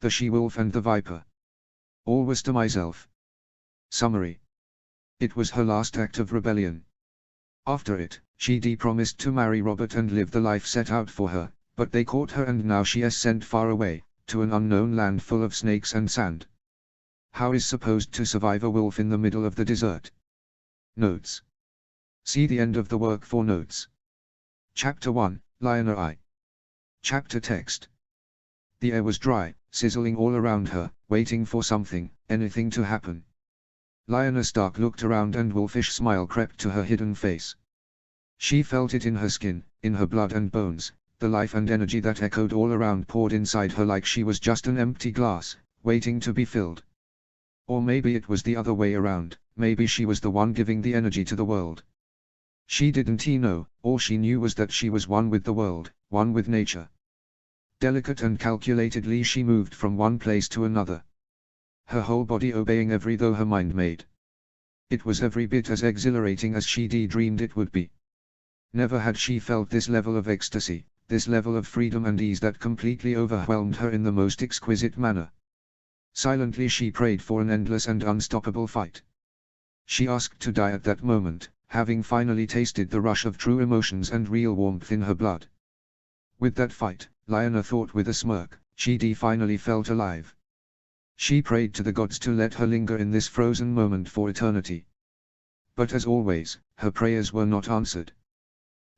The She-Wolf and the Viper. All was to myself. Summary. It was her last act of rebellion. After it, she promised to marry Robert and live the life set out for her, but they caught her and now she is sent far away, to an unknown land full of snakes and sand. How is supposed to survive a wolf in the middle of the desert? Notes. See the end of the work for notes. Chapter 1, Lyanna I. Chapter text. The air was dry, sizzling all around her, waiting for something, anything to happen. Lyanna Stark looked around and wolfish smile crept to her hidden face. She felt it in her skin, in her blood and bones, the life and energy that echoed all around poured inside her like she was just an empty glass, waiting to be filled. Or maybe it was the other way around, maybe she was the one giving the energy to the world. She didn't know, all she knew was that she was one with the world, one with nature. Delicate and calculatedly she moved from one place to another. Her whole body obeying every though her mind made. It was every bit as exhilarating as she dreamed it would be. Never had she felt this level of ecstasy, this level of freedom and ease that completely overwhelmed her in the most exquisite manner. Silently she prayed for an endless and unstoppable fight. She asked to die at that moment, having finally tasted the rush of true emotions and real warmth in her blood. With that fight, Lyanna thought with a smirk, she finally felt alive. She prayed to the gods to let her linger in this frozen moment for eternity. But as always, her prayers were not answered.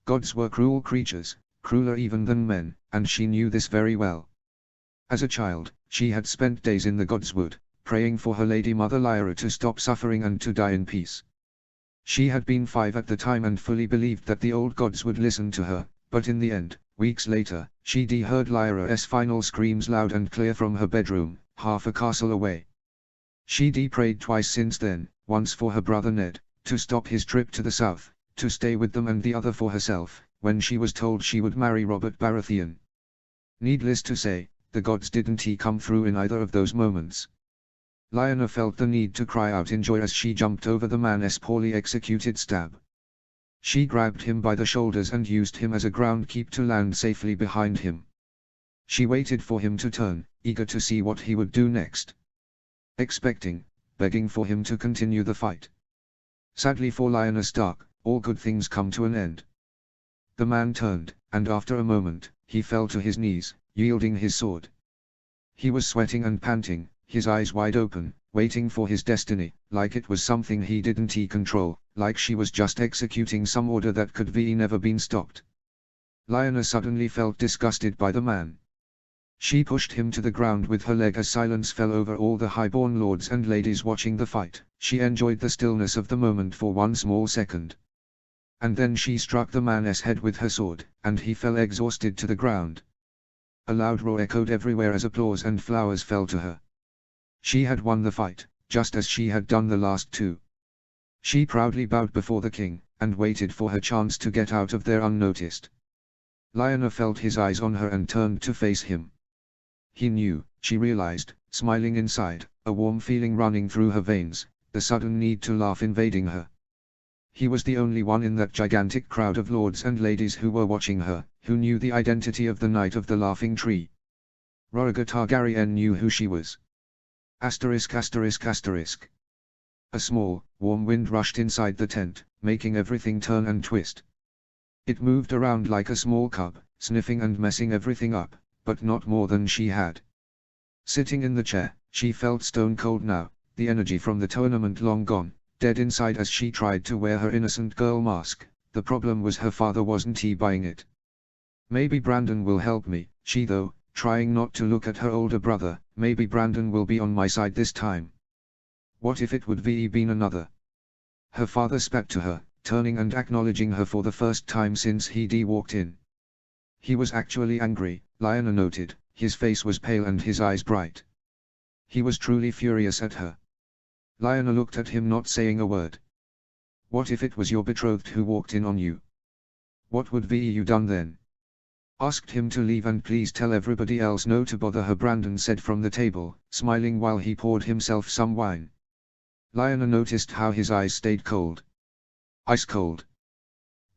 Gods were cruel creatures, crueler even than men, and she knew this very well. As a child, she had spent days in the Gods' Wood, praying for her Lady Mother Lyra to stop suffering and to die in peace. She had been 5 at the time and fully believed that the old gods would listen to her, but in the end, weeks later, she heard Lyra's final screams loud and clear from her bedroom, half a castle away. She prayed twice since then, once for her brother Ned, to stop his trip to the south, to stay with them, and the other for herself, when she was told she would marry Robert Baratheon. Needless to say, the gods didn't come through in either of those moments. Lyanna felt the need to cry out in joy as she jumped over the man's poorly executed stab. She grabbed him by the shoulders and used him as a ground keep to land safely behind him. She waited for him to turn, eager to see what he would do next. Expecting, begging for him to continue the fight. Sadly for Lyanna Stark, all good things come to an end. The man turned, and after a moment, he fell to his knees, yielding his sword. He was sweating and panting, his eyes wide open, waiting for his destiny, like it was something he didn't control, like she was just executing some order that could never been stopped. Lyanna suddenly felt disgusted by the man. She pushed him to the ground with her leg as silence fell over all the highborn lords and ladies watching the fight. She enjoyed the stillness of the moment for one small second. And then she struck the man's head with her sword, and he fell exhausted to the ground. A loud roar echoed everywhere as applause and flowers fell to her. She had won the fight, just as she had done the last 2. She proudly bowed before the king, and waited for her chance to get out of there unnoticed. Lyanna felt his eyes on her and turned to face him. He knew, she realized, smiling inside, a warm feeling running through her veins, the sudden need to laugh invading her. He was the only one in that gigantic crowd of lords and ladies who were watching her, who knew the identity of the Knight of the Laughing Tree. Rhaegar Targaryen knew who she was. *******. A small, warm wind rushed inside the tent, making everything turn and twist. It moved around like a small cub, sniffing and messing everything up, but not more than she had. Sitting in the chair, she felt stone cold now, the energy from the tournament long gone, dead inside as she tried to wear her innocent girl mask. The problem was her father wasn't buying it. Maybe Brandon will help me, she thought, trying not to look at her older brother. Maybe Brandon will be on my side this time. What if it would been another? Her father spat to her, turning and acknowledging her for the first time since he walked in. He was actually angry, Lyanna noted, his face was pale and his eyes bright. He was truly furious at her. Lyanna looked at him, not saying a word. What if it was your betrothed who walked in on you? What would you done then? Asked him to leave and please tell everybody else no to bother her, Brandon said from the table, smiling while he poured himself some wine. Lyanna noticed how his eyes stayed cold. Ice cold.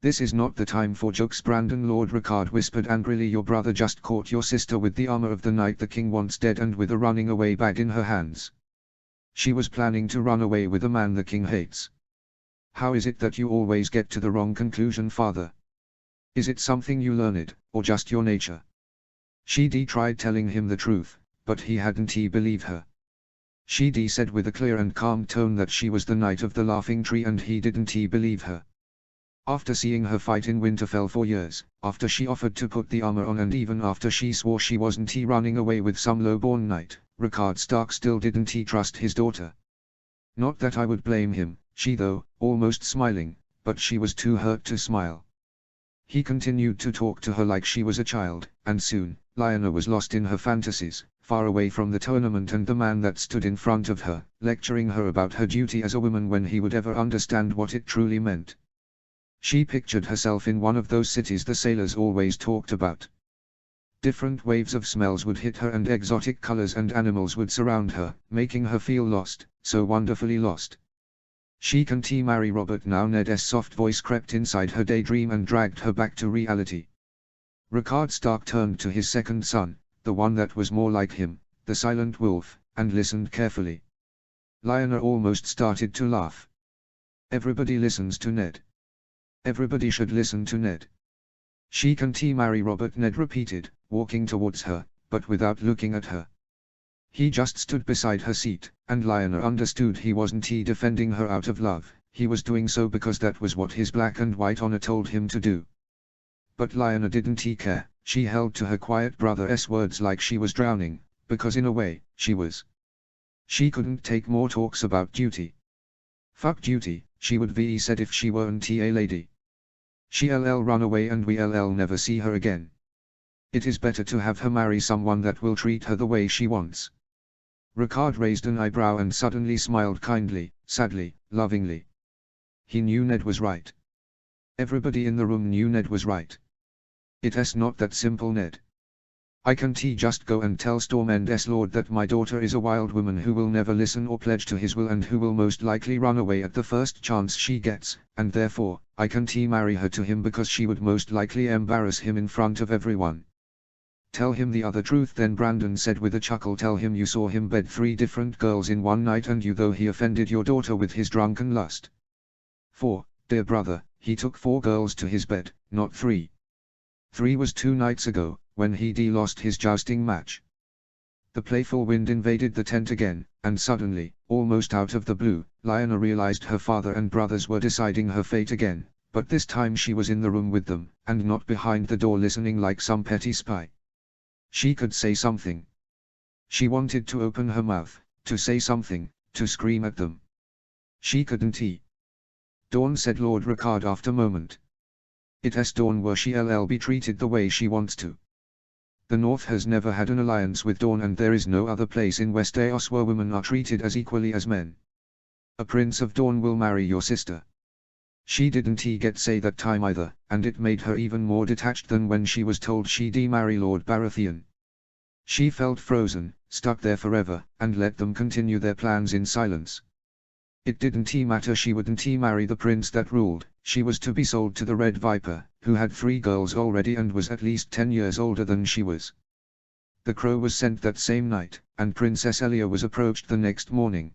This is not the time for jokes, Brandon, Lord Ricard whispered angrily. Your brother just caught your sister with the armor of the knight the king wants dead and with a running away bag in her hands. She was planning to run away with a man the king hates. How is it that you always get to the wrong conclusion, father? Is it something you learned, or just your nature? She tried telling him the truth, but he hadn't believed her. She said with a clear and calm tone that she was the Knight of the Laughing Tree and he didn't believe her. After seeing her fight in Winterfell for years, after she offered to put the armor on and even after she swore she wasn't running away with some low-born knight, Ricard Stark still didn't trust his daughter. Not that I would blame him, she though, almost smiling, but she was too hurt to smile. He continued to talk to her like she was a child, and soon, Lyanna was lost in her fantasies, far away from the tournament and the man that stood in front of her, lecturing her about her duty as a woman when he would ever understand what it truly meant. She pictured herself in one of those cities the sailors always talked about. Different waves of smells would hit her and exotic colors and animals would surround her, making her feel lost, so wonderfully lost. She can't marry Robert now. Ned's soft voice crept inside her daydream and dragged her back to reality. Ricard Stark turned to his second son, the one that was more like him, the silent wolf, and listened carefully. Lyanna almost started to laugh. Everybody listens to Ned. Everybody should listen to Ned. She can't marry Robert, Ned repeated, walking towards her, but without looking at her. He just stood beside her seat, and Lyanna understood he wasn't defending her out of love, he was doing so because that was what his black and white honor told him to do. But Lyanna didn't care, she held to her quiet brother's words like she was drowning, because in a way, she was. She couldn't take more talks about duty. Fuck duty, she would be said if she weren't a lady. She'll run away and we'll never see her again. It is better to have her marry someone that will treat her the way she wants. Ricard raised an eyebrow and suddenly smiled kindly, sadly, lovingly. He knew Ned was right. Everybody in the room knew Ned was right. It's not that simple, Ned. I can't just go and tell Stormend's Lord that my daughter is a wild woman who will never listen or pledge to his will and who will most likely run away at the first chance she gets, and therefore, I can't marry her to him because she would most likely embarrass him in front of everyone. Tell him the other truth then, Brandon said with a chuckle. Tell him you saw him bed 3 different girls in one night and you though he offended your daughter with his drunken lust. 4, dear brother, he took 4 girls to his bed, not 3. 3 was 2 nights ago, when he lost his jousting match. The playful wind invaded the tent again, and suddenly, almost out of the blue, Lyanna realized her father and brothers were deciding her fate again, but this time she was in the room with them, and not behind the door listening like some petty spy. She could say something. She wanted to open her mouth, to say something, to scream at them. She couldn't. Dawn said Lord Ricard after a moment. It's Dawn where she'll be treated the way she wants to. The North has never had an alliance with Dawn and there is no other place in Westeros where women are treated as equally as men. A prince of Dawn will marry your sister. She didn't get say that time either, and it made her even more detached than when she was told she'd marry Lord Baratheon. She felt frozen, stuck there forever, and let them continue their plans in silence. It didn't matter, she wouldn't marry the prince that ruled, she was to be sold to the Red Viper, who had 3 girls already and was at least 10 years older than she was. The crow was sent that same night, and Princess Elia was approached the next morning.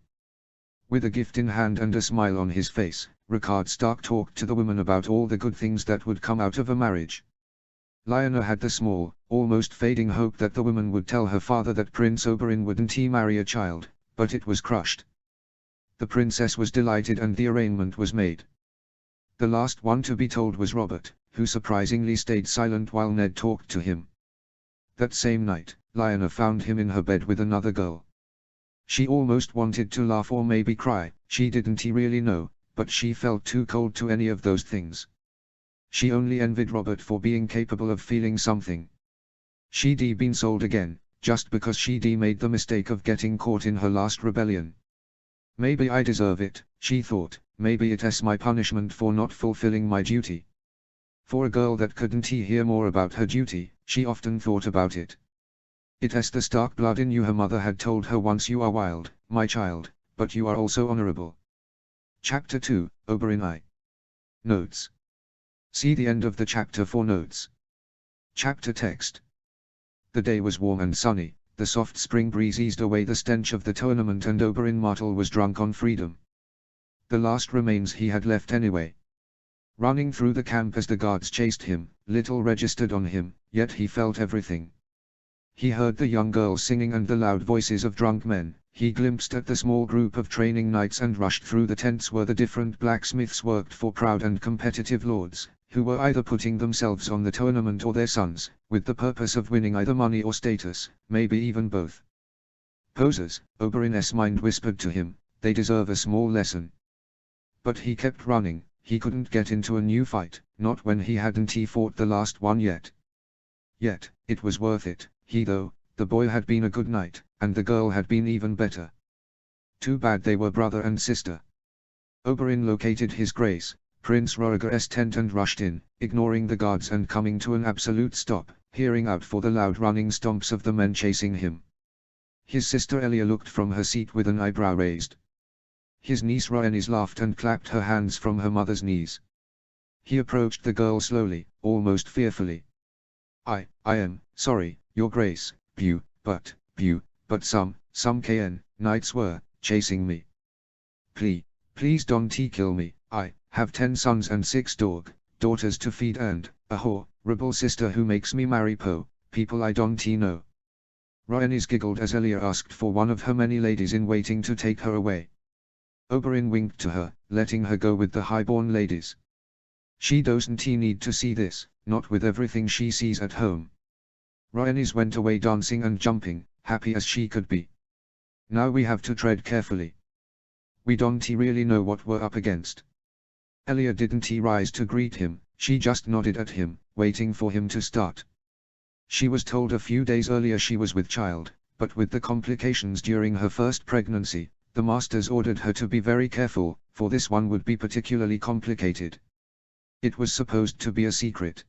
With a gift in hand and a smile on his face, Ricard Stark talked to the woman about all the good things that would come out of a marriage. Lyanna had the small, almost fading hope that the woman would tell her father that Prince Oberyn wouldn't marry a child, but it was crushed. The princess was delighted and the arrangement was made. The last one to be told was Robert, who surprisingly stayed silent while Ned talked to him. That same night, Lyanna found him in her bed with another girl. She almost wanted to laugh or maybe cry, she didn't really know, but she felt too cold to any of those things. She only envied Robert for being capable of feeling something. She'd been sold again, just because she'd made the mistake of getting caught in her last rebellion. Maybe I deserve it, she thought, maybe it's my punishment for not fulfilling my duty. For a girl that couldn't hear more about her duty, she often thought about it. It's the Stark blood in you, her mother had told her once. You are wild, my child, but you are also honorable. Chapter 2, Oberyn I. Notes. See the end of the chapter for notes. Chapter text. The day was warm and sunny, the soft spring breeze eased away the stench of the tournament, and Oberyn Martell was drunk on freedom. The last remains he had left anyway. Running through the camp as the guards chased him, little registered on him, yet he felt everything. He heard the young girls singing and the loud voices of drunk men, he glimpsed at the small group of training knights and rushed through the tents where the different blacksmiths worked for proud and competitive lords, who were either putting themselves on the tournament or their sons, with the purpose of winning either money or status, maybe even both. Posers, Oberyn's mind whispered to him, they deserve a small lesson. But he kept running, he couldn't get into a new fight, not when he hadn't fought the last one yet. Yet, it was worth it, the boy had been a good knight, and the girl had been even better. Too bad they were brother and sister. Oberyn located his grace, Prince Rhaegar's tent, and rushed in, ignoring the guards and coming to an absolute stop, peering out for the loud running stomps of the men chasing him. His sister Elia looked from her seat with an eyebrow raised. His niece Rhaenys laughed and clapped her hands from her mother's knees. He approached the girl slowly, almost fearfully. I am sorry, your grace, but some knights were chasing me. Please don't kill me. I have 10 sons and 6 daughters to feed and a horrible sister who makes me marry people I don't know. Rhaenys giggled as Elia asked for one of her many ladies in waiting to take her away. Oberyn winked to her, letting her go with the highborn ladies. She doesn't need to see this, not with everything she sees at home. Rhaenys went away dancing and jumping, happy as she could be. Now we have to tread carefully. We don't really know what we're up against. Elia didn't rise to greet him, she just nodded at him, waiting for him to start. She was told a few days earlier she was with child, but with the complications during her first pregnancy, the masters ordered her to be very careful, for this one would be particularly complicated. It was supposed to be a secret.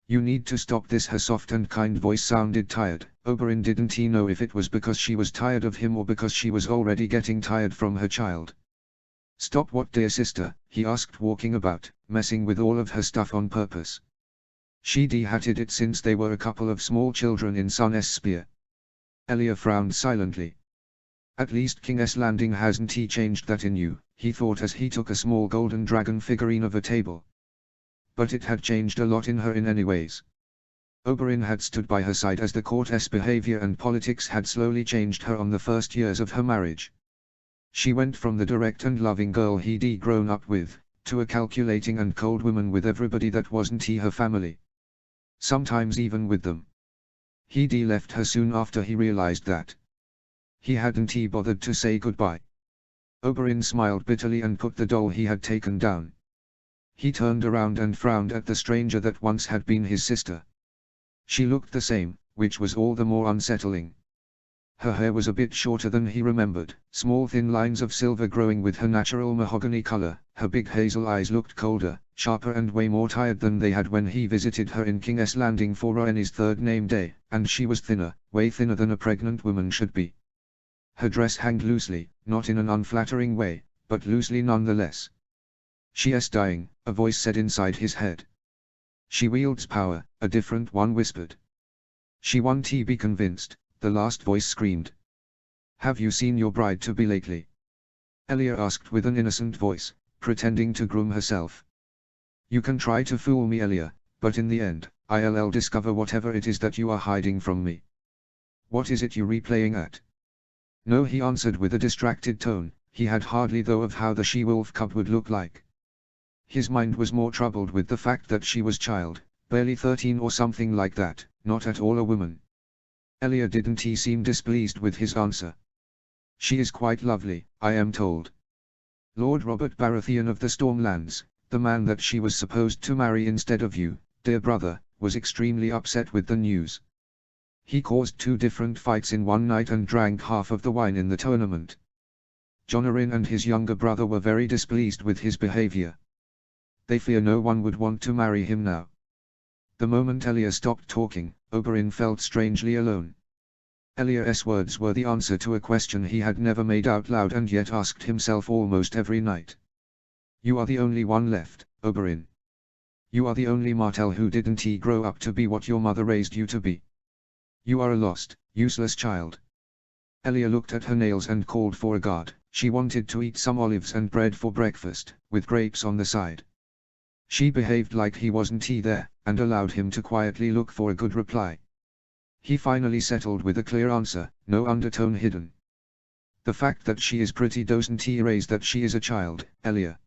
You need to stop this. Her soft and kind voice sounded tired. Oberyn didn't know if it was because she was tired of him or because she was already getting tired from her child. Stop what, dear sister? He asked, walking about, messing with all of her stuff on purpose. She'd hated it since they were a couple of small children in Sun's Spear. Elia frowned silently. At least King's Landing hasn't changed that in you, he thought as he took a small golden dragon figurine of a table. But it had changed a lot in her in any ways. Oberyn had stood by her side as the court's behavior and politics had slowly changed her on the first years of her marriage. She went from the direct and loving girl he'd grown up with, to a calculating and cold woman with everybody that wasn't her family. Sometimes even with them. He'd left her soon after he realized that. He hadn't bothered to say goodbye. Oberyn smiled bitterly and put the doll he had taken down. He turned around and frowned at the stranger that once had been his sister. She looked the same, which was all the more unsettling. Her hair was a bit shorter than he remembered, small thin lines of silver growing with her natural mahogany color. Her big hazel eyes looked colder, sharper and way more tired than they had when he visited her in King's Landing for Rhaenys' third name day, and she was thinner, way thinner than a pregnant woman should be. Her dress hung loosely, not in an unflattering way, but loosely nonetheless. She's dying, a voice said inside his head. She wields power, a different one whispered. She won't be convinced, the last voice screamed. Have you seen your bride-to-be lately? Elia asked with an innocent voice, pretending to groom herself. You can try to fool me, Elia, but in the end, I'll discover whatever it is that you are hiding from me. What is it you're replaying at? No, he answered with a distracted tone. He had hardly thought of how the she-wolf cub would look like. His mind was more troubled with the fact that she was child, barely 13 or something like that, not at all a woman. Elia didn't seem displeased with his answer. She is quite lovely, I am told. Lord Robert Baratheon of the Stormlands, the man that she was supposed to marry instead of you, dear brother, was extremely upset with the news. He caused 2 different fights in one night and drank half of the wine in the tournament. Jon Arryn and his younger brother were very displeased with his behavior. They fear no one would want to marry him now. The moment Elia stopped talking, Oberyn felt strangely alone. Elia's words were the answer to a question he had never made out loud and yet asked himself almost every night. You are the only one left, Oberyn. You are the only Martell who didn't grow up to be what your mother raised you to be. You are a lost, useless child. Elia looked at her nails and called for a guard. She wanted to eat some olives and bread for breakfast, with grapes on the side. She behaved like he wasn't there, and allowed him to quietly look for a good reply. He finally settled with a clear answer, no undertone hidden. The fact that she is pretty doesn't erase that she is a child, Elia.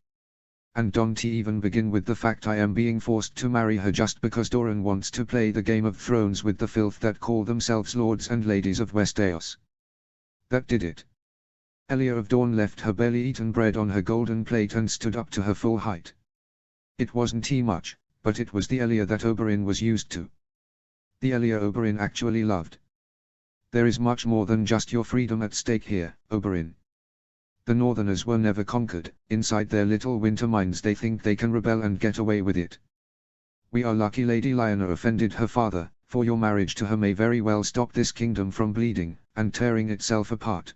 And don't even begin with the fact I am being forced to marry her just because Doran wants to play the Game of Thrones with the filth that call themselves lords and ladies of Westeros. That did it. Elia of Dawn left her barely-eaten bread on her golden plate and stood up to her full height. It wasn't much, but it was the Elia that Oberyn was used to. The Elia Oberyn actually loved. There is much more than just your freedom at stake here, Oberyn. The Northerners were never conquered. Inside their little winter minds they think they can rebel and get away with it. We are lucky Lady Lyanna offended her father, for your marriage to her may very well stop this kingdom from bleeding, and tearing itself apart.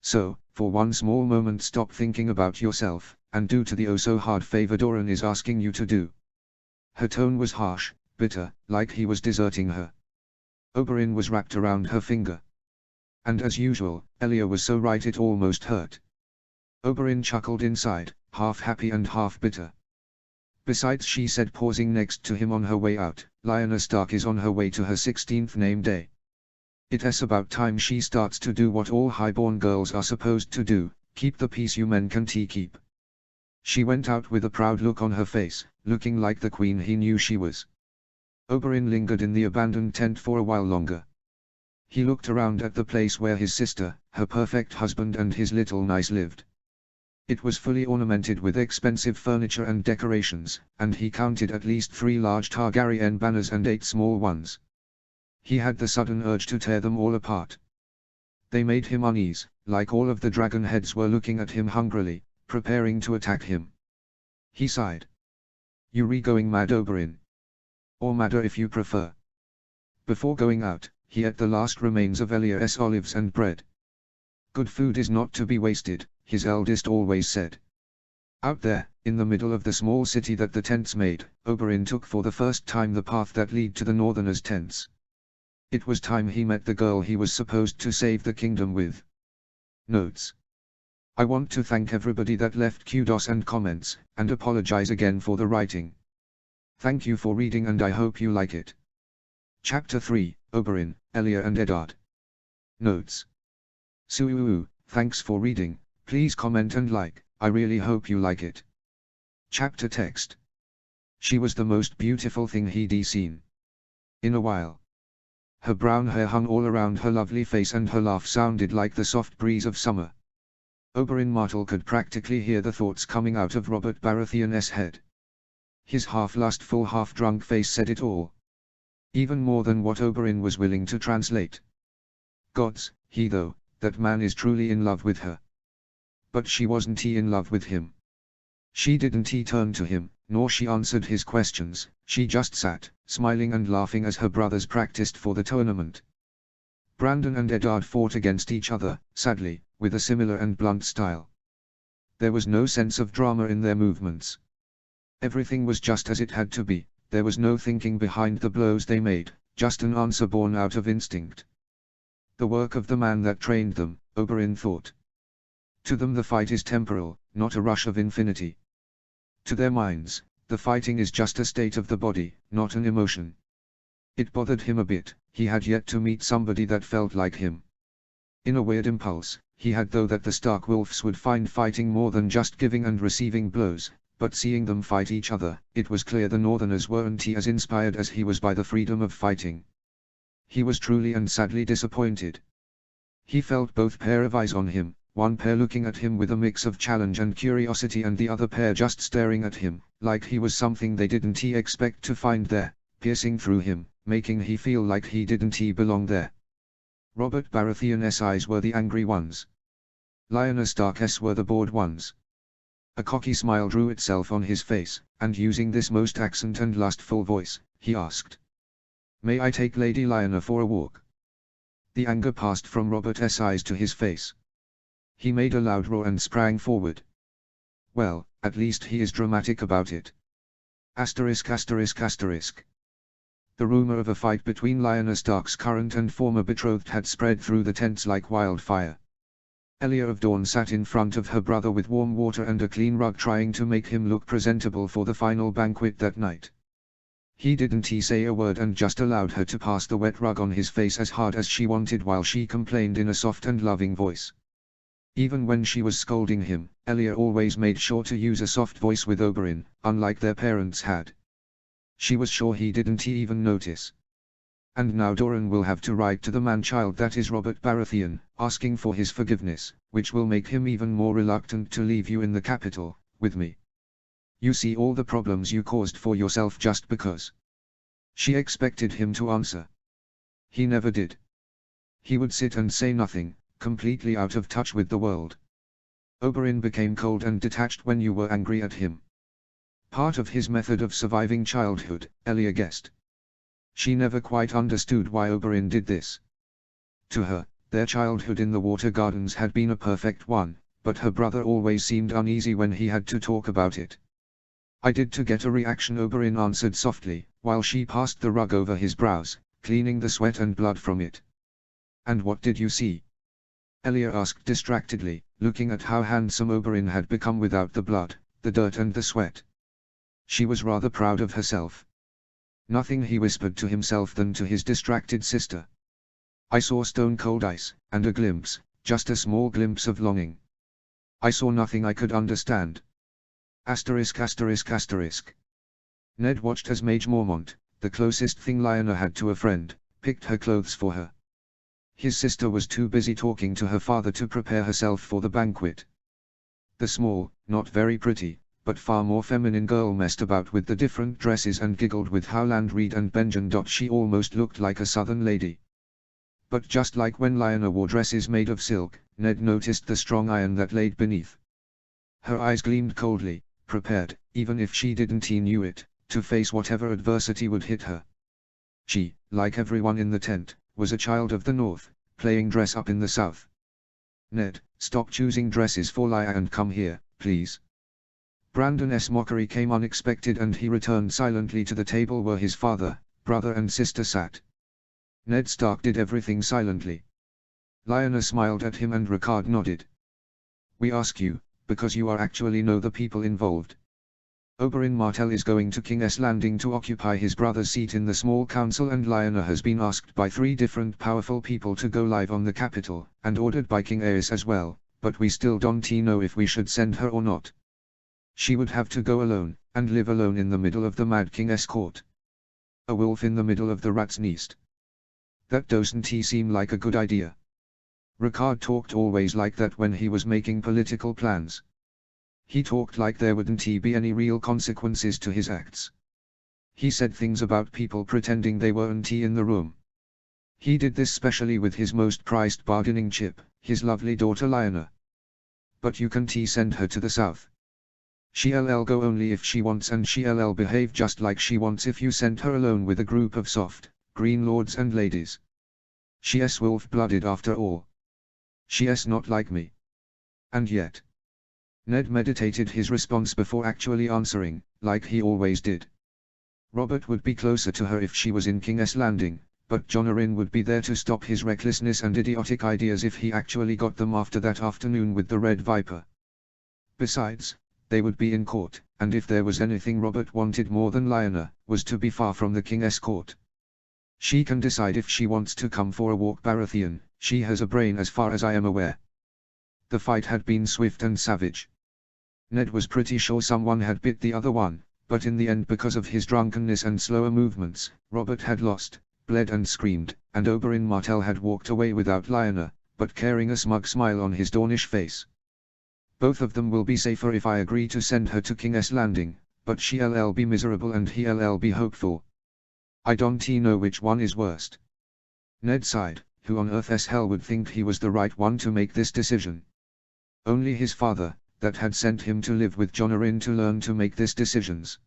So, for one small moment stop thinking about yourself, and do to the oh-so-hard favor Doran is asking you to do. Her tone was harsh, bitter, like he was deserting her. Oberyn was wrapped around her finger. And as usual, Elia was so right it almost hurt. Oberyn chuckled inside, half happy and half bitter. Besides, she said, pausing next to him on her way out, Lyanna Stark is on her way to her 16th name day. It's about time she starts to do what all highborn girls are supposed to do, keep the peace you men can't keep. She went out with a proud look on her face, looking like the queen he knew she was. Oberyn lingered in the abandoned tent for a while longer. He looked around at the place where his sister, her perfect husband and his little niece lived. It was fully ornamented with expensive furniture and decorations, and he counted at least 3 large Targaryen banners and 8 small ones. He had the sudden urge to tear them all apart. They made him uneasy, like all of the dragon heads were looking at him hungrily, preparing to attack him. He sighed. You going mad, Oberyn? Or madder if you prefer. Before going out, he ate the last remains of Elia's olives and bread. Good food is not to be wasted, his eldest always said. Out there, in the middle of the small city that the tents made, Oberyn took for the first time the path that led to the Northerners' tents. It was time he met the girl he was supposed to save the kingdom with. Notes. I want to thank everybody that left kudos and comments, and apologize again for the writing. Thank you for reading and I hope you like it. Chapter 3, Oberyn, Elia and Eddard. Notes. Suuuu, thanks for reading, please comment and like, I really hope you like it. Chapter text. She was the most beautiful thing he'd seen in a while. Her brown hair hung all around her lovely face and her laugh sounded like the soft breeze of summer. Oberyn Martell could practically hear the thoughts coming out of Robert Baratheon's head. His half-lustful half-drunk face said it all. Even more than what Oberyn was willing to translate. Gods, that man is truly in love with her. But she wasn't in love with him. She didn't turn to him, nor she answered his questions, she just sat, smiling and laughing as her brothers practiced for the tournament. Brandon and Eddard fought against each other, sadly, with a similar and blunt style. There was no sense of drama in their movements. Everything was just as it had to be, there was no thinking behind the blows they made, just an answer born out of instinct. The work of the man that trained them, Oberyn thought. To them the fight is temporal, not a rush of infinity. To their minds, the fighting is just a state of the body, not an emotion. It bothered him a bit, he had yet to meet somebody that felt like him. In a weird impulse, he had though that the Stark Wolves would find fighting more than just giving and receiving blows, but seeing them fight each other, it was clear the Northerners weren't as inspired as he was by the freedom of fighting. He was truly and sadly disappointed. He felt both pair of eyes on him, one pair looking at him with a mix of challenge and curiosity and the other pair just staring at him, like he was something they didn't expect to find there, piercing through him, making he feel like he didn't belong there. Robert Baratheon's eyes were the angry ones. Lyanna Stark's were the bored ones. A cocky smile drew itself on his face, and using this most accent and lustful voice, he asked. May I take Lady Lyanna for a walk? The anger passed from Robert's eyes to his face. He made a loud roar and sprang forward. Well, at least he is dramatic about it. Asterisk asterisk asterisk. The rumor of a fight between Lyanna Stark's current and former betrothed had spread through the tents like wildfire. Elia of Dawn sat in front of her brother with warm water and a clean rug, trying to make him look presentable for the final banquet that night. He didn't say a word and just allowed her to pass the wet rug on his face as hard as she wanted while she complained in a soft and loving voice. Even when she was scolding him, Elia always made sure to use a soft voice with Oberyn, unlike their parents had. She was sure he didn't even notice. And now Doran will have to write to the man-child that is Robert Baratheon, asking for his forgiveness, which will make him even more reluctant to leave you in the capital, with me. You see all the problems you caused for yourself just because. She expected him to answer. He never did. He would sit and say nothing, completely out of touch with the world. Oberyn became cold and detached when you were angry at him. Part of his method of surviving childhood, Elia guessed. She never quite understood why Oberyn did this. To her, their childhood in the Water Gardens had been a perfect one, but her brother always seemed uneasy when he had to talk about it. I did to get a reaction, Oberyn answered softly, while she passed the rug over his brows, cleaning the sweat and blood from it. And what did you see? Elia asked distractedly, looking at how handsome Oberyn had become without the blood, the dirt and the sweat. She was rather proud of herself. Nothing, he whispered to himself than to his distracted sister. I saw stone-cold ice, and a glimpse, just a small glimpse of longing. I saw nothing I could understand. Asterisk asterisk asterisk. Ned watched as Mage Mormont, the closest thing Lyanna had to a friend, picked her clothes for her. His sister was too busy talking to her father to prepare herself for the banquet. The small, not very pretty, but far more feminine girl messed about with the different dresses and giggled with how Landreed and Benjen. She almost looked like a southern lady. But just like when Lyanna wore dresses made of silk, Ned noticed the strong iron that laid beneath. Her eyes gleamed coldly, prepared, even if she didn't knew it, to face whatever adversity would hit her. She, like everyone in the tent, was a child of the North, playing dress-up in the South. Ned, stop choosing dresses for Lyanna and come here, please. Brandon's mockery came unexpected and he returned silently to the table where his father, brother and sister sat. Ned Stark did everything silently. Lyanna smiled at him and Ricard nodded. We ask you, because you actually know the people involved. Oberyn Martell is going to King's Landing to occupy his brother's seat in the small council, and Lyanna has been asked by 3 different powerful people to go live on the capital, and ordered by King Aerys as well, but we still don't know if we should send her or not. She would have to go alone, and live alone in the middle of the Mad King's court. A wolf in the middle of the rat's nest. That doesn't seem like a good idea. Ricard talked always like that when he was making political plans. He talked like there wouldn't be any real consequences to his acts. He said things about people pretending they weren't in the room. He did this specially with his most prized bargaining chip, his lovely daughter Lyanna. But you can't send her to the south. She'll go only if she wants, and she'll behave just like she wants if you sent her alone with a group of soft, green lords and ladies. She's wolf-blooded after all. She's not like me. And yet. Ned meditated his response before actually answering, like he always did. Robert would be closer to her if she was in King's Landing, but Jon Arryn would be there to stop his recklessness and idiotic ideas if he actually got them after that afternoon with the Red Viper. Besides, they would be in court, and if there was anything Robert wanted more than Lyanna, was to be far from the King's court. She can decide if she wants to come for a walk, Baratheon. She has a brain as far as I am aware. The fight had been swift and savage. Ned was pretty sure someone had bit the other one, but in the end, because of his drunkenness and slower movements, Robert had lost, bled and screamed, and Oberyn Martell had walked away without Lyanna, but carrying a smug smile on his Dornish face. Both of them will be safer if I agree to send her to King's Landing, but she'll be miserable and he'll be hopeful. I don't know which one is worst. Ned sighed. Who on earth's hell would think he was the right one to make this decision? Only his father, that had sent him to live with Jon Arryn to learn to make these decisions.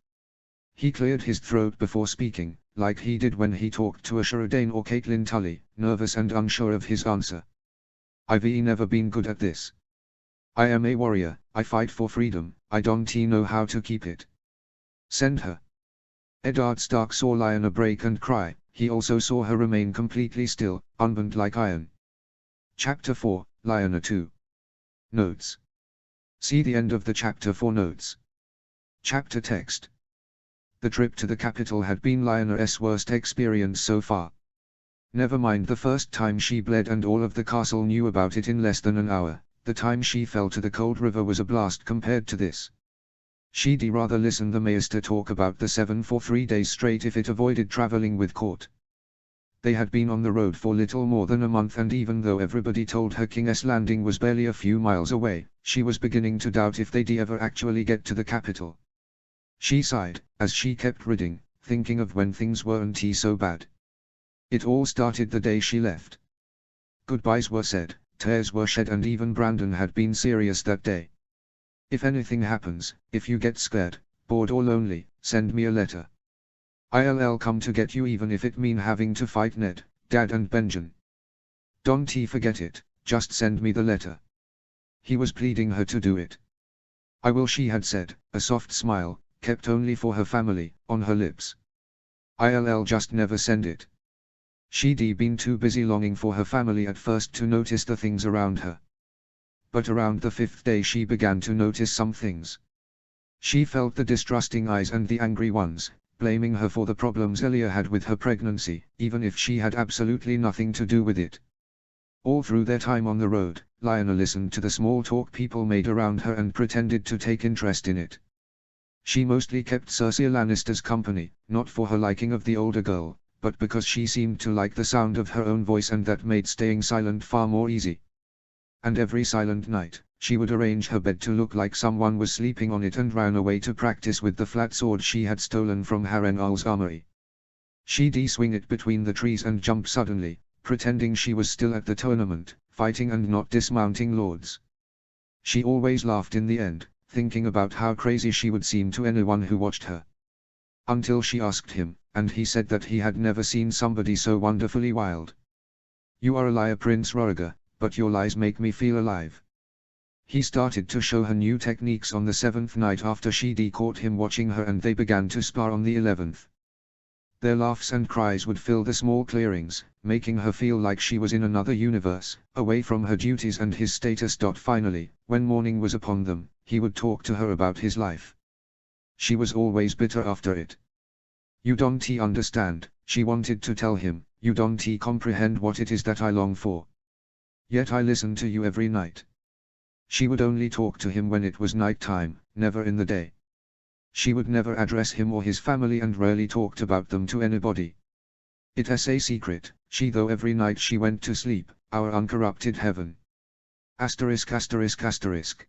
He cleared his throat before speaking, like he did when he talked to Ashera Dayne or Catelyn Tully, nervous and unsure of his answer. I've never been good at this. I am a warrior, I fight for freedom, I don't know how to keep it. Send her. Eddard Stark saw Lyanna break and cry. He also saw her remain completely still, unbent like iron. Chapter 4, Lyanna 2. Notes. See the end of the chapter for notes. Chapter text. The trip to the capital had been Lyanna's worst experience so far. Never mind the first time she bled and all of the castle knew about it in less than an hour, the time she fell to the cold river was a blast compared to this. She'd rather listen the Maester talk about the Seven for 3 days straight if it avoided traveling with court. They had been on the road for little more than a month, and even though everybody told her King's Landing was barely a few miles away, she was beginning to doubt if they'd ever actually get to the capital. She sighed, as she kept reading, thinking of when things weren't so bad. It all started the day she left. Goodbyes were said, tears were shed, and even Brandon had been serious that day. If anything happens, if you get scared, bored or lonely, send me a letter. I'll come to get you, even if it mean having to fight Ned, Dad and Benjen. Don't forget it, just send me the letter. He was pleading her to do it. I will, she had said, a soft smile, kept only for her family, on her lips. I'll just never send it. She'd been too busy longing for her family at first to notice the things around her. But around the 5th day she began to notice some things. She felt the distrusting eyes and the angry ones, blaming her for the problems Elia had with her pregnancy, even if she had absolutely nothing to do with it. All through their time on the road, Lyanna listened to the small talk people made around her and pretended to take interest in it. She mostly kept Cersei Lannister's company, not for her liking of the older girl, but because she seemed to like the sound of her own voice, and that made staying silent far more easy. And every silent night, she would arrange her bed to look like someone was sleeping on it and ran away to practice with the flat sword she had stolen from Harrenhal's armory. She'd swing it between the trees and jump suddenly, pretending she was still at the tournament, fighting and not dismounting lords. She always laughed in the end, thinking about how crazy she would seem to anyone who watched her. Until she asked him, and he said that he had never seen somebody so wonderfully wild. You are a liar, Prince Rhaegar, but your lies make me feel alive. He started to show her new techniques on the 7th night after she'd caught him watching her, and they began to spar on the 11th. Their laughs and cries would fill the small clearings, making her feel like she was in another universe, away from her duties and his status. Finally, when morning was upon them, he would talk to her about his life. She was always bitter after it. You don't understand, she wanted to tell him, you don't comprehend what it is that I long for. Yet I listen to you every night. She would only talk to him when it was night time, never in the day. She would never address him or his family and rarely talked about them to anybody. It's a secret, though every night she went to sleep, our uncorrupted heaven. *****.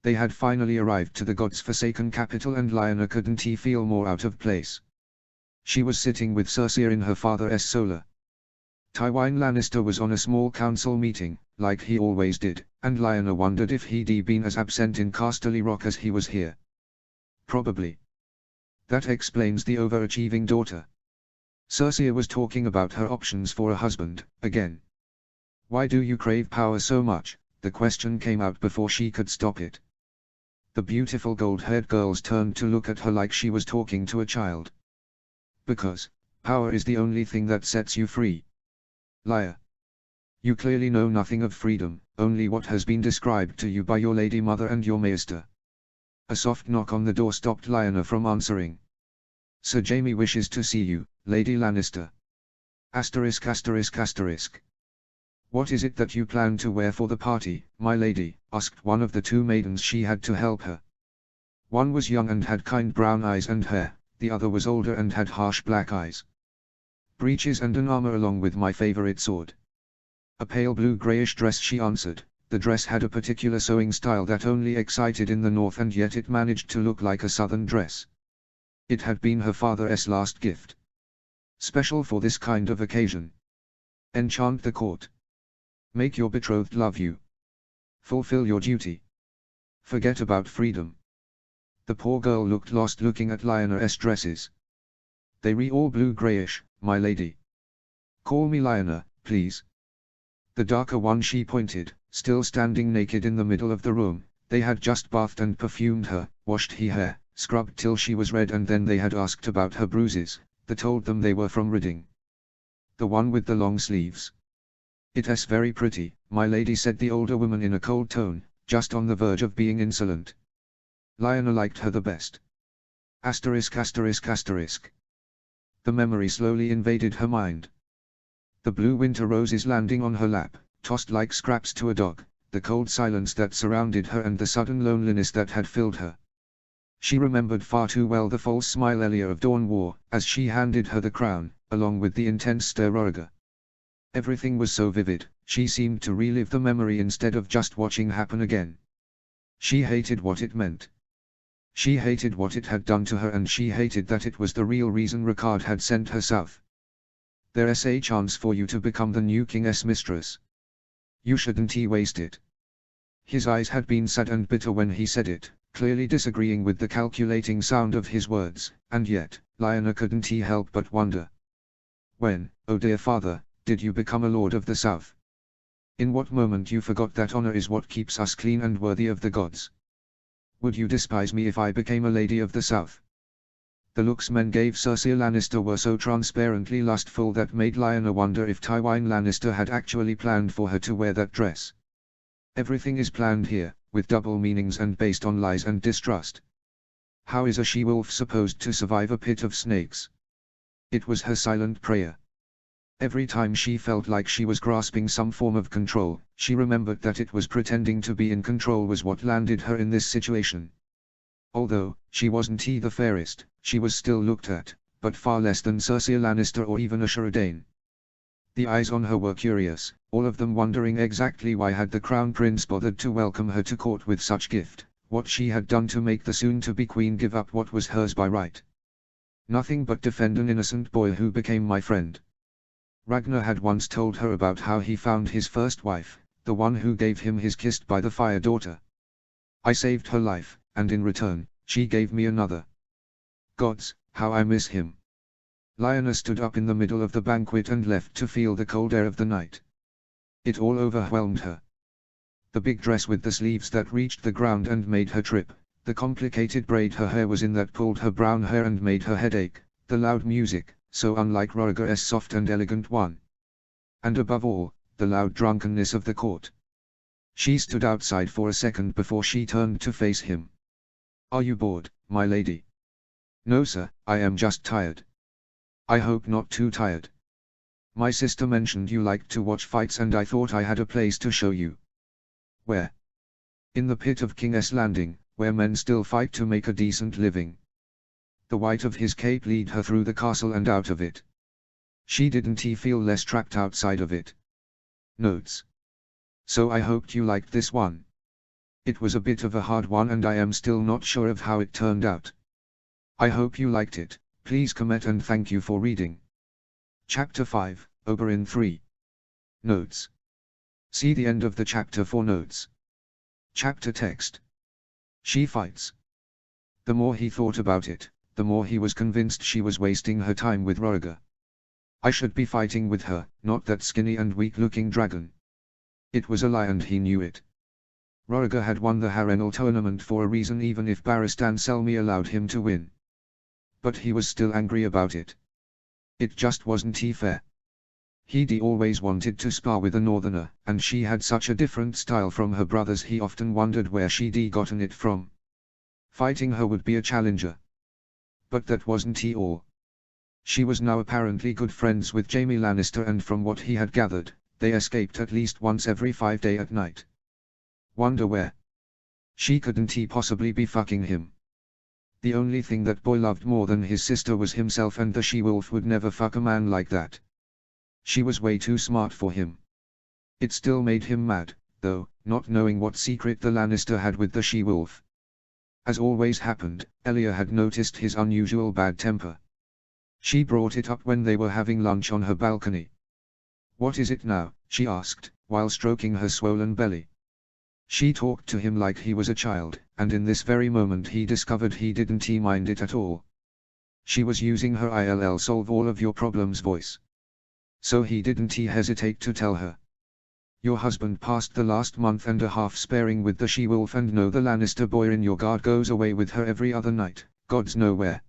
They had finally arrived to the God's forsaken capital, and Lyanna couldn't feel more out of place. She was sitting with Cersei in her father's solar. Tywin Lannister was on a small council meeting, like he always did, and Lyanna wondered if he'd been as absent in Casterly Rock as he was here. Probably. That explains the overachieving daughter. Cersei was talking about her options for a husband, again. Why do you crave power so much? The question came out before she could stop it. The beautiful gold-haired girls turned to look at her like she was talking to a child. Because power is the only thing that sets you free. Liar. You clearly know nothing of freedom, only what has been described to you by your lady mother and your maester. A soft knock on the door stopped Lyanna from answering. Sir Jaime wishes to see you, Lady Lannister. *****. What is it that you plan to wear for the party, my lady? Asked one of the two maidens she had to help her. One was young and had kind brown eyes and hair, the other was older and had harsh black eyes. Breeches and an armor along with my favorite sword. A pale blue-grayish dress, she answered. The dress had a particular sewing style that only excited in the north, and yet it managed to look like a southern dress. It had been her father's last gift. Special for this kind of occasion. Enchant the court. Make your betrothed love you. Fulfill your duty. Forget about freedom. The poor girl looked lost looking at Lyanna's dresses. They were all blue-grayish, my lady. Call me Lyanna, please. The darker one, she pointed, still standing naked in the middle of the room. They had just bathed and perfumed her, washed her hair, scrubbed till she was red, and then they had asked about her bruises. They told them they were from Ridding. The one with the long sleeves. "It's very pretty, my lady," said the older woman in a cold tone, just on the verge of being insolent. Lionel liked her the best. Asterisk asterisk asterisk. The memory slowly invaded her mind. The blue winter roses landing on her lap, tossed like scraps to a dog, the cold silence that surrounded her and the sudden loneliness that had filled her. She remembered far too well the false smile Elia of Dawn wore, as she handed her the crown, along with the intense stare Roriger. Everything was so vivid, she seemed to relive the memory instead of just watching happen again. She hated what it meant. She hated what it had done to her, and she hated that it was the real reason Ricard had sent her south. "There's a chance for you to become the new king's mistress. You shouldn't waste it." His eyes had been sad and bitter when he said it, clearly disagreeing with the calculating sound of his words, and yet, Lionel couldn't help but wonder. "When, oh dear father, did you become a lord of the south? In what moment you forgot that honor is what keeps us clean and worthy of the gods? Would you despise me if I became a lady of the south?" The looks men gave Cersei Lannister were so transparently lustful that made Lyanna wonder if Tywin Lannister had actually planned for her to wear that dress. Everything is planned here, with double meanings and based on lies and distrust. How is a she-wolf supposed to survive a pit of snakes? It was her silent prayer. Every time she felt like she was grasping some form of control, she remembered that it was pretending to be in control was what landed her in this situation. Although she wasn't the fairest, she was still looked at, but far less than Cersei Lannister or even Ashera Dayne. The eyes on her were curious, all of them wondering exactly why had the Crown Prince bothered to welcome her to court with such gift, what she had done to make the soon-to-be queen give up what was hers by right. "Nothing but defend an innocent boy who became my friend." Ragnar had once told her about how he found his first wife, the one who gave him his kissed by the fire daughter. "I saved her life, and in return, she gave me another. Gods, how I miss him." Lyanna stood up in the middle of the banquet and left to feel the cold air of the night. It all overwhelmed her. The big dress with the sleeves that reached the ground and made her trip, the complicated braid her hair was in that pulled her brown hair and made her head ache, the loud music, so unlike Roriger's soft and elegant one. And above all, the loud drunkenness of the court. She stood outside for a second before she turned to face him. "Are you bored, my lady?" "No sir, I am just tired." "I hope not too tired. My sister mentioned you liked to watch fights and I thought I had a place to show you." "Where?" "In the pit of King's Landing, where men still fight to make a decent living." The white of his cape led her through the castle and out of it. She didn't feel less trapped outside of it. Notes. "So I hoped you liked this one. It was a bit of a hard one and I am still not sure of how it turned out. I hope you liked it. Please comment and thank you for reading." Chapter 5, Oberyn 3. Notes. See the end of the chapter for notes. Chapter text. She fights. The more he thought about it, the more he was convinced she was wasting her time with Roriger. I should be fighting with her, not that skinny and weak-looking dragon. It was a lie and he knew it. Roriger had won the Harrenhal tournament for a reason, even if Barristan Selmy allowed him to win. But he was still angry about it. It just wasn't fair. He'd always wanted to spar with a northerner, and she had such a different style from her brothers he often wondered where she'd gotten it from. Fighting her would be a challenger. But that wasn't all. She was now apparently good friends with Jaime Lannister, and from what he had gathered, they escaped at least once every 5 days at night. Wonder where? She couldn't possibly be fucking him. The only thing that boy loved more than his sister was himself, and the she-wolf would never fuck a man like that. She was way too smart for him. It still made him mad, though, not knowing what secret the Lannister had with the she-wolf. As always happened, Elia had noticed his unusual bad temper. She brought it up when they were having lunch on her balcony. "What is it now?" she asked, while stroking her swollen belly. She talked to him like he was a child, and in this very moment he discovered he didn't mind it at all. She was using her "I'll solve all of your problems" voice. So he didn't hesitate to tell her. "Your husband passed the last month and a half sparring with the she-wolf, and no, the Lannister boy in your guard goes away with her every other night, Gods know where.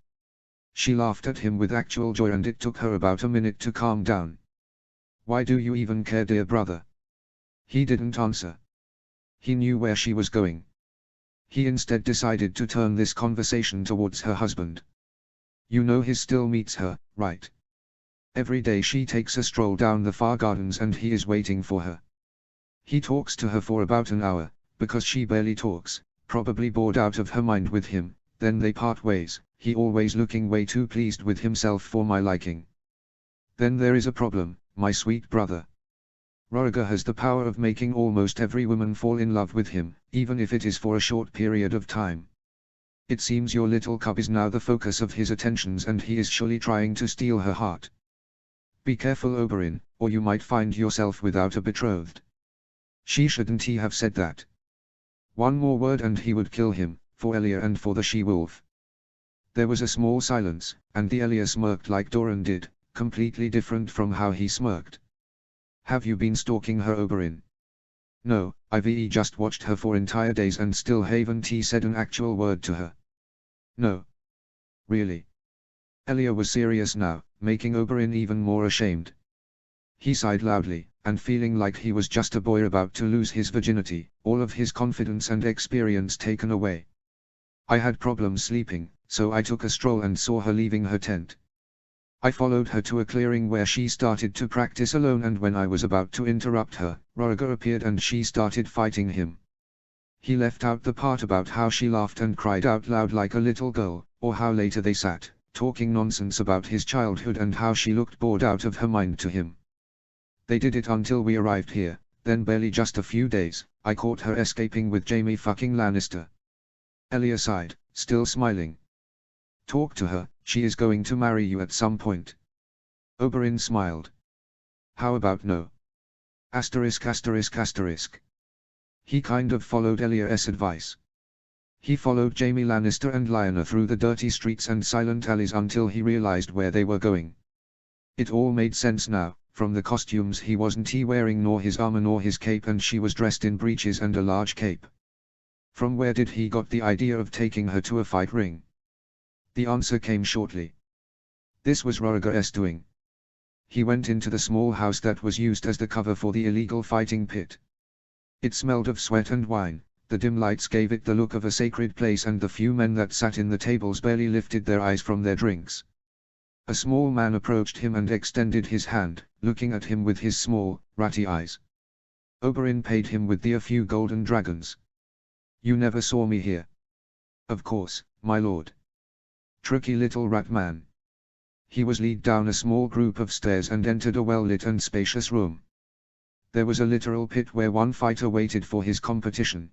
She laughed at him with actual joy, and it took her about a minute to calm down. Why do you even care, dear brother? He didn't answer. He knew where she was going. He instead decided to turn this conversation towards her husband. You know he still meets her, right? Every day she takes a stroll down the far gardens and he is waiting for her. He talks to her for about an hour, because she barely talks, probably bored out of her mind with him, then they part ways, he always looking way too pleased with himself for my liking. Then there is a problem, my sweet brother. Roriger has the power of making almost every woman fall in love with him, even if it is for a short period of time. It seems your little cub is now the focus of his attentions and he is surely trying to steal her heart. Be careful, Oberyn, or you might find yourself without a betrothed. She shouldn't he have said that. One more word and he would kill him, for Elia and for the she-wolf. There was a small silence, and the Elia smirked like Doran did, completely different from how he smirked. Have you been stalking her, Oberyn? No, I've just watched her for entire days and still haven't said an actual word to her. No. Really? Elia was serious now, making Oberyn even more ashamed. He sighed loudly, and feeling like he was just a boy about to lose his virginity, all of his confidence and experience taken away. I had problems sleeping, so I took a stroll and saw her leaving her tent. I followed her to a clearing where she started to practice alone, and when I was about to interrupt her, Roriger appeared and she started fighting him. He left out the part about how she laughed and cried out loud like a little girl, or how later they sat, talking nonsense about his childhood and how she looked bored out of her mind to him. They did it until we arrived here, then barely just a few days, I caught her escaping with Jaime fucking Lannister. Elia sighed, still smiling. Talk to her, she is going to marry you at some point. Oberyn smiled. How about no? Asterisk asterisk asterisk. He kind of followed Elia's advice. He followed Jaime Lannister and Lyanna through the dirty streets and silent alleys until he realized where they were going. It all made sense now, from the costumes he wasn't wearing, nor his armor nor his cape, and she was dressed in breeches and a large cape. From where did he got the idea of taking her to a fight ring? The answer came shortly. This was Roriger's doing. He went into the small house that was used as the cover for the illegal fighting pit. It smelled of sweat and wine, the dim lights gave it the look of a sacred place, and the few men that sat in the tables barely lifted their eyes from their drinks. A small man approached him and extended his hand, looking at him with his small, ratty eyes. Oberyn paid him with a few golden dragons. You never saw me here. Of course, my lord. Tricky little rat man. He was led down a small group of stairs and entered a well-lit and spacious room. There was a literal pit where one fighter waited for his competition.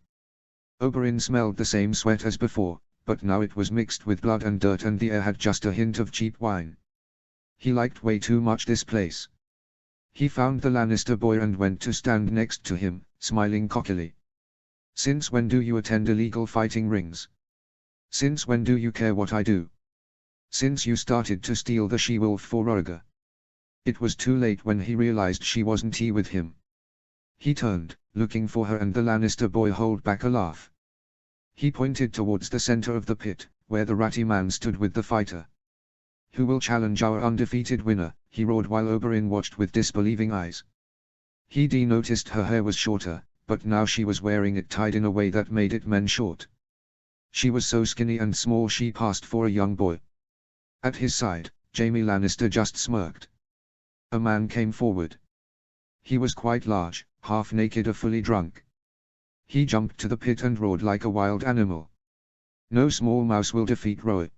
Oberyn smelled the same sweat as before, but now it was mixed with blood and dirt, and the air had just a hint of cheap wine. He liked way too much this place. He found the Lannister boy and went to stand next to him, smiling cockily. Since when do you attend illegal fighting rings? Since when do you care what I do? Since you started to steal the she-wolf for Roriger. It was too late when he realized she wasn't with him. He turned, looking for her, and the Lannister boy held back a laugh. He pointed towards the center of the pit, where the ratty man stood with the fighter. Who will challenge our undefeated winner? He roared while Oberyn watched with disbelieving eyes. He noticed her hair was shorter, but now she was wearing it tied in a way that made it men short. She was so skinny and small she passed for a young boy. At his side, Jaime Lannister just smirked. A man came forward. He was quite large, half naked or fully drunk. He jumped to the pit and roared like a wild animal. No small mouse will defeat Roy.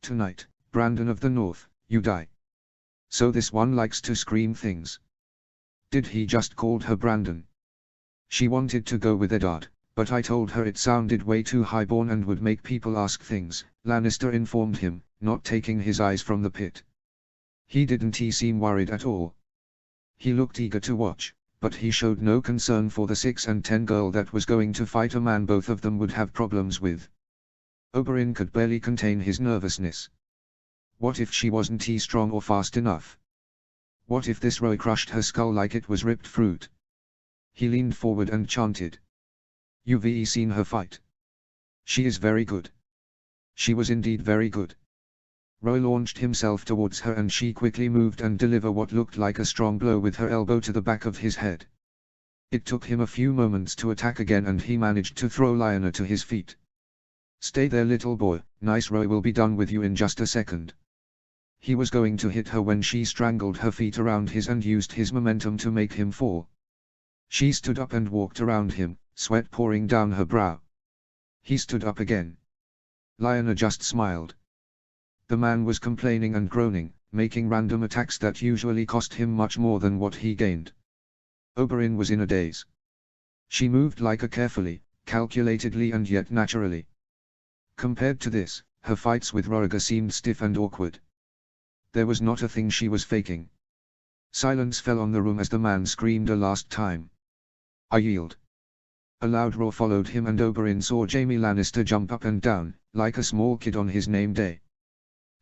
Tonight, Brandon of the North, you die. So this one likes to scream things. Did he just called her Brandon? She wanted to go with Eddard, but I told her it sounded way too highborn and would make people ask things, Lannister informed him, not taking his eyes from the pit. He didn't seem worried at all. He looked eager to watch, but he showed no concern for the 6 and 10 girl that was going to fight a man both of them would have problems with. Oberyn could barely contain his nervousness. What if she wasn't strong or fast enough? What if this Roy crushed her skull like it was ripped fruit? He leaned forward and chanted. You've seen her fight. She is very good. She was indeed very good. Roy launched himself towards her and she quickly moved and delivered what looked like a strong blow with her elbow to the back of his head. It took him a few moments to attack again and he managed to throw Lionel to his feet. "Stay there, little boy, nice. Roy will be done with you in just a second." He was going to hit her when she strangled her feet around his and used his momentum to make him fall. She stood up and walked around him, sweat pouring down her brow. He stood up again. Lionel just smiled. The man was complaining and groaning, making random attacks that usually cost him much more than what he gained. Oberyn was in a daze. She moved like a carefully, calculatedly and yet naturally. Compared to this, her fights with Roriga seemed stiff and awkward. There was not a thing she was faking. Silence fell on the room as the man screamed a last time. "I yield." A loud roar followed him and Oberyn saw Jaime Lannister jump up and down, like a small kid on his name day.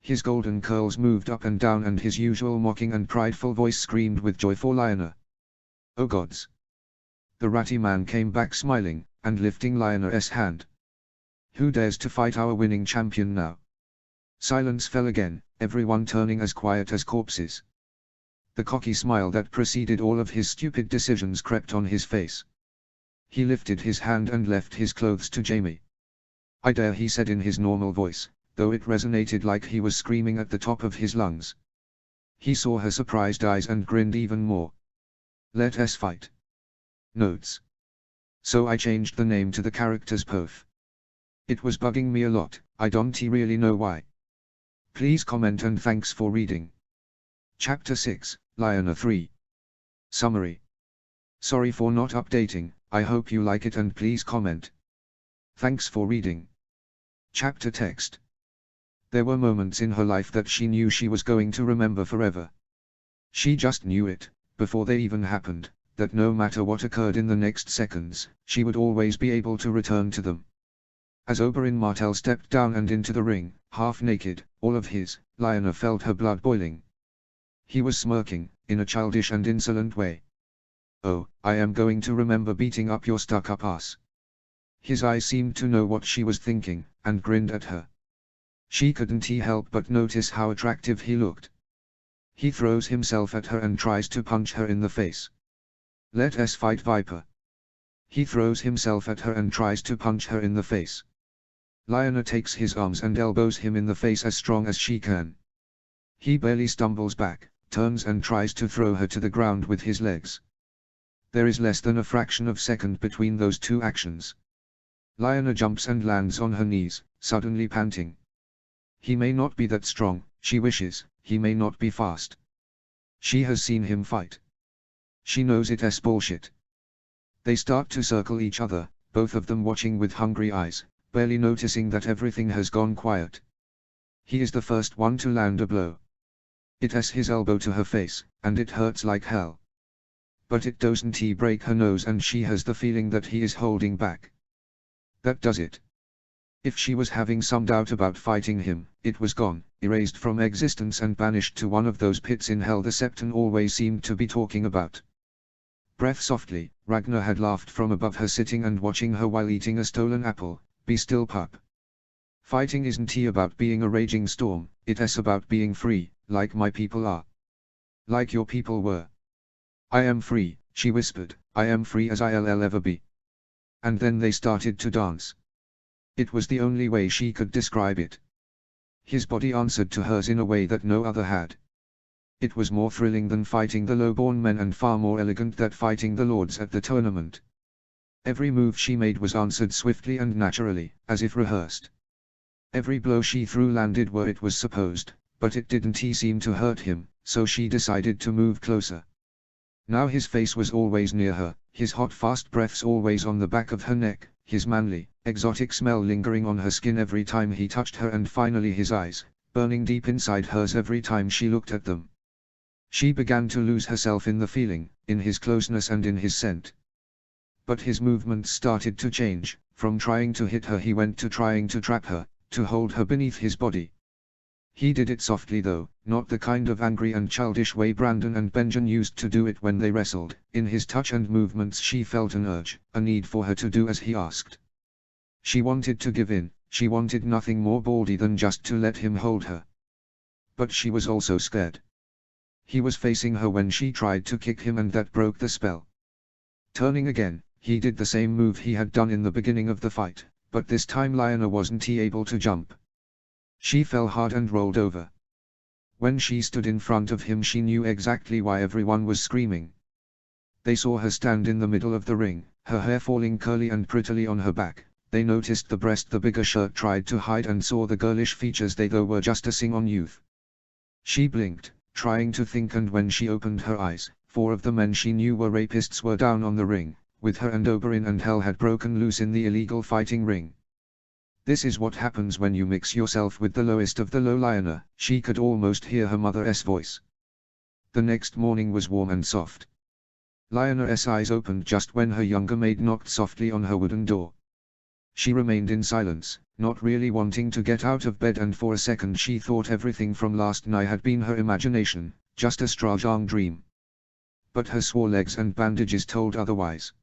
His golden curls moved up and down and his usual mocking and prideful voice screamed with joy for Lionel. "Oh gods!" The ratty man came back smiling, and lifting Lionel's hand. "Who dares to fight our winning champion now?" Silence fell again, everyone turning as quiet as corpses. The cocky smile that preceded all of his stupid decisions crept on his face. He lifted his hand and left his clothes to Jaime. "I dare," he said in his normal voice, though it resonated like he was screaming at the top of his lungs. He saw her surprised eyes and grinned even more. "Let us fight." Notes. So I changed the name to the character's Poth. It was bugging me a lot, I don't really know why. Please comment and thanks for reading. Chapter 6, Lionel 3. Summary. Sorry for not updating, I hope you like it and please comment. Thanks for reading. Chapter text. There were moments in her life that she knew she was going to remember forever. She just knew it, before they even happened, that no matter what occurred in the next seconds, she would always be able to return to them. As Oberyn Martell stepped down and into the ring, half naked, all of his, Lionel felt her blood boiling. He was smirking, in a childish and insolent way. "Oh, I am going to remember beating up your stuck-up ass." His eyes seemed to know what she was thinking, and grinned at her. She couldn't help but notice how attractive he looked. He throws himself at her and tries to punch her in the face. "Let us fight, Viper." He throws himself at her and tries to punch her in the face. Lionel takes his arms and elbows him in the face as strong as she can. He barely stumbles back, turns and tries to throw her to the ground with his legs. There is less than a fraction of a second between those two actions. Lionel jumps and lands on her knees, suddenly panting. He may not be that strong, she wishes, he may not be fast. She has seen him fight. She knows it as bullshit. They start to circle each other, both of them watching with hungry eyes, barely noticing that everything has gone quiet. He is the first one to land a blow. It has his elbow to her face, and it hurts like hell. But it doesn't break her nose and she has the feeling that he is holding back. That does it. If she was having some doubt about fighting him, it was gone, erased from existence and banished to one of those pits in hell the Septon always seemed to be talking about. Breath softly, Ragnar had laughed from above her sitting and watching her while eating a stolen apple. "Be still, pup. Fighting isn't about being a raging storm, it's about being free, like my people are. Like your people were." "I am free," she whispered, "I am free as I'll ever be." And then they started to dance. It was the only way she could describe it. His body answered to hers in a way that no other had. It was more thrilling than fighting the low-born men and far more elegant than fighting the lords at the tournament. Every move she made was answered swiftly and naturally, as if rehearsed. Every blow she threw landed where it was supposed, but it didn't seem to hurt him, so she decided to move closer. Now his face was always near her, his hot fast breaths always on the back of her neck, his manly, exotic smell lingering on her skin every time he touched her, and finally his eyes, burning deep inside hers every time she looked at them. She began to lose herself in the feeling, in his closeness and in his scent. But his movements started to change. From trying to hit her he went to trying to trap her, to hold her beneath his body. He did it softly though, not the kind of angry and childish way Brandon and Benjen used to do it when they wrestled. In his touch and movements she felt an urge, a need for her to do as he asked. She wanted to give in, She wanted nothing more badly than just to let him hold her. But she was also scared. He was facing her when she tried to kick him, and that broke the spell. Turning again, he did the same move he had done in the beginning of the fight, but this time Lionel wasn't able to jump. She fell hard and rolled over. When she stood in front of him, she knew exactly why everyone was screaming. They saw her stand in the middle of the ring, her hair falling curly and prettily on her back. They noticed the breast the bigger shirt tried to hide, and saw the girlish features they though were just a sing-on youth. She blinked, trying to think, and when she opened her eyes, 4 of the men she knew were rapists were down on the ring, with her, and Oberyn and hell had broken loose in the illegal fighting ring. This is what happens when you mix yourself with the lowest of the low. Lionel, she could almost hear her mother's voice. The next morning was warm and soft. Lionel's eyes opened just when her younger maid knocked softly on her wooden door. She remained in silence, not really wanting to get out of bed, and for a second she thought everything from last night had been her imagination, just a strong dream. But her sore legs and bandages told otherwise.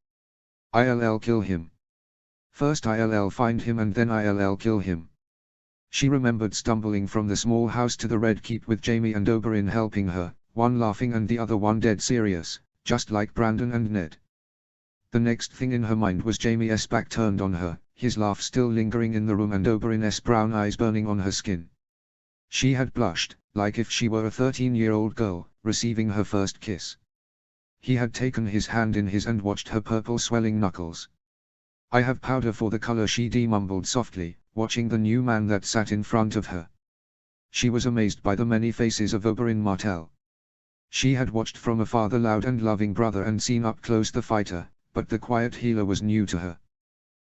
I'll kill him. First I'll find him, and then I'll kill him. She remembered stumbling from the small house to the Red Keep with Jaime and Oberyn helping her, one laughing and the other one dead serious, just like Brandon and Ned. The next thing in her mind was Jaime's back turned on her, his laugh still lingering in the room, and Oberyn's brown eyes burning on her skin. She had blushed, like if she were a 13-year-old girl, receiving her first kiss. He had taken his hand in his and watched her purple swelling knuckles. I have powder for the color, she mumbled softly, watching the new man that sat in front of her. She was amazed by the many faces of Oberyn Martell. She had watched from afar the loud and loving brother and seen up close the fighter, but the quiet healer was new to her.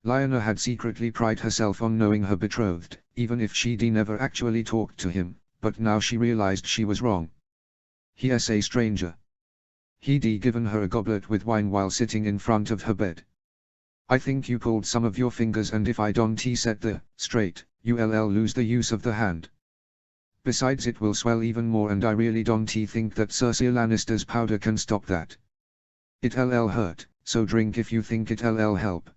Lionel had secretly prided herself on knowing her betrothed, even if she never actually talked to him, but now she realized she was wrong. He's a stranger. He'd given her a goblet with wine while sitting in front of her bed. I think you pulled some of your fingers, and if I don't set the straight, you'll lose the use of the hand. Besides, it will swell even more, and I really don't think that Cersei Lannister's powder can stop that. It'll hurt, so drink if you think it'll help.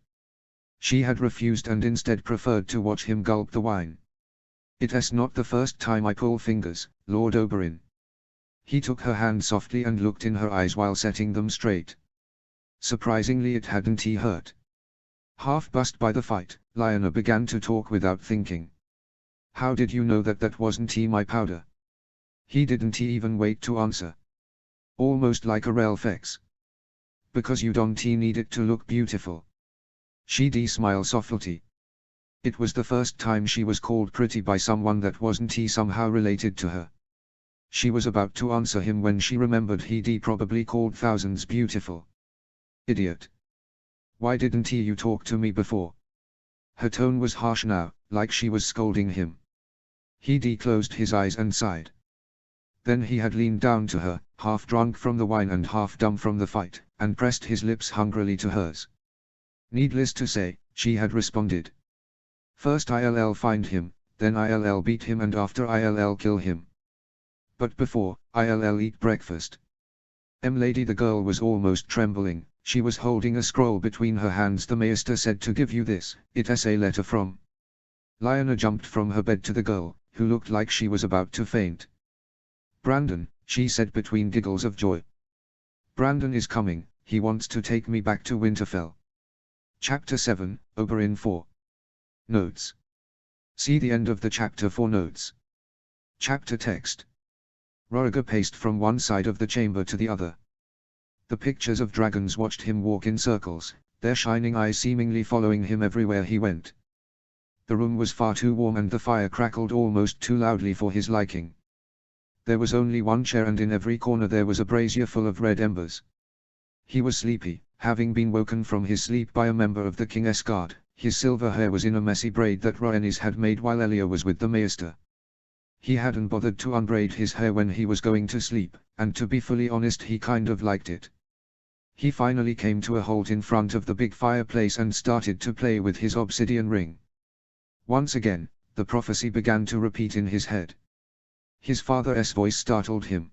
She had refused and instead preferred to watch him gulp the wine. It's not the first time I pull fingers, Lord Oberyn. He took her hand softly and looked in her eyes while setting them straight. Surprisingly, it hadn't hurt. Half buzzed by the fight, Lionel began to talk without thinking. How did you know that wasn't my powder? He didn't even wait to answer. Almost like a reflex. Because you don't need it to look beautiful. She smiled softly. It was the first time she was called pretty by someone that wasn't somehow related to her. She was about to answer him when she remembered he'd probably called thousands beautiful. Idiot. Why didn't you talk to me before? Her tone was harsh now, like she was scolding him. He closed his eyes and sighed. Then he had leaned down to her, half drunk from the wine and half dumb from the fight, and pressed his lips hungrily to hers. Needless to say, she had responded. First I'll find him, then I'll beat him, and after I'll kill him. But before, I'll eat breakfast. Lady, the girl was almost trembling. She was holding a scroll between her hands. The Maester said to give you this, it's a letter from. Lionel jumped from her bed to the girl, who looked like she was about to faint. Brandon, she said between giggles of joy. Brandon is coming, he wants to take me back to Winterfell. Chapter 7, Oberyn 4. Notes. See the end of the chapter for notes. Chapter text. Rhaegar paced from one side of the chamber to the other. The pictures of dragons watched him walk in circles, their shining eyes seemingly following him everywhere he went. The room was far too warm and the fire crackled almost too loudly for his liking. There was only one chair, and in every corner there was a brazier full of red embers. He was sleepy, having been woken from his sleep by a member of the King's Guard. His silver hair was in a messy braid that Rhaenys had made while Elia was with the Maester. He hadn't bothered to unbraid his hair when he was going to sleep, and to be fully honest, he kind of liked it. He finally came to a halt in front of the big fireplace and started to play with his obsidian ring. Once again, the prophecy began to repeat in his head. His father's voice startled him.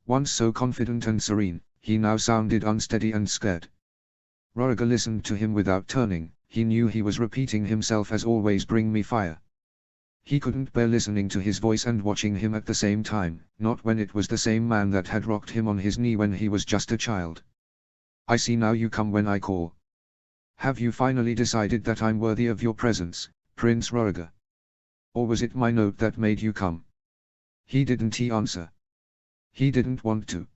Once so confident and serene, he now sounded unsteady and scared. Rhaegar listened to him without turning, he knew he was repeating himself as always, bring me fire. He couldn't bear listening to his voice and watching him at the same time, not when it was the same man that had rocked him on his knee when he was just a child. I see now, you come when I call. Have you finally decided that I'm worthy of your presence, Prince Roriger? Or was it my note that made you come? He didn't answer. He didn't want to.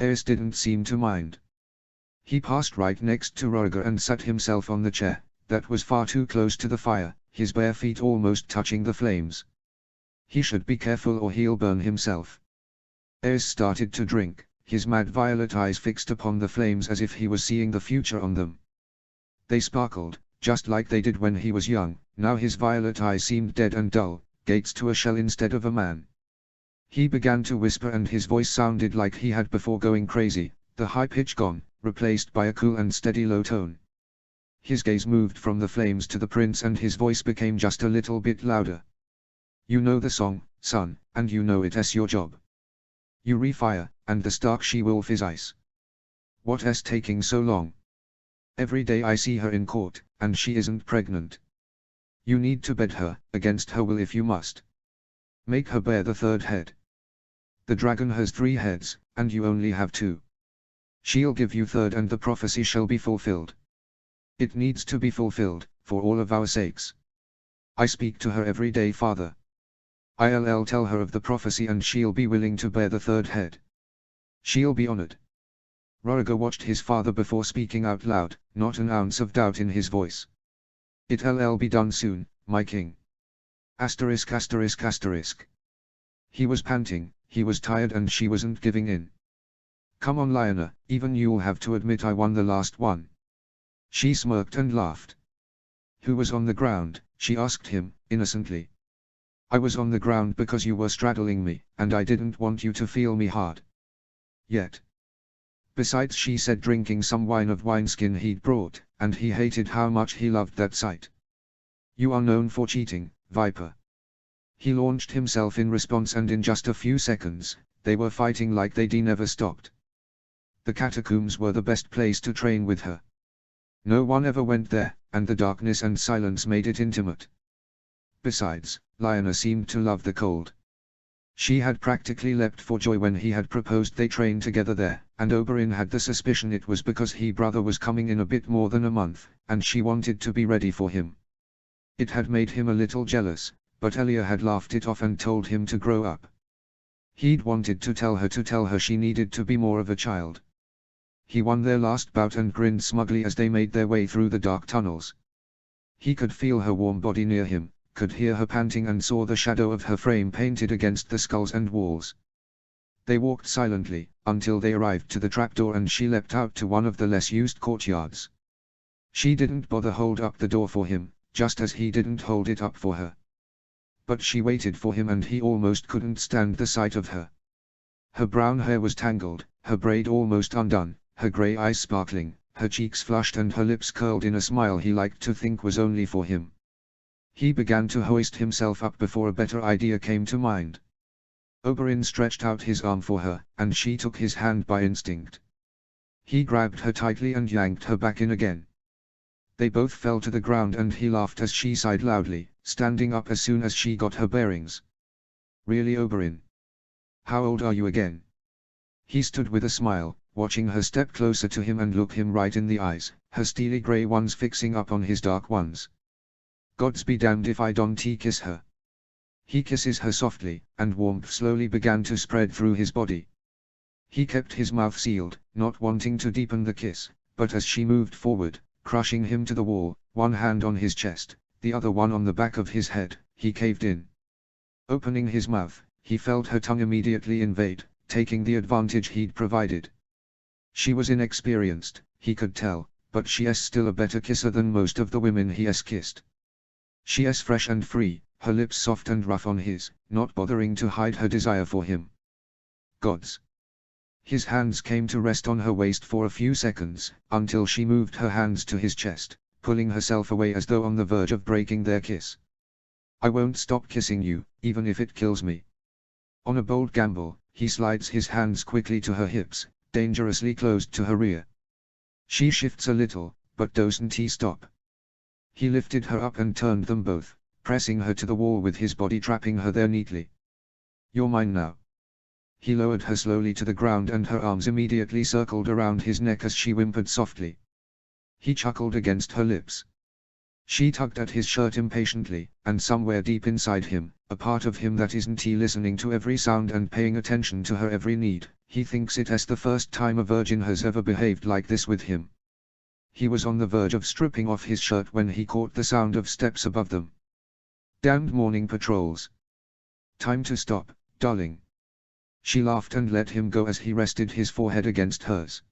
Aerys didn't seem to mind. He passed right next to Roriger and sat himself on the chair, that was far too close to the fire, his bare feet almost touching the flames. He should be careful or he'll burn himself. Aerys started to drink, his mad violet eyes fixed upon the flames as if he was seeing the future on them. They sparkled, just like they did when he was young. Now his violet eyes seemed dead and dull, gates to a shell instead of a man. He began to whisper and his voice sounded like he had before, going crazy, the high pitch gone, replaced by a cool and steady low tone. His gaze moved from the flames to the prince and his voice became just a little bit louder. You know the song, son, and you know it as your job. You refire, and the Stark she-wolf is ice. What's taking so long? Every day I see her in court, and she isn't pregnant. You need to bed her, against her will if you must. Make her bear the third head. The dragon has 3 heads, and you only have 2. She'll give you third and the prophecy shall be fulfilled. It needs to be fulfilled, for all of our sakes. I speak to her every day, father. I'll tell her of the prophecy and she'll be willing to bear the third head. She'll be honored. Roriger watched his father before speaking out loud, not an ounce of doubt in his voice. It'll be done soon, my king. Asterisk asterisk asterisk. He was panting, he was tired and she wasn't giving in. Come on Lyanna, even you'll have to admit I won the last one. She smirked and laughed. Who was on the ground? She asked him, innocently. I was on the ground because you were straddling me, and I didn't want you to feel me hard. Yet. Besides, she said, drinking some wine of wineskin he'd brought, and he hated how much he loved that sight. You are known for cheating, Viper. He launched himself in response and in just a few seconds, they were fighting like they'd never stopped. The catacombs were the best place to train with her. No one ever went there, and the darkness and silence made it intimate. Besides, Lyanna seemed to love the cold. She had practically leapt for joy when he had proposed they train together there, and Oberyn had the suspicion it was because his brother was coming in a bit more than a month, and she wanted to be ready for him. It had made him a little jealous, but Elia had laughed it off and told him to grow up. He'd wanted to tell her she needed to be more of a child. He won their last bout and grinned smugly as they made their way through the dark tunnels. He could feel her warm body near him, could hear her panting and saw the shadow of her frame painted against the skulls and walls. They walked silently, until they arrived to the trapdoor and she leapt out to one of the less used courtyards. She didn't bother hold up the door for him, just as he didn't hold it up for her. But she waited for him and he almost couldn't stand the sight of her. Her brown hair was tangled, her braid almost undone, her grey eyes sparkling, her cheeks flushed and her lips curled in a smile he liked to think was only for him. He began to hoist himself up before a better idea came to mind. Oberyn stretched out his arm for her, and she took his hand by instinct. He grabbed her tightly and yanked her back in again. They both fell to the ground and he laughed as she sighed loudly, standing up as soon as she got her bearings. Really, Oberyn? How old are you again? He stood with a smile, watching her step closer to him and look him right in the eyes, her steely grey ones fixing up on his dark ones. Gods be damned if I don't kiss her. He kisses her softly, and warmth slowly began to spread through his body. He kept his mouth sealed, not wanting to deepen the kiss, but as she moved forward, crushing him to the wall, one hand on his chest, the other one on the back of his head, he caved in. Opening his mouth, he felt her tongue immediately invade, taking the advantage he'd provided. She was inexperienced, he could tell, but she's still a better kisser than most of the women he's kissed. She's fresh and free, her lips soft and rough on his, not bothering to hide her desire for him. Gods! His hands came to rest on her waist for a few seconds, until she moved her hands to his chest, pulling herself away as though on the verge of breaking their kiss. I won't stop kissing you, even if it kills me. On a bold gamble, he slides his hands quickly to her hips, dangerously close to her rear. She shifts a little, but doesn't he stop. He lifted her up and turned them both, pressing her to the wall with his body, trapping her there neatly. "You're mine now." He lowered her slowly to the ground and her arms immediately circled around his neck as she whimpered softly. He chuckled against her lips. She tugged at his shirt impatiently, and somewhere deep inside him, a part of him that isn't he listening to every sound and paying attention to her every need, he thinks it's the first time a virgin has ever behaved like this with him. He was on the verge of stripping off his shirt when he caught the sound of steps above them. Damned morning patrols. Time to stop, darling. She laughed and let him go as he rested his forehead against hers.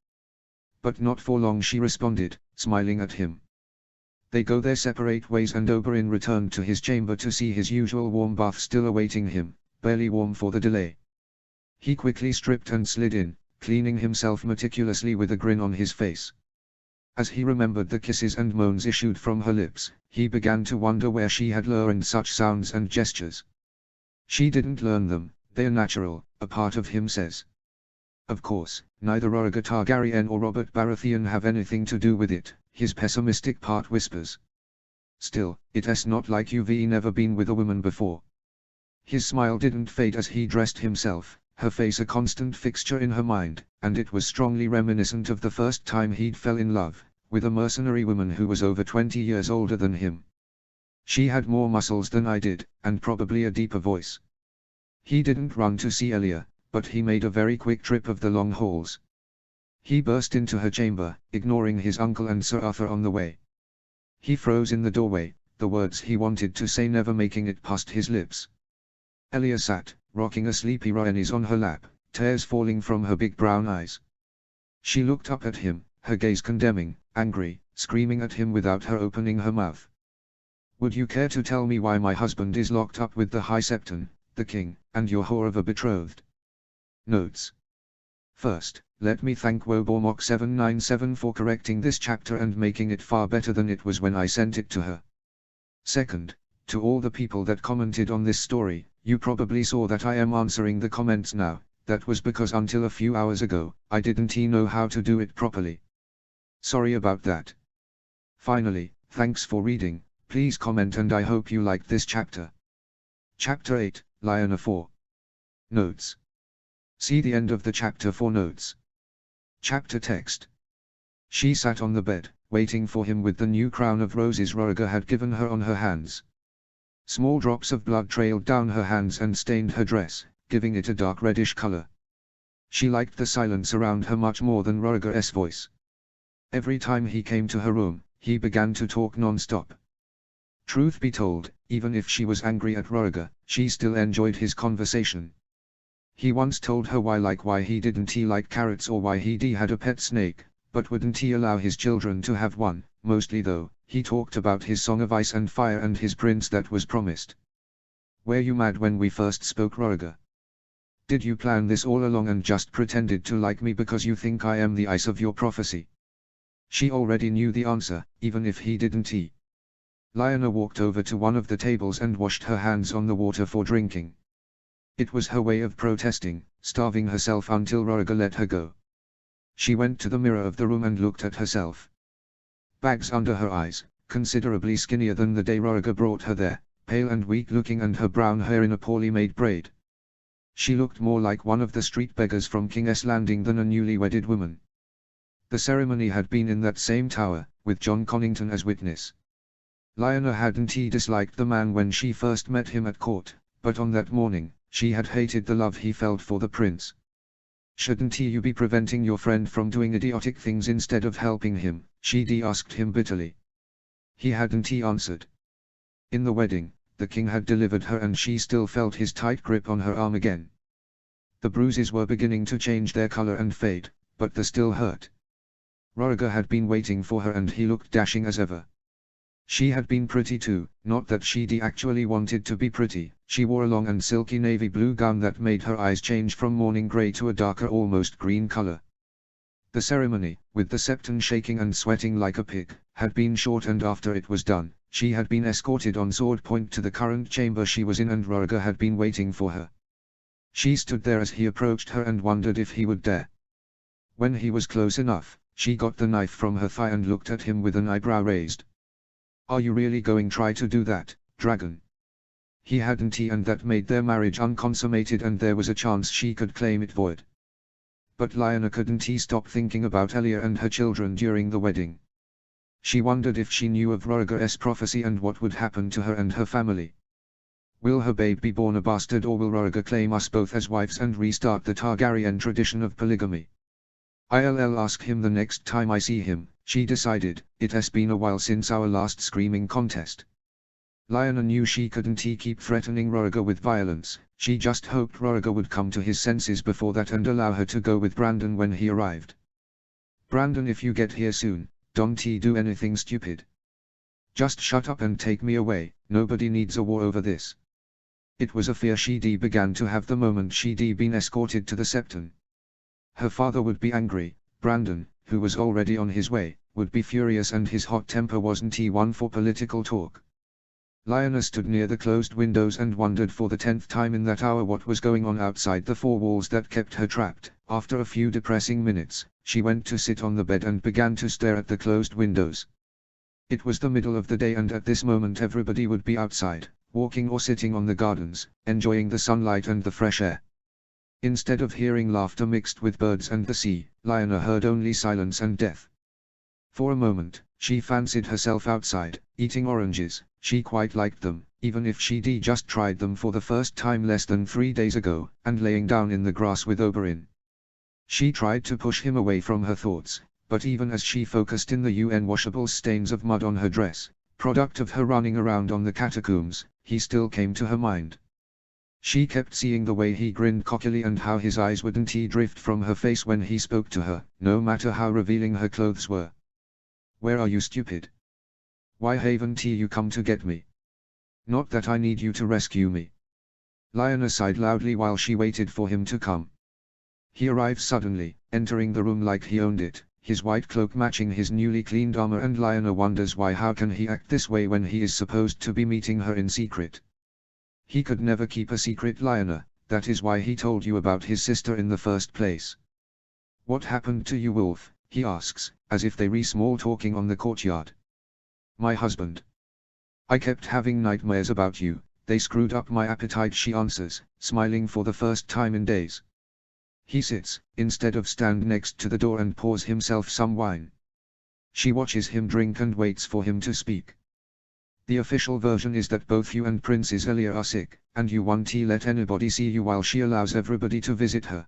But not for long, she responded, smiling at him. They go their separate ways, and Oberyn returned to his chamber to see his usual warm bath still awaiting him, barely warm for the delay. He quickly stripped and slid in, cleaning himself meticulously with a grin on his face. As he remembered the kisses and moans issued from her lips, he began to wonder where she had learned such sounds and gestures. She didn't learn them, they're natural, a part of him says. Of course, neither Rhaegar Targaryen or Robert Baratheon have anything to do with it, his pessimistic part whispers. Still, it's not like you've never been with a woman before. His smile didn't fade as he dressed himself, her face a constant fixture in her mind, and it was strongly reminiscent of the first time he'd fell in love, with a mercenary woman who was over 20 years older than him. She had more muscles than I did, and probably a deeper voice. He didn't run to see Elia, but he made a very quick trip of the long halls. He burst into her chamber, ignoring his uncle and Sir Arthur on the way. He froze in the doorway, the words he wanted to say never making it past his lips. Elia sat, rocking a sleepy Rhaenys on her lap, tears falling from her big brown eyes. She looked up at him, her gaze condemning, angry, screaming at him without her opening her mouth. "Would you care to tell me why my husband is locked up with the High Septon, the king, and your whore of a betrothed?" Notes. First, let me thank Wobormok797 for correcting this chapter and making it far better than it was when I sent it to her. Second, to all the people that commented on this story, you probably saw that I am answering the comments now. That was because until a few hours ago, I didn't know how to do it properly. Sorry about that. Finally, thanks for reading, please comment and I hope you liked this chapter. Chapter 8, Lyanna 4. Notes. See the end of the chapter for notes. Chapter text. She sat on the bed, waiting for him with the new crown of roses Rhaegar had given her on her hands. Small drops of blood trailed down her hands and stained her dress, giving it a dark reddish color. She liked the silence around her much more than Rhaegar's voice. Every time he came to her room, he began to talk non-stop. Truth be told, even if she was angry at Rhaegar, she still enjoyed his conversation. He once told her why he didn't like carrots or why he had a pet snake, but wouldn't he allow his children to have one. Mostly though, he talked about his Song of Ice and Fire and his prince that was promised. "Were you mad when we first spoke, Rhaegar? Did you plan this all along and just pretended to like me because you think I am the ice of your prophecy?" She already knew the answer, even if he didn't. Lyanna walked over to one of the tables and washed her hands on the water for drinking. It was her way of protesting, starving herself until Rhaegar let her go. She went to the mirror of the room and looked at herself. Bags under her eyes, considerably skinnier than the day Rhaegar brought her there, pale and weak looking, and her brown hair in a poorly made braid. She looked more like one of the street beggars from King's Landing than a newly wedded woman. The ceremony had been in that same tower, with Jon Connington as witness. Lyanna hadn't disliked the man when she first met him at court, but on that morning, she had hated the love he felt for the prince. "Shouldn't you be preventing your friend from doing idiotic things instead of helping him?" she asked him bitterly. He hadn't answered. In the wedding, the king had delivered her and she still felt his tight grip on her arm again. The bruises were beginning to change their color and fade, but they still hurt. Rhaegar had been waiting for her and he looked dashing as ever. She had been pretty too, not that she actually wanted to be pretty. She wore a long and silky navy blue gown that made her eyes change from morning grey to a darker almost green color. The ceremony, with the Septon shaking and sweating like a pig, had been short, and after it was done, she had been escorted on sword point to the current chamber she was in, and Rhaegar had been waiting for her. She stood there as he approached her and wondered if he would dare. When he was close enough, she got the knife from her thigh and looked at him with an eyebrow raised. Are you really going try to do that, dragon? He hadn't he, and that made their marriage unconsummated, and there was a chance she could claim it void. But Lyanna couldn't he stop thinking about Elia and her children during the wedding. She wondered if she knew of Rhaegar's prophecy and what would happen to her and her family. Will her babe be born a bastard, or will Rhaegar claim us both as wives and restart the Targaryen tradition of polygamy? I'll ask him the next time I see him, she decided. It has been a while since our last screaming contest. Lyanna knew she couldn't keep threatening Rhaegar with violence. She just hoped Rhaegar would come to his senses before that and allow her to go with Brandon when he arrived. Brandon, if you get here soon, don't do anything stupid. Just shut up and take me away. Nobody needs a war over this. It was a fear she began to have the moment she'd been escorted to the Septon. Her father would be angry. Brandon, who was already on his way, would be furious, and his hot temper wasn't one for political talk. Lyanna stood near the closed windows and wondered for the 10th time in that hour what was going on outside the four walls that kept her trapped. After a few depressing minutes, she went to sit on the bed and began to stare at the closed windows. It was the middle of the day, and at this moment everybody would be outside, walking or sitting on the gardens, enjoying the sunlight and the fresh air. Instead of hearing laughter mixed with birds and the sea, Lyanna heard only silence and death. For a moment, she fancied herself outside, eating oranges. She quite liked them, even if she'd just tried them for the first time less than 3 days ago, and laying down in the grass with Oberyn. She tried to push him away from her thoughts, but even as she focused in the unwashable stains of mud on her dress, product of her running around on the catacombs, he still came to her mind. She kept seeing the way he grinned cockily and how his eyes wouldn't drift from her face when he spoke to her, no matter how revealing her clothes were. Where are you, stupid? Why haven't you come to get me? Not that I need you to rescue me. Lyanna sighed loudly while she waited for him to come. He arrived suddenly, entering the room like he owned it, his white cloak matching his newly cleaned armor, and Lyanna wonders why. How can he act this way when he is supposed to be meeting her in secret? He could never keep a secret, Lyanna. That is why he told you about his sister in the first place. What happened to you, Wolf? He asks, as if they were small talking on the courtyard. My husband. I kept having nightmares about you. They screwed up my appetite, she answers, smiling for the first time in days. He sits, instead of stand next to the door, and pours himself some wine. She watches him drink and waits for him to speak. The official version is that both you and Princess Elia are sick, and you won't let anybody see you while she allows everybody to visit her.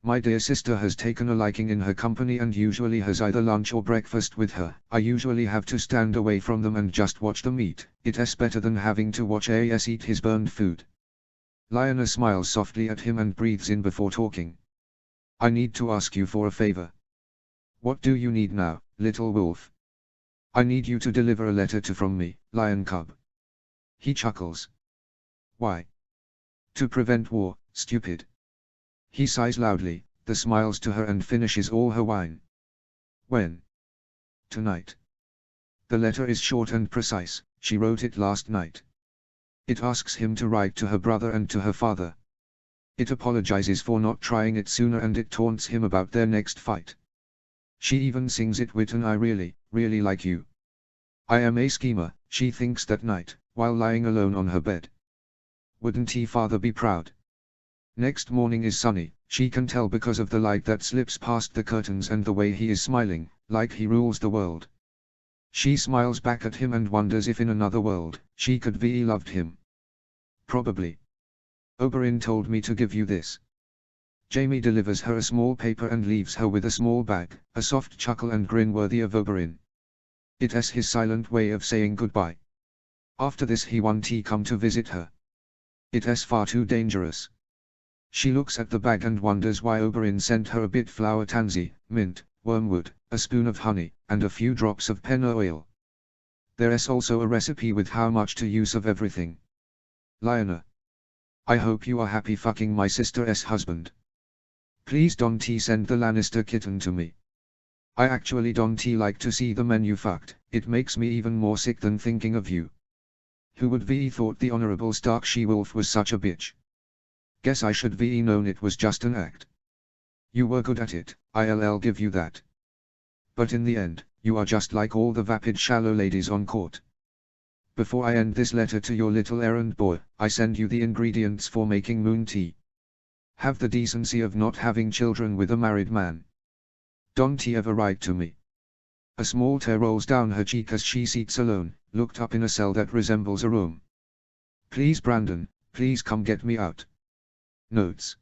My dear sister has taken a liking in her company and usually has either lunch or breakfast with her. I usually have to stand away from them and just watch them eat. It's better than having to watch us eat his burned food. Lyanna smiles softly at him and breathes in before talking. I need to ask you for a favor. What do you need now, little wolf? I need you to deliver a letter from me, lion cub. He chuckles. Why? To prevent war, stupid. He sighs loudly, the smiles to her, and finishes all her wine. When? Tonight. The letter is short and precise. She wrote it last night. It asks him to write to her brother and to her father. It apologizes for not trying it sooner, and it taunts him about their next fight. She even sings it with an I really, really like you. I am a schemer, she thinks that night, while lying alone on her bed. Wouldn't he father be proud? Next morning is sunny. She can tell because of the light that slips past the curtains and the way he is smiling, like he rules the world. She smiles back at him and wonders if in another world, she could be loved him. Probably. Oberyn told me to give you this. Jaime delivers her a small paper and leaves her with a small bag, a soft chuckle and grin worthy of Oberyn. It is his silent way of saying goodbye. After this he won't come to visit her. It is far too dangerous. She looks at the bag and wonders why Oberyn sent her a bit flower tansy, mint, wormwood, a spoon of honey, and a few drops of penna oil. There is also a recipe with how much to use of everything. Lyanna. I hope you are happy fucking my sister's husband. Please don't send the Lannister kitten to me. I actually don't like to see the men you fucked. It makes me even more sick than thinking of you. Who would be thought the Honorable Stark She-Wolf was such a bitch? Guess I should be known it was just an act. You were good at it, I'll give you that. But in the end, you are just like all the vapid shallow ladies on court. Before I end this letter to your little errand boy, I send you the ingredients for making moon tea. Have the decency of not having children with a married man. Don't he ever write to me? A small tear rolls down her cheek as she sits alone, looked up in a cell that resembles a room. Please Brandon, please come get me out. Notes.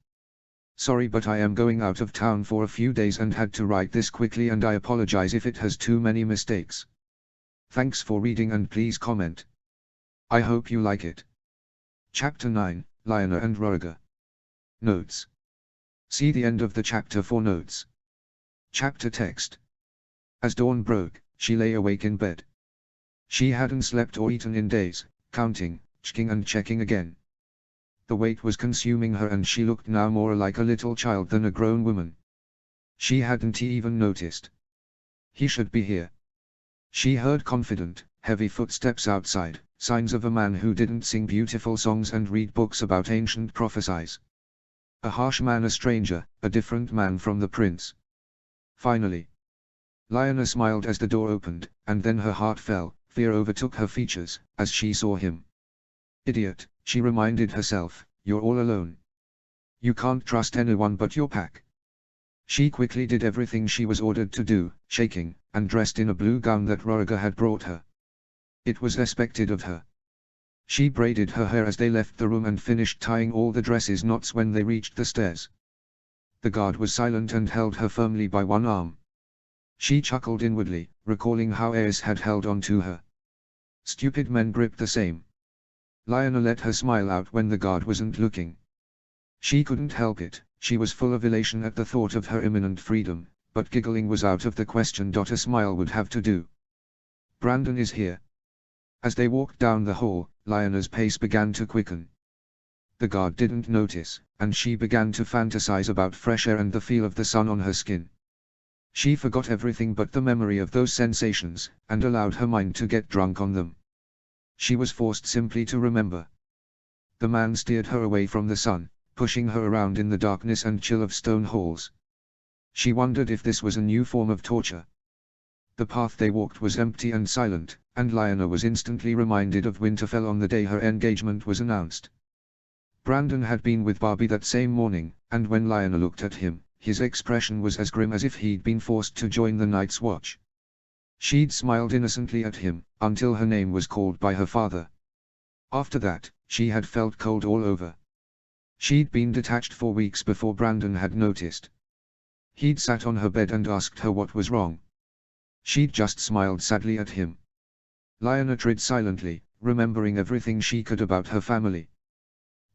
Sorry but I am going out of town for a few days and had to write this quickly and I apologize if it has too many mistakes. Thanks for reading and please comment. I hope you like it. Chapter 9, Lyanna and Roriger. Notes. See the end of the chapter for notes. Chapter text. As dawn broke, she lay awake in bed. She hadn't slept or eaten in days, counting, checking and checking again. The weight was consuming her and she looked now more like a little child than a grown woman. She hadn't even noticed. He should be here. She heard confident, heavy footsteps outside, signs of a man who didn't sing beautiful songs and read books about ancient prophecies. A harsh man, a stranger, a different man from the prince. Finally. Lyanna smiled as the door opened, and then her heart fell, fear overtook her features, as she saw him. Idiot, she reminded herself, you're all alone. You can't trust anyone but your pack. She quickly did everything she was ordered to do, shaking, and dressed in a blue gown that Roriger had brought her. It was expected of her. She braided her hair as they left the room and finished tying all the dress's knots when they reached the stairs. The guard was silent and held her firmly by one arm. She chuckled inwardly, recalling how Aes had held on to her. Stupid men grip the same. Lyanna let her smile out when the guard wasn't looking. She couldn't help it, she was full of elation at the thought of her imminent freedom, but giggling was out of the question. A smile would have to do. Brandon is here. As they walked down the hall, Lyanna's pace began to quicken. The guard didn't notice, and she began to fantasize about fresh air and the feel of the sun on her skin. She forgot everything but the memory of those sensations, and allowed her mind to get drunk on them. She was forced simply to remember. The man steered her away from the sun, pushing her around in the darkness and chill of stone halls. She wondered if this was a new form of torture. The path they walked was empty and silent, and Lyanna was instantly reminded of Winterfell on the day her engagement was announced. Brandon had been with Barbie that same morning, and when Lyanna looked at him, his expression was as grim as if he'd been forced to join the Night's Watch. She'd smiled innocently at him, until her name was called by her father. After that, she had felt cold all over. She'd been detached for weeks before Brandon had noticed. He'd sat on her bed and asked her what was wrong. She'd just smiled sadly at him. Lyanna tried silently, remembering everything she could about her family.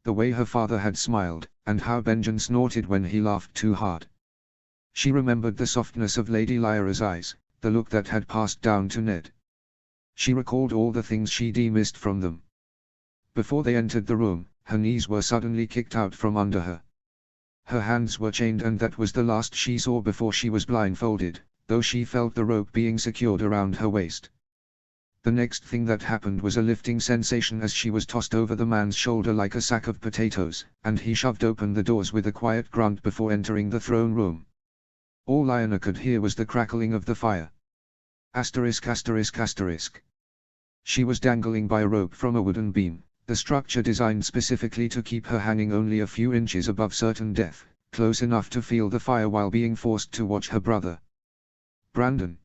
The way her father had smiled, and how Benjen snorted when he laughed too hard. She remembered the softness of Lady Lyra's eyes, the look that had passed down to Ned. She recalled all the things she'd missed from them. Before they entered the room, her knees were suddenly kicked out from under her. Her hands were chained and that was the last she saw before she was blindfolded, though she felt the rope being secured around her waist. The next thing that happened was a lifting sensation as she was tossed over the man's shoulder like a sack of potatoes, and he shoved open the doors with a quiet grunt before entering the throne room. All Lyanna could hear was the crackling of the fire. Asterisk asterisk asterisk. She was dangling by a rope from a wooden beam, the structure designed specifically to keep her hanging only a few inches above certain depth, close enough to feel the fire while being forced to watch her brother. Brandon.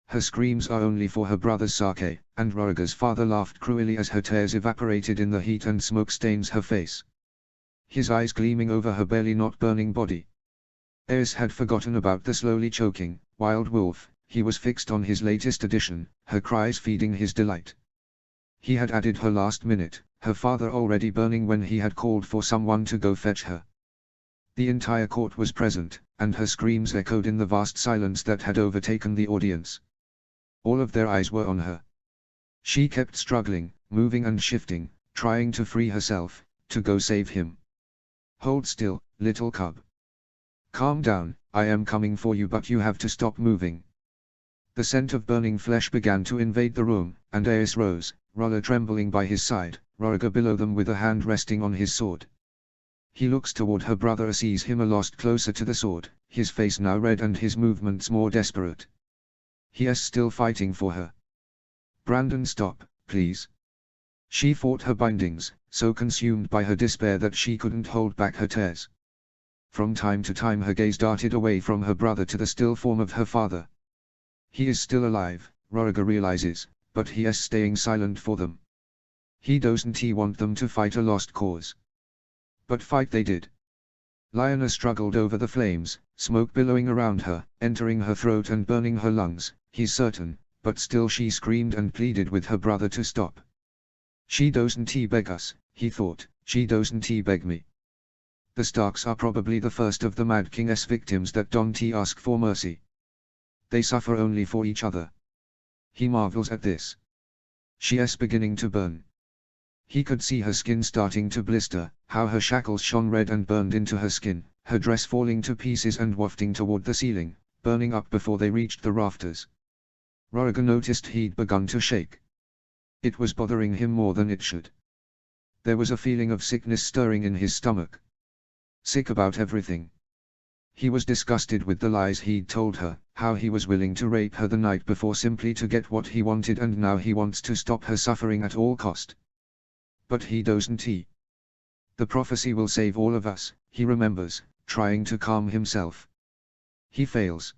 Her screams are only for her brother's sake, and Roriger's father laughed cruelly as her tears evaporated in the heat and smoke stains her face. His eyes gleaming over her barely not burning body. Aes had forgotten about the slowly choking, wild wolf, he was fixed on his latest addition, her cries feeding his delight. He had added her last minute, her father already burning when he had called for someone to go fetch her. The entire court was present, and her screams echoed in the vast silence that had overtaken the audience. All of their eyes were on her. She kept struggling, moving and shifting, trying to free herself, to go save him. Hold still, little cub. Calm down, I am coming for you but you have to stop moving. The scent of burning flesh began to invade the room, and Aes rose, Roller trembling by his side, Roriger below them with a hand resting on his sword. He looks toward her brother as sees him a lost closer to the sword, his face now red and his movements more desperate. He is still fighting for her. Brandon, stop, please. She fought her bindings, so consumed by her despair that she couldn't hold back her tears. From time to time her gaze darted away from her brother to the still form of her father. He is still alive, Roriga realizes, but he is staying silent for them. He doesn't want them to fight a lost cause. But fight they did. Lyanna struggled over the flames, smoke billowing around her, entering her throat and burning her lungs, he's certain, but still she screamed and pleaded with her brother to stop. She doesn't beg us, he thought, she doesn't beg me. The Starks are probably the first of the Mad King's victims that don't ask for mercy. They suffer only for each other. He marvels at this. She is beginning to burn. He could see her skin starting to blister, how her shackles shone red and burned into her skin, her dress falling to pieces and wafting toward the ceiling, burning up before they reached the rafters. Roriga noticed he'd begun to shake. It was bothering him more than it should. There was a feeling of sickness stirring in his stomach. Sick about everything. He was disgusted with the lies he'd told her, how he was willing to rape her the night before simply to get what he wanted, and now he wants to stop her suffering at all cost. But he doesn't. The prophecy will save all of us, he remembers, trying to calm himself. He fails.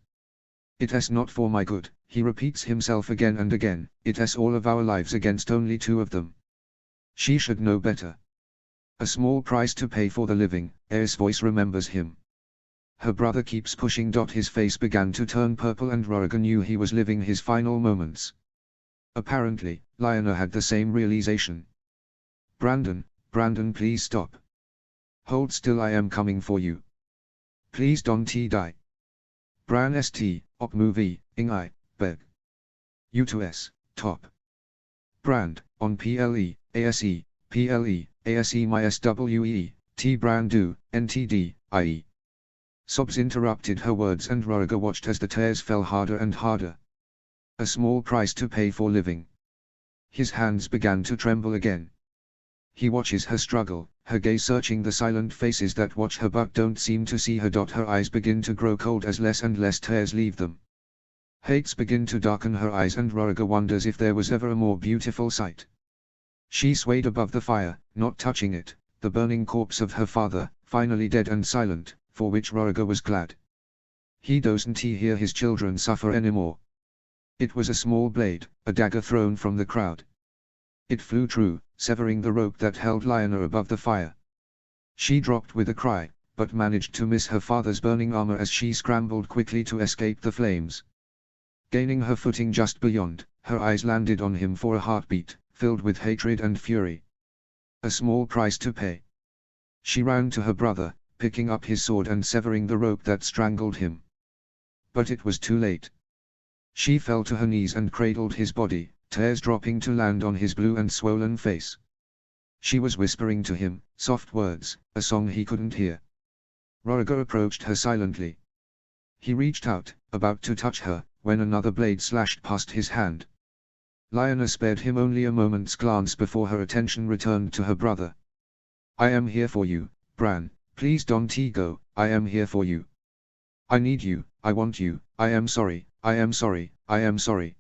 It is not for my good, he repeats himself again and again, it is all of our lives against only two of them. She should know better. A small price to pay for the living, Aerys' voice remembers him. Her brother keeps pushing. His face began to turn purple and Roriga knew he was living his final moments. Apparently, Lyanna had the same realization. Brandon, please stop. Hold still, I am coming for you. Please don't die. Bran st, op movie, ing I, beg. U2s, top. Brand, on ple, ase, ple, ase my swe, t brand do, ntd, ie. Sobs interrupted her words and Roriga watched as the tears fell harder and harder. A small price to pay for living. His hands began to tremble again. He watches her struggle, her gaze searching the silent faces that watch her but don't seem to see her. Her eyes begin to grow cold as less and less tears leave them. Hates begin to darken her eyes and Roriga wonders if there was ever a more beautiful sight. She swayed above the fire, not touching it, the burning corpse of her father, finally dead and silent, for which Roriga was glad. He doesn't hear his children suffer anymore. It was a small blade, a dagger thrown from the crowd. It flew true, severing the rope that held Lyanna above the fire. She dropped with a cry, but managed to miss her father's burning armor as she scrambled quickly to escape the flames. Gaining her footing just beyond, her eyes landed on him for a heartbeat, filled with hatred and fury. A small price to pay. She ran to her brother, picking up his sword and severing the rope that strangled him. But it was too late. She fell to her knees and cradled his body, tears dropping to land on his blue and swollen face. She was whispering to him, soft words, a song he couldn't hear. Roriga approached her silently. He reached out, about to touch her, when another blade slashed past his hand. Lyanna spared him only a moment's glance before her attention returned to her brother. I am here for you, Bran, please don't go, I am here for you. I need you, I want you, I am sorry, I am sorry, I am sorry.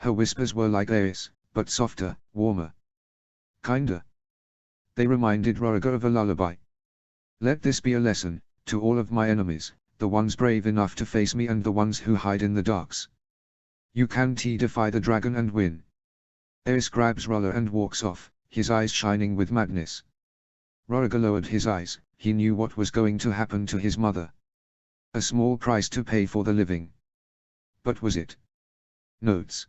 Her whispers were like Aerys, but softer, warmer. Kinder. They reminded Roriga of a lullaby. Let this be a lesson, to all of my enemies, the ones brave enough to face me and the ones who hide in the darks. You can defy the dragon and win. Aerys grabs R'hllor and walks off, his eyes shining with madness. Roriga lowered his eyes, he knew what was going to happen to his mother. A small price to pay for the living. But was it? Notes.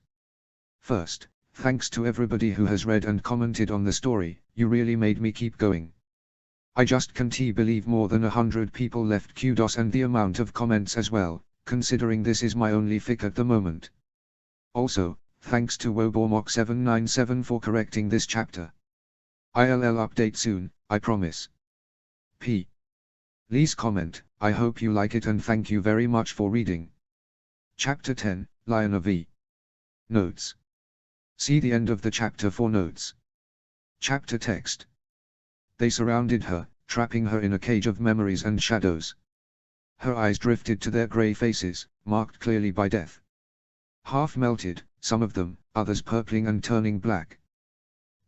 First, thanks to everybody who has read and commented on the story, you really made me keep going. I just can't believe more than 100 people left kudos and the amount of comments as well, considering this is my only fic at the moment. Also, thanks to Wobormock797 for correcting this chapter. I'll update soon, I promise. P. Please comment, I hope you like it and thank you very much for reading. Chapter 10, Lyanna v. Notes. See the end of the chapter for notes. Chapter text. They surrounded her, trapping her in a cage of memories and shadows. Her eyes drifted to their grey faces, marked clearly by death. Half melted, some of them, others purpling and turning black.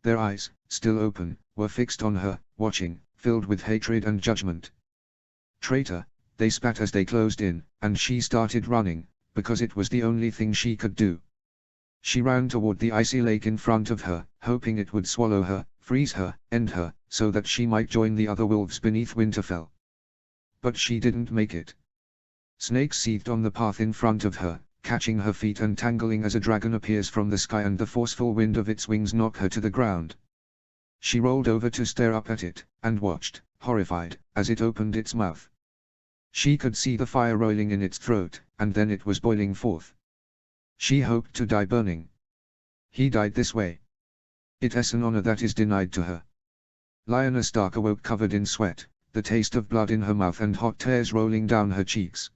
Their eyes, still open, were fixed on her, watching, filled with hatred and judgment. Traitor, they spat as they closed in, and she started running, because it was the only thing she could do. She ran toward the icy lake in front of her, hoping it would swallow her, freeze her, end her, so that she might join the other wolves beneath Winterfell. But she didn't make it. Snakes seethed on the path in front of her, catching her feet and tangling as a dragon appears from the sky and the forceful wind of its wings knock her to the ground. She rolled over to stare up at it, and watched, horrified, as it opened its mouth. She could see the fire roiling in its throat, and then it was boiling forth. She hoped to die burning. He died this way. It is an honor that is denied to her. Lyanna Stark awoke covered in sweat, the taste of blood in her mouth and hot tears rolling down her cheeks.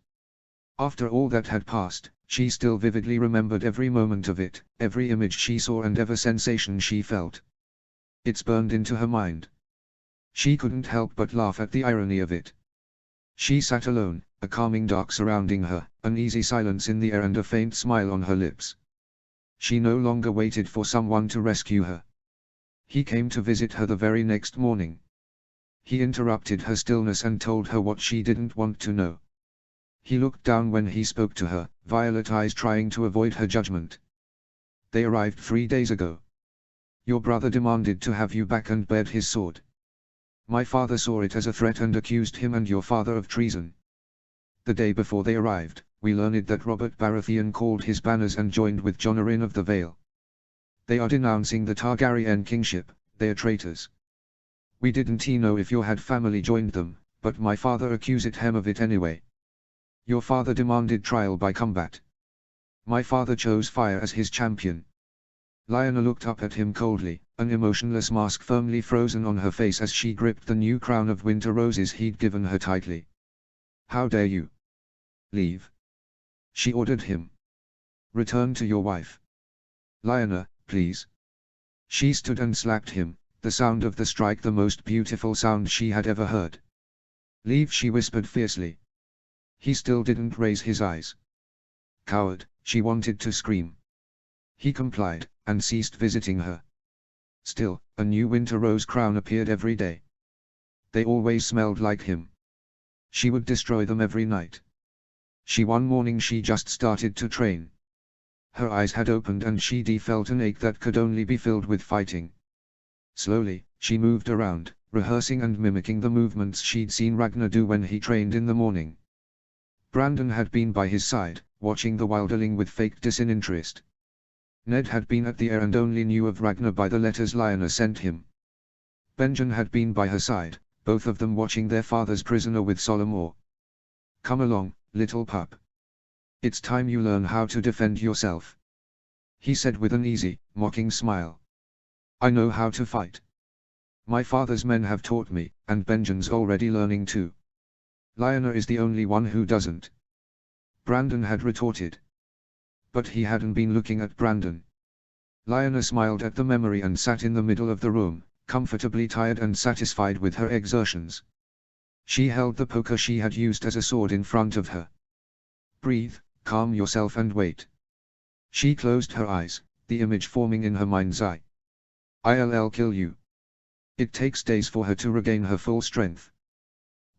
After all that had passed, she still vividly remembered every moment of it, every image she saw and every sensation she felt. It's burned into her mind. She couldn't help but laugh at the irony of it. She sat alone, a calming dark surrounding her, an easy silence in the air and a faint smile on her lips. She no longer waited for someone to rescue her. He came to visit her the very next morning. He interrupted her stillness and told her what she didn't want to know. He looked down when he spoke to her, violet eyes trying to avoid her judgment. They arrived 3 days ago. Your brother demanded to have you back and bared his sword. My father saw it as a threat and accused him and your father of treason. The day before they arrived, we learned that Robert Baratheon called his banners and joined with Jon Arryn of the Vale. They are denouncing the Targaryen kingship, they are traitors. We didn't know if your had family joined them, but my father accused him of it anyway. Your father demanded trial by combat. My father chose fire as his champion. Lyanna looked up at him coldly, an emotionless mask firmly frozen on her face as she gripped the new crown of winter roses he'd given her tightly. How dare you? Leave. She ordered him. Return to your wife. Lyanna, please. She stood and slapped him, the sound of the strike the most beautiful sound she had ever heard. Leave, she whispered fiercely. He still didn't raise his eyes. Coward, she wanted to scream. He complied, and ceased visiting her. Still, a new winter rose crown appeared every day. They always smelled like him. She would destroy them every night. One morning she just started to train. Her eyes had opened and she felt an ache that could only be filled with fighting. Slowly, she moved around, rehearsing and mimicking the movements she'd seen Ragnar do when he trained in the morning. Brandon had been by his side, watching the wilderling with fake disinterest. Ned had been at the air and only knew of Ragnar by the letters Lyanna sent him. Benjen had been by her side, both of them watching their father's prisoner with solemn awe. Come along, little pup. It's time you learn how to defend yourself. He said with an easy, mocking smile. I know how to fight. My father's men have taught me, and Benjen's already learning too. Lyanna is the only one who doesn't. Brandon had retorted. But he hadn't been looking at Brandon. Lyanna smiled at the memory and sat in the middle of the room, comfortably tired and satisfied with her exertions. She held the poker she had used as a sword in front of her. Breathe, calm yourself and wait. She closed her eyes, the image forming in her mind's eye. I'll kill you. It takes days for her to regain her full strength.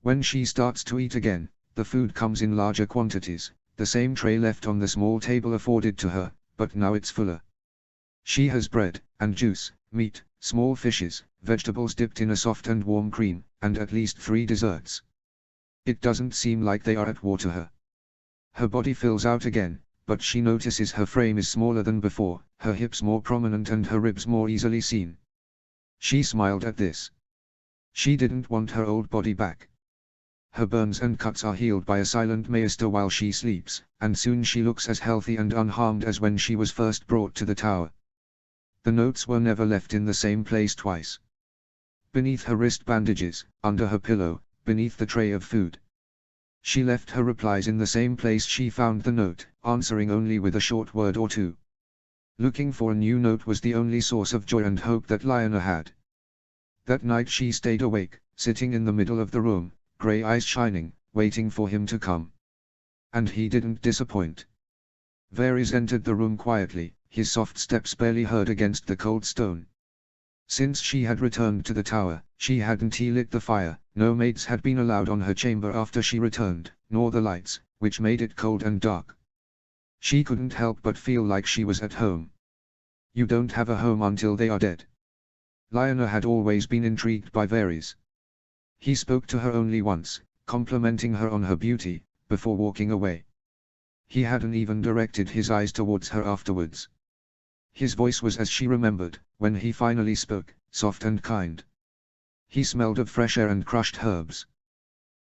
When she starts to eat again, the food comes in larger quantities, the same tray left on the small table afforded to her, but now it's fuller. She has bread, and juice, meat, small fishes, vegetables dipped in a soft and warm cream, and at least 3 desserts. It doesn't seem like they are at war to her. Her body fills out again, but she notices her frame is smaller than before, her hips more prominent and her ribs more easily seen. She smiled at this. She didn't want her old body back. Her burns and cuts are healed by a silent maester while she sleeps, and soon she looks as healthy and unharmed as when she was first brought to the tower. The notes were never left in the same place twice. Beneath her wrist bandages, under her pillow, beneath the tray of food. She left her replies in the same place she found the note, answering only with a short word or two. Looking for a new note was the only source of joy and hope that Lyanna had. That night she stayed awake, sitting in the middle of the room, grey eyes shining, waiting for him to come. And he didn't disappoint. Varys entered the room quietly, his soft steps barely heard against the cold stone. Since she had returned to the tower, she hadn't lit the fire, no maids had been allowed on her chamber after she returned, nor the lights, which made it cold and dark. She couldn't help but feel like she was at home. You don't have a home until they are dead. Lionel had always been intrigued by Varys. He spoke to her only once, complimenting her on her beauty, before walking away. He hadn't even directed his eyes towards her afterwards. His voice was as she remembered, when he finally spoke, soft and kind. He smelled of fresh air and crushed herbs.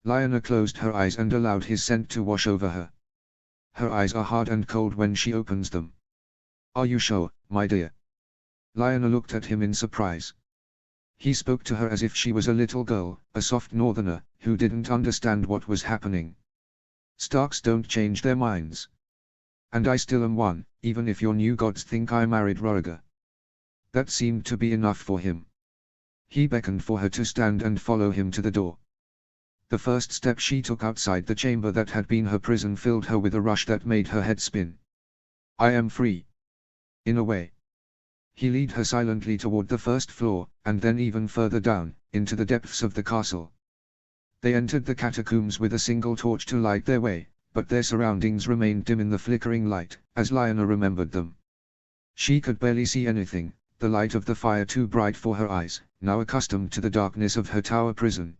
Lionel closed her eyes and allowed his scent to wash over her. Her eyes are hard and cold when she opens them. Are you sure, my dear? Lionel looked at him in surprise. He spoke to her as if she was a little girl, a soft northerner, who didn't understand what was happening. Starks don't change their minds. And I still am one, even if your new gods think I married Rhaegar. That seemed to be enough for him. He beckoned for her to stand and follow him to the door. The first step she took outside the chamber that had been her prison filled her with a rush that made her head spin. I am free. In a way. He led her silently toward the first floor, and then even further down, into the depths of the castle. They entered the catacombs with a single torch to light their way, but their surroundings remained dim in the flickering light, as Lionel remembered them. She could barely see anything, the light of the fire too bright for her eyes, now accustomed to the darkness of her tower prison.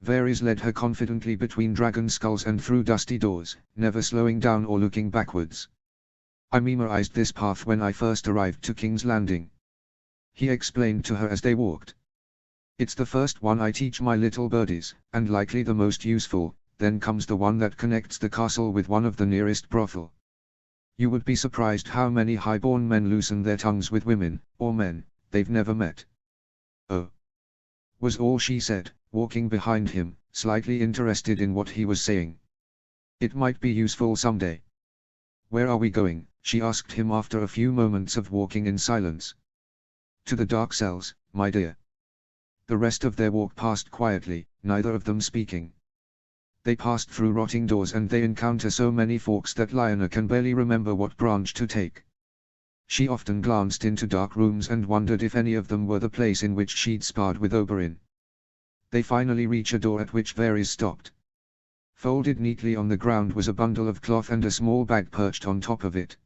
Varys led her confidently between dragon skulls and through dusty doors, never slowing down or looking backwards. I memorized this path when I first arrived to King's Landing. He explained to her as they walked. It's the first one I teach my little birdies, and likely the most useful, then comes the one that connects the castle with one of the nearest brothel. You would be surprised how many high-born men loosen their tongues with women, or men, they've never met. Oh. Was all she said, walking behind him, slightly interested in what he was saying. It might be useful someday. Where are we going? She asked him after a few moments of walking in silence. To the dark cells, my dear. The rest of their walk passed quietly, neither of them speaking. They passed through rotting doors and they encounter so many forks that Lionel can barely remember what branch to take. She often glanced into dark rooms and wondered if any of them were the place in which she'd sparred with Oberyn. They finally reach a door at which Varys stopped. Folded neatly on the ground was a bundle of cloth and a small bag perched on top of it.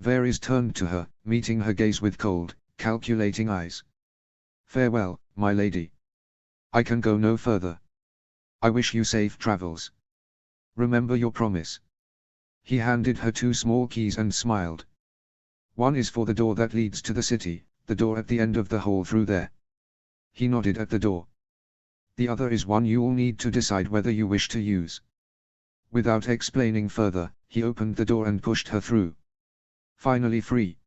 Varys turned to her, meeting her gaze with cold, calculating eyes. Farewell, my lady. I can go no further. I wish you safe travels. Remember your promise. He handed her 2 small keys and smiled. One is for the door that leads to the city, the door at the end of the hall through there. He nodded at the door. The other is one you'll need to decide whether you wish to use. Without explaining further, he opened the door and pushed her through. Finally free.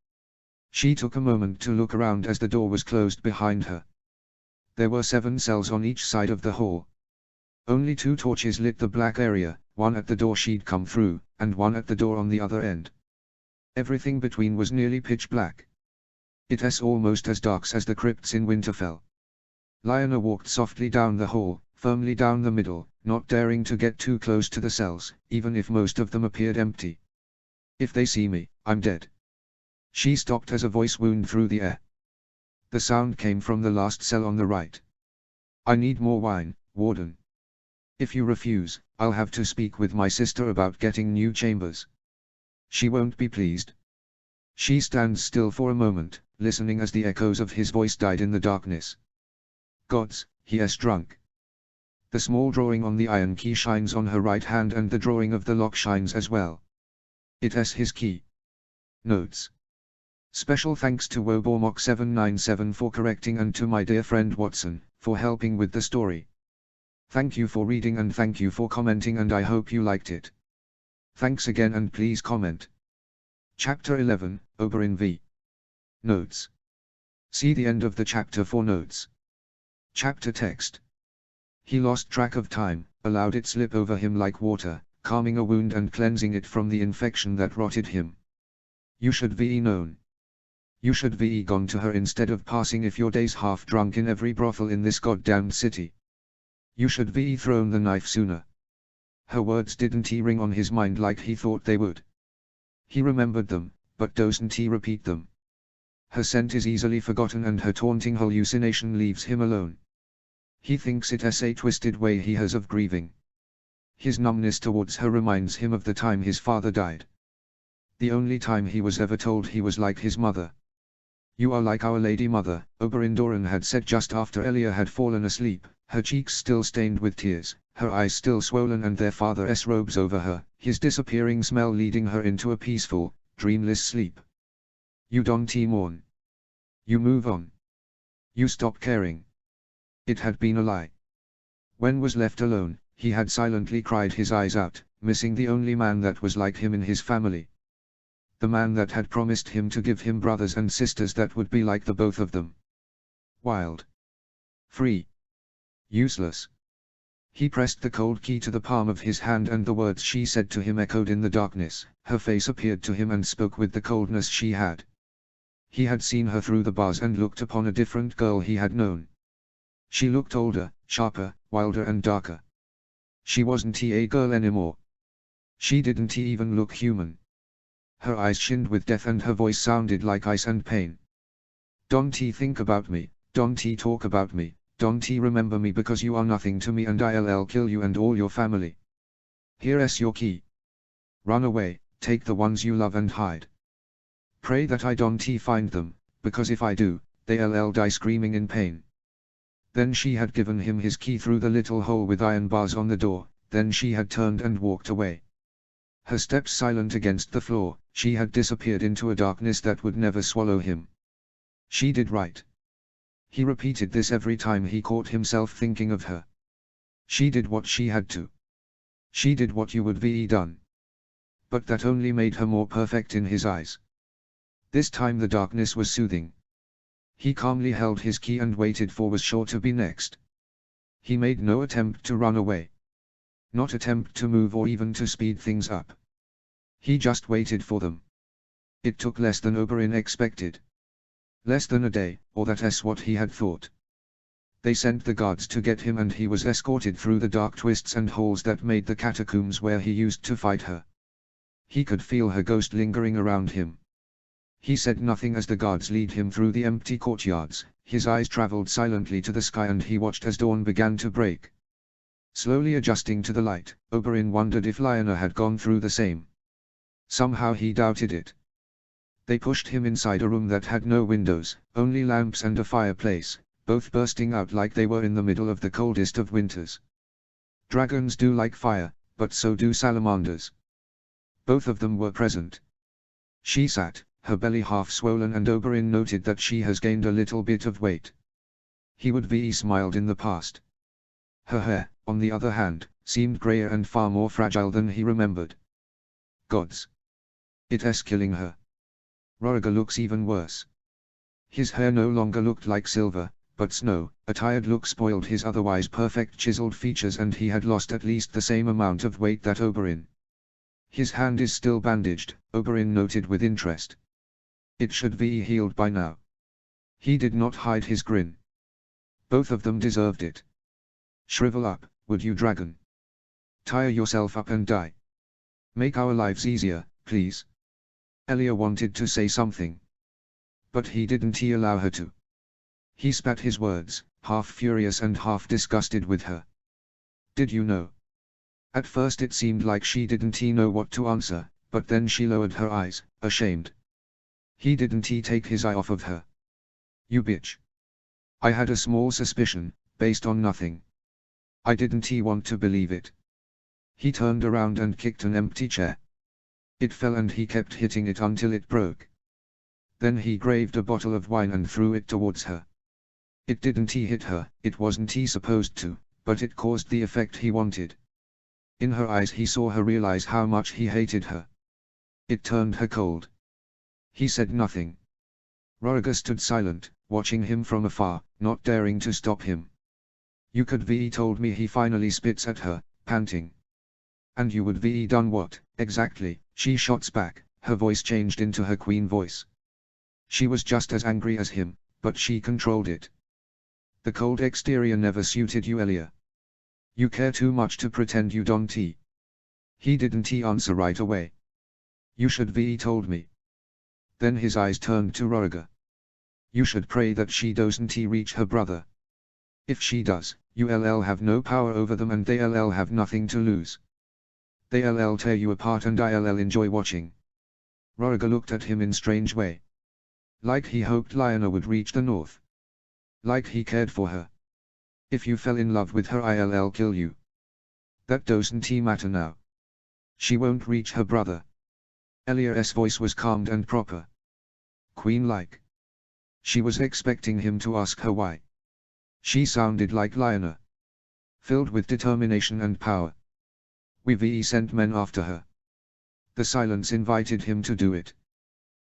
She took a moment to look around as the door was closed behind her. There were 7 cells on each side of the hall. Only 2 torches lit the black area, one at the door she'd come through, and one at the door on the other end. Everything between was nearly pitch black. It was almost as dark as the crypts in Winterfell. Lionel walked softly down the hall, firmly down the middle, not daring to get too close to the cells, even if most of them appeared empty. If they see me, I'm dead. She stopped as a voice wound through the air. The sound came from the last cell on the right. I need more wine, Warden. If you refuse, I'll have to speak with my sister about getting new chambers. She won't be pleased. She stands still for a moment, listening as the echoes of his voice died in the darkness. Gods, he has drunk. The small drawing on the iron key shines on her right hand and the drawing of the lock shines as well. It is his key. Notes. Special thanks to Wobormock797 for correcting and to my dear friend Watson, for helping with the story. Thank you for reading and thank you for commenting and I hope you liked it. Thanks again and please comment. Chapter 11, Oberyn v. Notes. See the end of the chapter for notes. Chapter text. He lost track of time, allowed it slip over him like water, calming a wound and cleansing it from the infection that rotted him. You should be known. You should be gone to her instead of passing if your days half drunk in every brothel in this goddamned city. You should be thrown the knife sooner. Her words didn't ring on his mind like he thought they would. He remembered them, but doesn't he repeat them. Her scent is easily forgotten and her taunting hallucination leaves him alone. He thinks it is a twisted way he has of grieving. His numbness towards her reminds him of the time his father died. The only time he was ever told he was like his mother. "You are like Our Lady Mother," Oberyn Doran had said just after Elia had fallen asleep, her cheeks still stained with tears, her eyes still swollen and their father's robes over her, his disappearing smell leading her into a peaceful, dreamless sleep. You don't mourn. You move on. You stop caring. It had been a lie. When was left alone, he had silently cried his eyes out, missing the only man that was like him in his family. The man that had promised him to give him brothers and sisters that would be like the both of them. Wild. Free. Useless. He pressed the cold key to the palm of his hand and the words she said to him echoed in the darkness. Her face appeared to him and spoke with the coldness she had. He had seen her through the bars and looked upon a different girl he had known. She looked older, sharper, wilder and darker. She wasn't a girl anymore. She didn't even look human. Her eyes shinned with death and her voice sounded like ice and pain. Don't think about me, don't talk about me, don't remember me because you are nothing to me and I'll kill you and all your family. Here's your key. Run away, take the ones you love and hide. Pray that I don't find them, because if I do, they'll die screaming in pain. Then she had given him his key through the little hole with iron bars on the door, then she had turned and walked away. Her steps silent against the floor, she had disappeared into a darkness that would never swallow him. She did right. He repeated this every time he caught himself thinking of her. She did what she had to. She did what you would be done. But that only made her more perfect in his eyes. This time the darkness was soothing. He calmly held his key and waited for what was sure to be next. He made no attempt to run away. Not attempt to move or even to speed things up. He just waited for them. It took less than Oberyn expected. Less than a day, or that's what he had thought. They sent the guards to get him and he was escorted through the dark twists and holes that made the catacombs where he used to fight her. He could feel her ghost lingering around him. He said nothing as the guards lead him through the empty courtyards, his eyes traveled silently to the sky and he watched as dawn began to break. Slowly adjusting to the light, Oberyn wondered if Lyanna had gone through the same. Somehow he doubted it. They pushed him inside a room that had no windows, only lamps and a fireplace, both bursting out like they were in the middle of the coldest of winters. Dragons do like fire, but so do salamanders. Both of them were present. She sat, her belly half swollen and Oberyn noted that she has gained a little bit of weight. He would be smiled in the past. Her hair, on the other hand, seemed grayer and far more fragile than he remembered. Gods! It's killing her. Roriga looks even worse. His hair no longer looked like silver, but snow, a tired look spoiled his otherwise perfect chiseled features and he had lost at least the same amount of weight that Oberyn. His hand is still bandaged, Oberyn noted with interest. It should be healed by now. He did not hide his grin. Both of them deserved it. Shrivel up, would you dragon? Tire yourself up and die. Make our lives easier, please. Elia wanted to say something. But he didn't allow her to. He spat his words, half furious and half disgusted with her. Did you know? At first it seemed like she didn't know what to answer, but then she lowered her eyes, ashamed. He didn't take his eye off of her. You bitch. I had a small suspicion, based on nothing. I didn't want to believe it. He turned around and kicked an empty chair. It fell and he kept hitting it until it broke. Then he grabbed a bottle of wine and threw it towards her. It didn't hit her, it wasn't supposed to, but it caused the effect he wanted. In her eyes he saw her realize how much he hated her. It turned her cold. He said nothing. Roriga stood silent, watching him from afar, not daring to stop him. You could be told me, he finally spits at her, panting. And you would be done what, exactly, she shots back, her voice changed into her queen voice. She was just as angry as him, but she controlled it. The cold exterior never suited you, Elia. You care too much to pretend you don't. He didn't answer right away. You should be told me. Then his eyes turned to Roriga. You should pray that she doesn't reach her brother. If she does, you'll have no power over them and they'll have nothing to lose. They'll tear you apart and I'll enjoy watching. Roriga looked at him in strange way. Like he hoped Lyanna would reach the north. Like he cared for her. If you fell in love with her I'll kill you. That doesn't matter now. She won't reach her brother. Elia's voice was calmed and proper. Queen-like. She was expecting him to ask her why. She sounded like Lyanna. Filled with determination and power. We've sent men after her. The silence invited him to do it.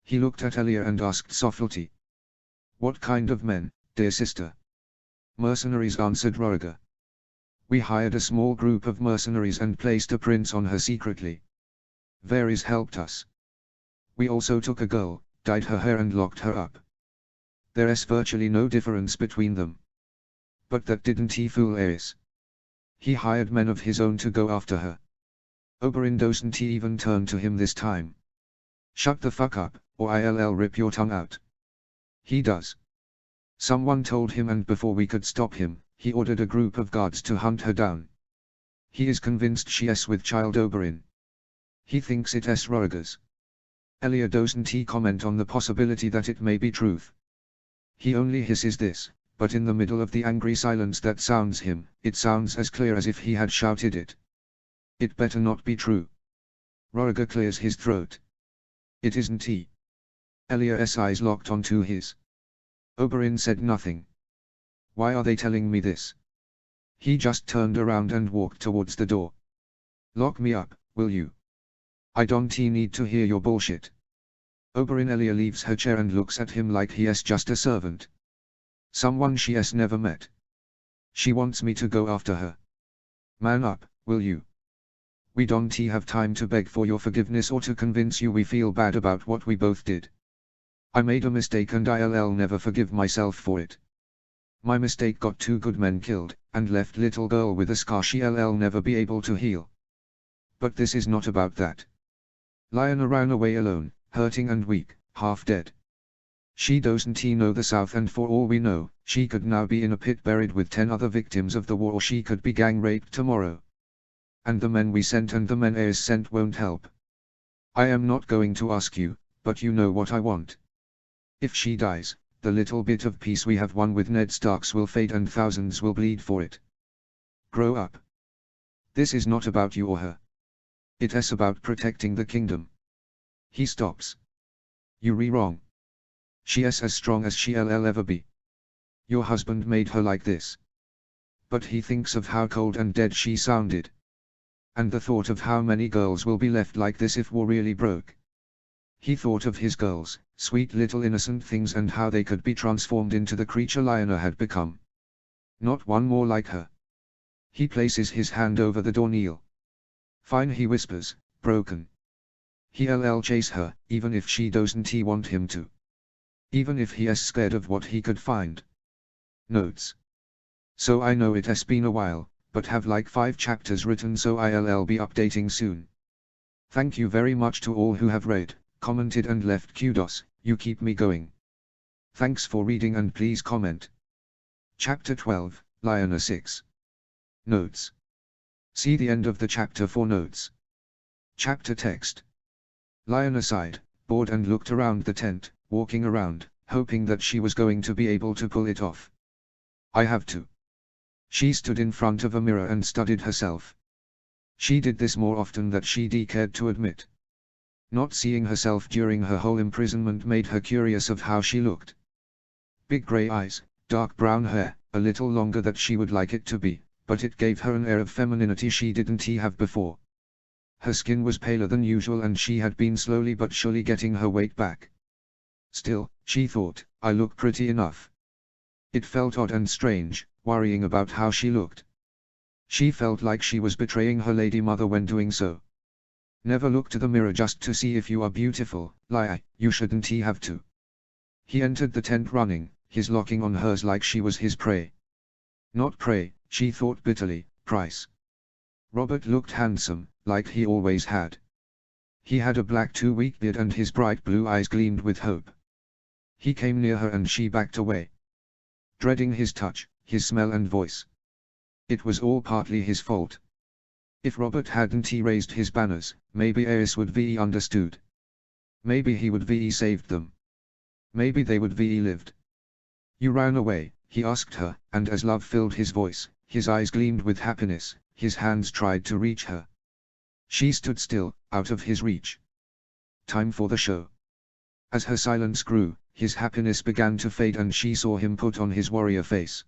He looked at Elia and asked softly. What kind of men, dear sister? Mercenaries, answered Roriga. We hired a small group of mercenaries and placed a prince on her secretly. Varys helped us. We also took a girl, dyed her hair and locked her up. There's virtually no difference between them. But that didn't fool Aerys. He hired men of his own to go after her. Oberyn doesn't even turn to him this time. Shut the fuck up, or I'll rip your tongue out. He does. Someone told him and before we could stop him, he ordered a group of guards to hunt her down. He is convinced she's with child Oberyn. He thinks it's Roriga's. Elia doesn't comment on the possibility that it may be truth. He only hisses this, but in the middle of the angry silence that sounds him, it sounds as clear as if he had shouted it. It better not be true. Roriga clears his throat. It isn't he. Elia's eyes locked onto his. Oberyn said nothing. Why are they telling me this? He just turned around and walked towards the door. Lock me up, will you? I don't need to hear your bullshit. Oberyn. Elia leaves her chair and looks at him like he's just a servant. Someone she's never met. She wants me to go after her. Man up, will you? We don't have time to beg for your forgiveness or to convince you we feel bad about what we both did. I made a mistake and I'll never forgive myself for it. My mistake got 2 good men killed, and left little girl with a scar she'll never be able to heal. But this is not about that. Lyanna ran away alone, hurting and weak, half dead. She doesn't know the South and for all we know, she could now be in a pit buried with 10 other victims of the war or she could be gang raped tomorrow. And the men we sent and the men Aerys sent won't help. I am not going to ask you, but you know what I want. If she dies, the little bit of peace we have won with Ned Starks will fade and thousands will bleed for it. Grow up. This is not about you or her. It's about protecting the kingdom. He stops. You're wrong. She's as strong as she'll ever be. Your husband made her like this. But he thinks of how cold and dead she sounded. And the thought of how many girls will be left like this if war really broke. He thought of his girls, sweet little innocent things and how they could be transformed into the creature Lyanna had become. Not one more like her. He places his hand over the door. Kneel. Fine, he whispers, broken. He'll chase her, even if she doesn't want him to. Even if he's scared of what he could find. Notes. So I know it's been a while, but have like 5 chapters written so I'll be updating soon. Thank you very much to all who have read, commented and left kudos, you keep me going. Thanks for reading and please comment. Chapter 12, Lyanna 6. Notes. See the end of the chapter for notes. Chapter text. Lyanna sighed, bored and looked around the tent, walking around, hoping that she was going to be able to pull it off. I have to. She stood in front of a mirror and studied herself. She did this more often than she cared to admit. Not seeing herself during her whole imprisonment made her curious of how she looked. Big grey eyes, dark brown hair, a little longer than she would like it to be, but it gave her an air of femininity she didn't have before. Her skin was paler than usual and she had been slowly but surely getting her weight back. Still, she thought, I look pretty enough. It felt odd and strange, worrying about how she looked. She felt like she was betraying her lady mother when doing so. Never look to the mirror just to see if you are beautiful, lie, you shouldn't have to. He entered the tent running, his locking on hers like she was his prey. Not prey, she thought bitterly, price. Robert looked handsome, like he always had. He had a black 2-week beard and his bright blue eyes gleamed with hope. He came near her and she backed away, dreading his touch, his smell and voice. It was all partly his fault. If Robert hadn't raised his banners, maybe Aes would be understood. Maybe he would be saved them. Maybe they would be lived. You ran away, he asked her, and as love filled his voice, his eyes gleamed with happiness, his hands tried to reach her. She stood still, out of his reach. Time for the show. As her silence grew, his happiness began to fade and she saw him put on his warrior face.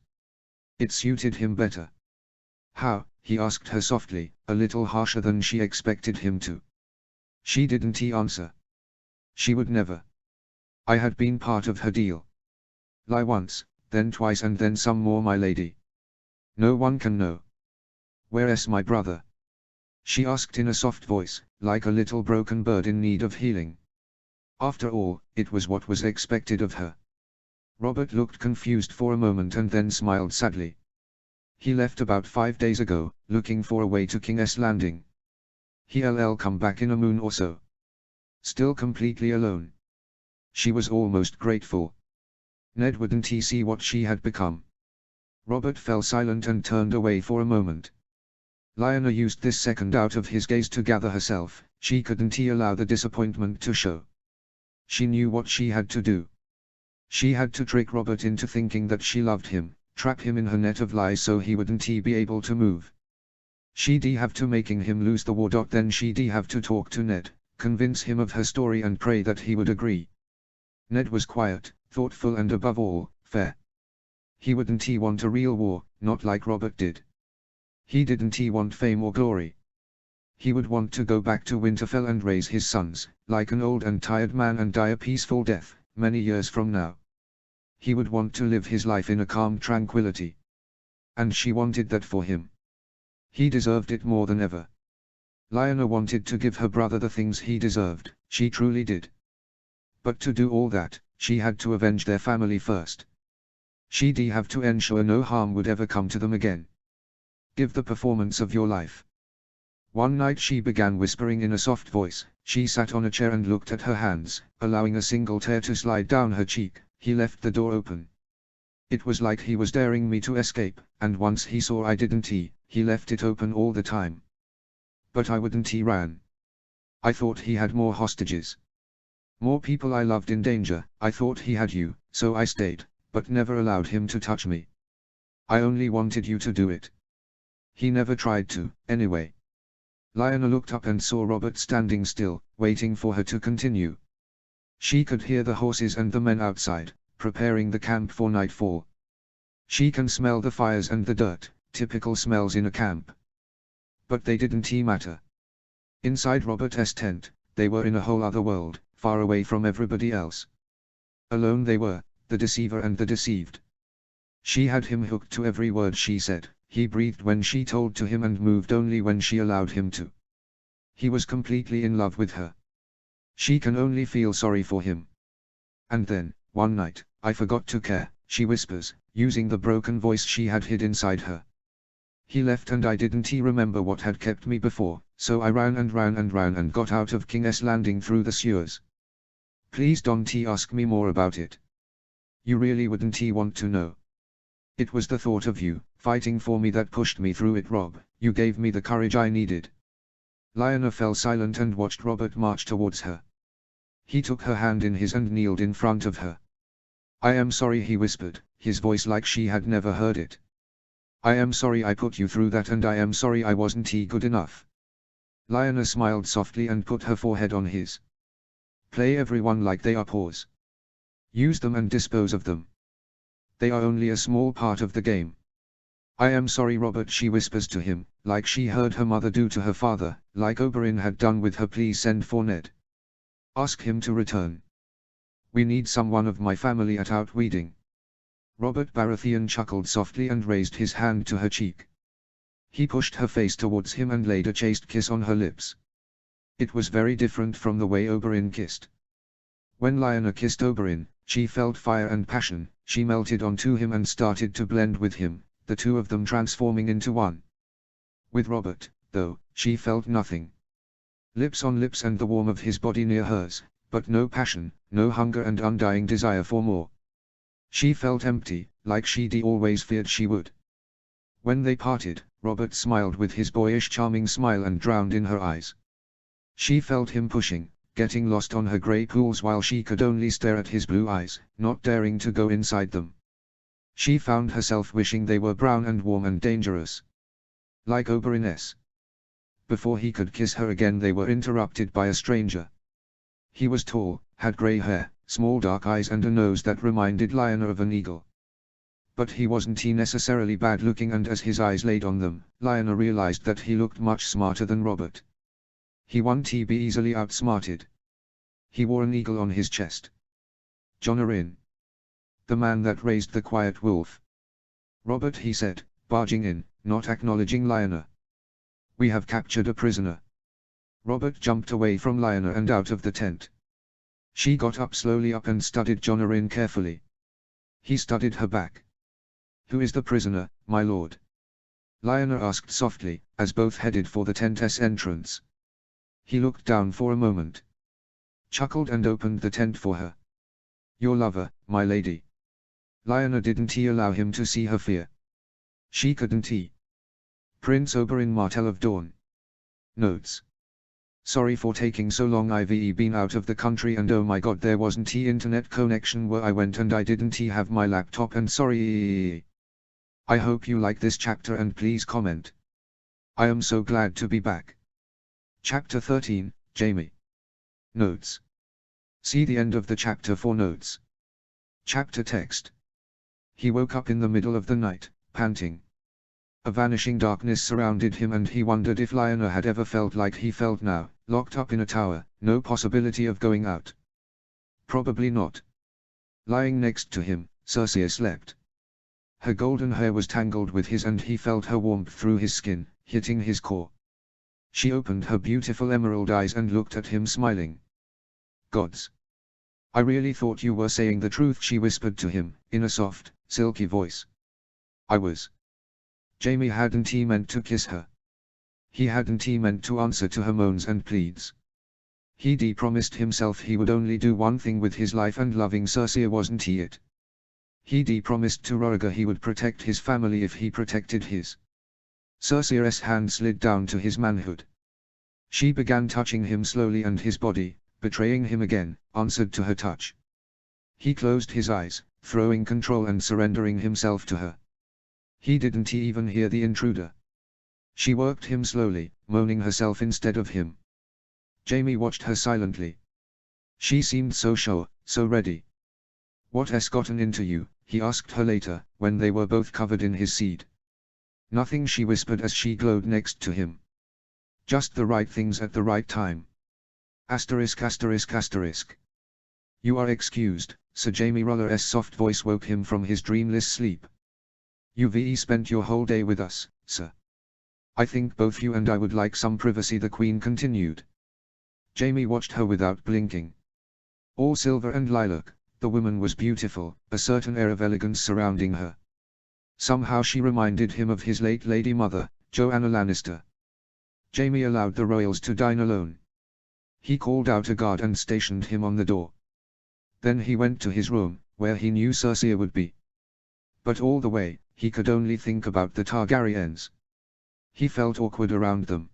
It suited him better. How? He asked her softly, a little harsher than she expected him to. She didn't answer. She would never. I had been part of her deal. Lie once, then twice and then some more, my lady. No one can know. Where's my brother? She asked in a soft voice, like a little broken bird in need of healing. After all, it was what was expected of her. Robert looked confused for a moment and then smiled sadly. He left about 5 days ago, looking for a way to King's Landing. He'll come back in a moon or so. Still completely alone. She was almost grateful. Ned wouldn't he see what she had become? Robert fell silent and turned away for a moment. Lyanna used this second out of his gaze to gather herself. She couldn't allow the disappointment to show. She knew what she had to do. She had to trick Robert into thinking that she loved him, trap him in her net of lies so he wouldn't be able to move. She'd have to making him lose the war. Then she'd have to talk to Ned, convince him of her story and pray that he would agree. Ned was quiet, thoughtful and above all, fair. He wouldn't want a real war, not like Robert did. He didn't want fame or glory. He would want to go back to Winterfell and raise his sons, like an old and tired man, and die a peaceful death, many years from now. He would want to live his life in a calm tranquility. And she wanted that for him. He deserved it more than ever. Lyanna wanted to give her brother the things he deserved, she truly did. But to do all that, she had to avenge their family first. She'd have to ensure no harm would ever come to them again. Give the performance of your life. One night she began whispering in a soft voice. She sat on a chair and looked at her hands, allowing a single tear to slide down her cheek. He left the door open. It was like he was daring me to escape, and once he saw I didn't he left it open all the time. But I wouldn't. He ran. I thought he had more hostages. More people I loved in danger. I thought he had you, so I stayed, but never allowed him to touch me. I only wanted you to do it. He never tried to, anyway. Lyanna looked up and saw Robert standing still, waiting for her to continue. She could hear the horses and the men outside, preparing the camp for nightfall. She can smell the fires and the dirt, typical smells in a camp. But they didn't matter. Inside Robert's tent, they were in a whole other world, far away from everybody else. Alone they were, the deceiver and the deceived. She had him hooked to every word she said. He breathed when she told to him and moved only when she allowed him to. He was completely in love with her. She can only feel sorry for him. And then, one night, I forgot to care, she whispers, using the broken voice she had hid inside her. He left and I didn't remember what had kept me before, so I ran and ran and ran and got out of King's Landing through the sewers. Please don't ask me more about it. You really wouldn't want to know. It was the thought of you, fighting for me that pushed me through it, Rob. You gave me the courage I needed. Lyanna fell silent and watched Robert march towards her. He took her hand in his and kneeled in front of her. I am sorry, he whispered, his voice like she had never heard it. I am sorry I put you through that, and I am sorry I wasn't good enough. Lyanna smiled softly and put her forehead on his. Play everyone like they are pawns. Use them and dispose of them. They are only a small part of the game. I am sorry, Robert, she whispers to him, like she heard her mother do to her father, like Oberyn had done with her. Please send for Ned. Ask him to return. We need someone of my family at Outweeding. Robert Baratheon chuckled softly and raised his hand to her cheek. He pushed her face towards him and laid a chaste kiss on her lips. It was very different from the way Oberyn kissed. When Lyanna kissed Oberyn, she felt fire and passion. She melted onto him and started to blend with him, the two of them transforming into one. With Robert, though, she felt nothing. Lips on lips and the warmth of his body near hers, but no passion, no hunger and undying desire for more. She felt empty, like she'd always feared she would. When they parted, Robert smiled with his boyish charming smile and drowned in her eyes. She felt him pushing, getting lost on her grey pools while she could only stare at his blue eyes, not daring to go inside them. She found herself wishing they were brown and warm and dangerous. Like Oberyn's. Before he could kiss her again they were interrupted by a stranger. He was tall, had grey hair, small dark eyes and a nose that reminded Lionel of an eagle. But he wasn't necessarily bad looking, and as his eyes laid on them, Lionel realized that he looked much smarter than Robert. He wouldn't be easily outsmarted. He wore an eagle on his chest. John Arryn. The man that raised the quiet wolf. Robert, he said, barging in, not acknowledging Lionel. We have captured a prisoner. Robert jumped away from Lionel and out of the tent. She got up slowly and studied John Arryn carefully. He studied her back. Who is the prisoner, my lord? Lionel asked softly, as both headed for the tent's entrance. He looked down for a moment. Chuckled and opened the tent for her. Your lover, my lady. Lionel didn't allow him to see her fear. She couldn't. Prince Oberyn Martell of Dorne. Notes. Sorry for taking so long. I've been out of the country and oh my god, there wasn't internet connection where I went and I didn't have my laptop and sorry. I hope you like this chapter and please comment. I am so glad to be back. Chapter 13, Jaime. Notes. See the end of the chapter for notes. Chapter text. He woke up in the middle of the night, panting. A vanishing darkness surrounded him and he wondered if Lionel had ever felt like he felt now, locked up in a tower, no possibility of going out. Probably not. Lying next to him, Cersei slept. Her golden hair was tangled with his and he felt her warmth through his skin, hitting his core. She opened her beautiful emerald eyes and looked at him smiling. Gods. I really thought you were saying the truth, she whispered to him, in a soft, silky voice. I was. Jaime hadn't meant to kiss her. He hadn't meant to answer to her moans and pleads. He'd promised himself he would only do one thing with his life, and loving Cersei wasn't it. He'd promised to Rhaegar he would protect his family if he protected his. Cersei's hand slid down to his manhood. She began touching him slowly and his body, betraying him again, answered to her touch. He closed his eyes, throwing control and surrendering himself to her. He didn't even hear the intruder. She worked him slowly, moaning herself instead of him. Jaime watched her silently. She seemed so sure, so ready. What's gotten into you? He asked her later, when they were both covered in his seed. Nothing, she whispered as she glowed next to him. Just the right things at the right time. Asterisk asterisk asterisk. You are excused, Sir Jaime. Roller's soft voice woke him from his dreamless sleep. You've spent your whole day with us, sir. I think both you and I would like some privacy, the Queen continued. Jaime watched her without blinking. All silver and lilac, the woman was beautiful, a certain air of elegance surrounding her. Somehow she reminded him of his late lady mother, Joanna Lannister. Jaime allowed the royals to dine alone. He called out a guard and stationed him on the door. Then he went to his room, where he knew Cersei would be. But all the way, he could only think about the Targaryens. He felt awkward around them.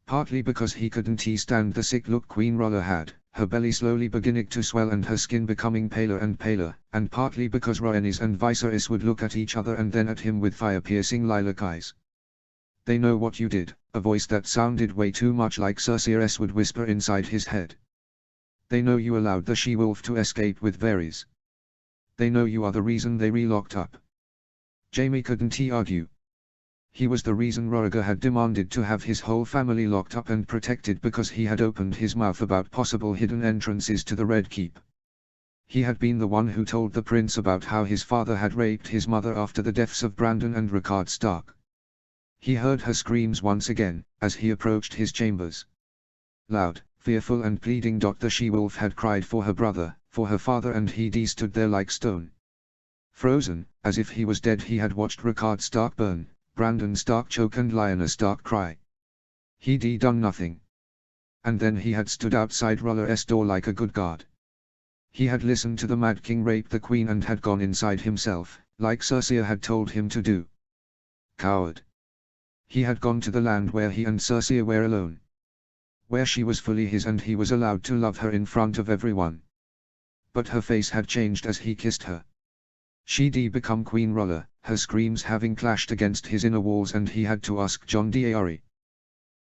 Partly because he couldn't stand the sick look Queen Rhaegar had, her belly slowly beginning to swell and her skin becoming paler and paler, and partly because Rhaenys and Viserys would look at each other and then at him with fire-piercing lilac eyes. They know what you did, a voice that sounded way too much like Cersei's would whisper inside his head. They know you allowed the she-wolf to escape with Varys. They know you are the reason they re-locked up. Jaime couldn't argue. He was the reason Rhaegar had demanded to have his whole family locked up and protected because he had opened his mouth about possible hidden entrances to the Red Keep. He had been the one who told the prince about how his father had raped his mother after the deaths of Brandon and Rickard Stark. He heard her screams once again, as he approached his chambers. Loud, fearful and pleading. The she-wolf had cried for her brother, for her father, and he stood there like stone. Frozen, as if he was dead. He had watched Rickard Stark burn, Brandon Stark choke and Lyanna Stark cry. He'd done nothing. And then he had stood outside Roller's door like a good guard. He had listened to the Mad King rape the queen and had gone inside himself, like Cersei had told him to do. Coward. He had gone to the land where he and Cersei were alone. Where she was fully his and he was allowed to love her in front of everyone. But her face had changed as he kissed her. She'd become Queen Roller, her screams having clashed against his inner walls, and he had to ask Jon d'Arryn.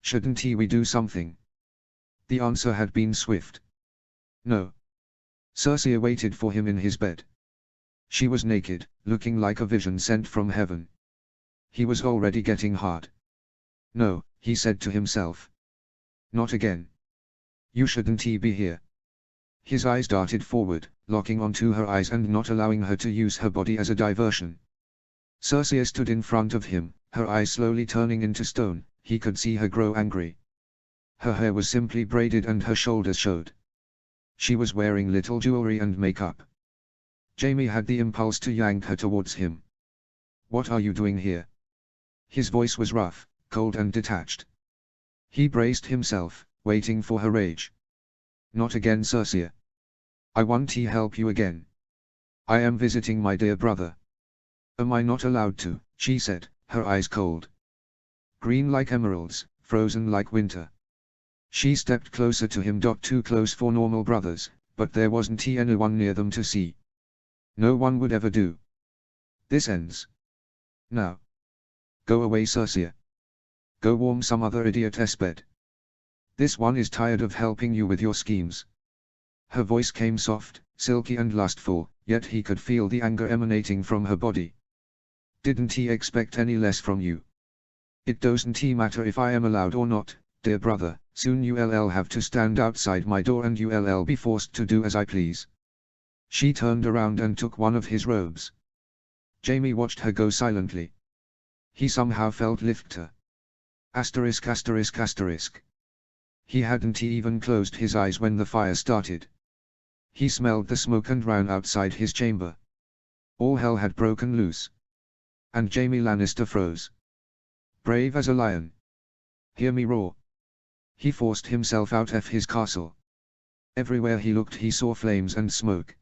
Shouldn't we do something? The answer had been swift. No. Cersei waited for him in his bed. She was naked, looking like a vision sent from heaven. He was already getting hard. No, he said to himself. Not again. You shouldn't be here. His eyes darted forward, locking onto her eyes and not allowing her to use her body as a diversion. Cersei stood in front of him, her eyes slowly turning into stone. He could see her grow angry. Her hair was simply braided and her shoulders showed. She was wearing little jewelry and makeup. Jaime had the impulse to yank her towards him. What are you doing here? His voice was rough, cold and detached. He braced himself, waiting for her rage. Not again, Cersei. I won't help you again. I am visiting my dear brother. Am I not allowed to? She said, her eyes cold. Green like emeralds, frozen like winter. She stepped closer to him, too close for normal brothers, but there wasn't anyone near them to see. No one would ever do. This ends. Now. Go away, Cersei. Go warm some other idiot's bed. This one is tired of helping you with your schemes. Her voice came soft, silky and lustful, yet he could feel the anger emanating from her body. Didn't he expect any less from you? It doesn't matter if I am allowed or not, dear brother, soon you'll have to stand outside my door and you'll be forced to do as I please. She turned around and took one of his robes. Jaime watched her go silently. He somehow felt lifter. Asterisk asterisk asterisk. He hadn't even closed his eyes when the fire started. He smelled the smoke and ran outside his chamber. All hell had broken loose. And Jaime Lannister froze. Brave as a lion. Hear me roar. He forced himself out of his castle. Everywhere he looked he saw flames and smoke.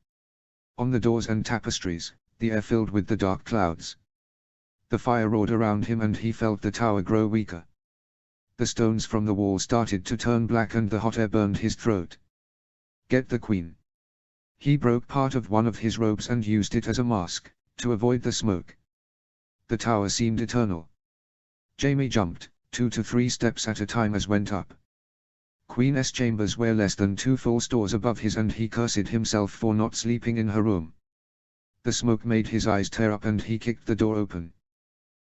On the doors and tapestries, the air filled with the dark clouds. The fire roared around him and he felt the tower grow weaker. The stones from the wall started to turn black and the hot air burned his throat. Get the queen. He broke part of one of his robes and used it as a mask, to avoid the smoke. The tower seemed eternal. Jaime jumped, 2 to 3 steps at a time as went up. Queen's chambers were less than 2 full stores above his and he cursed himself for not sleeping in her room. The smoke made his eyes tear up and he kicked the door open.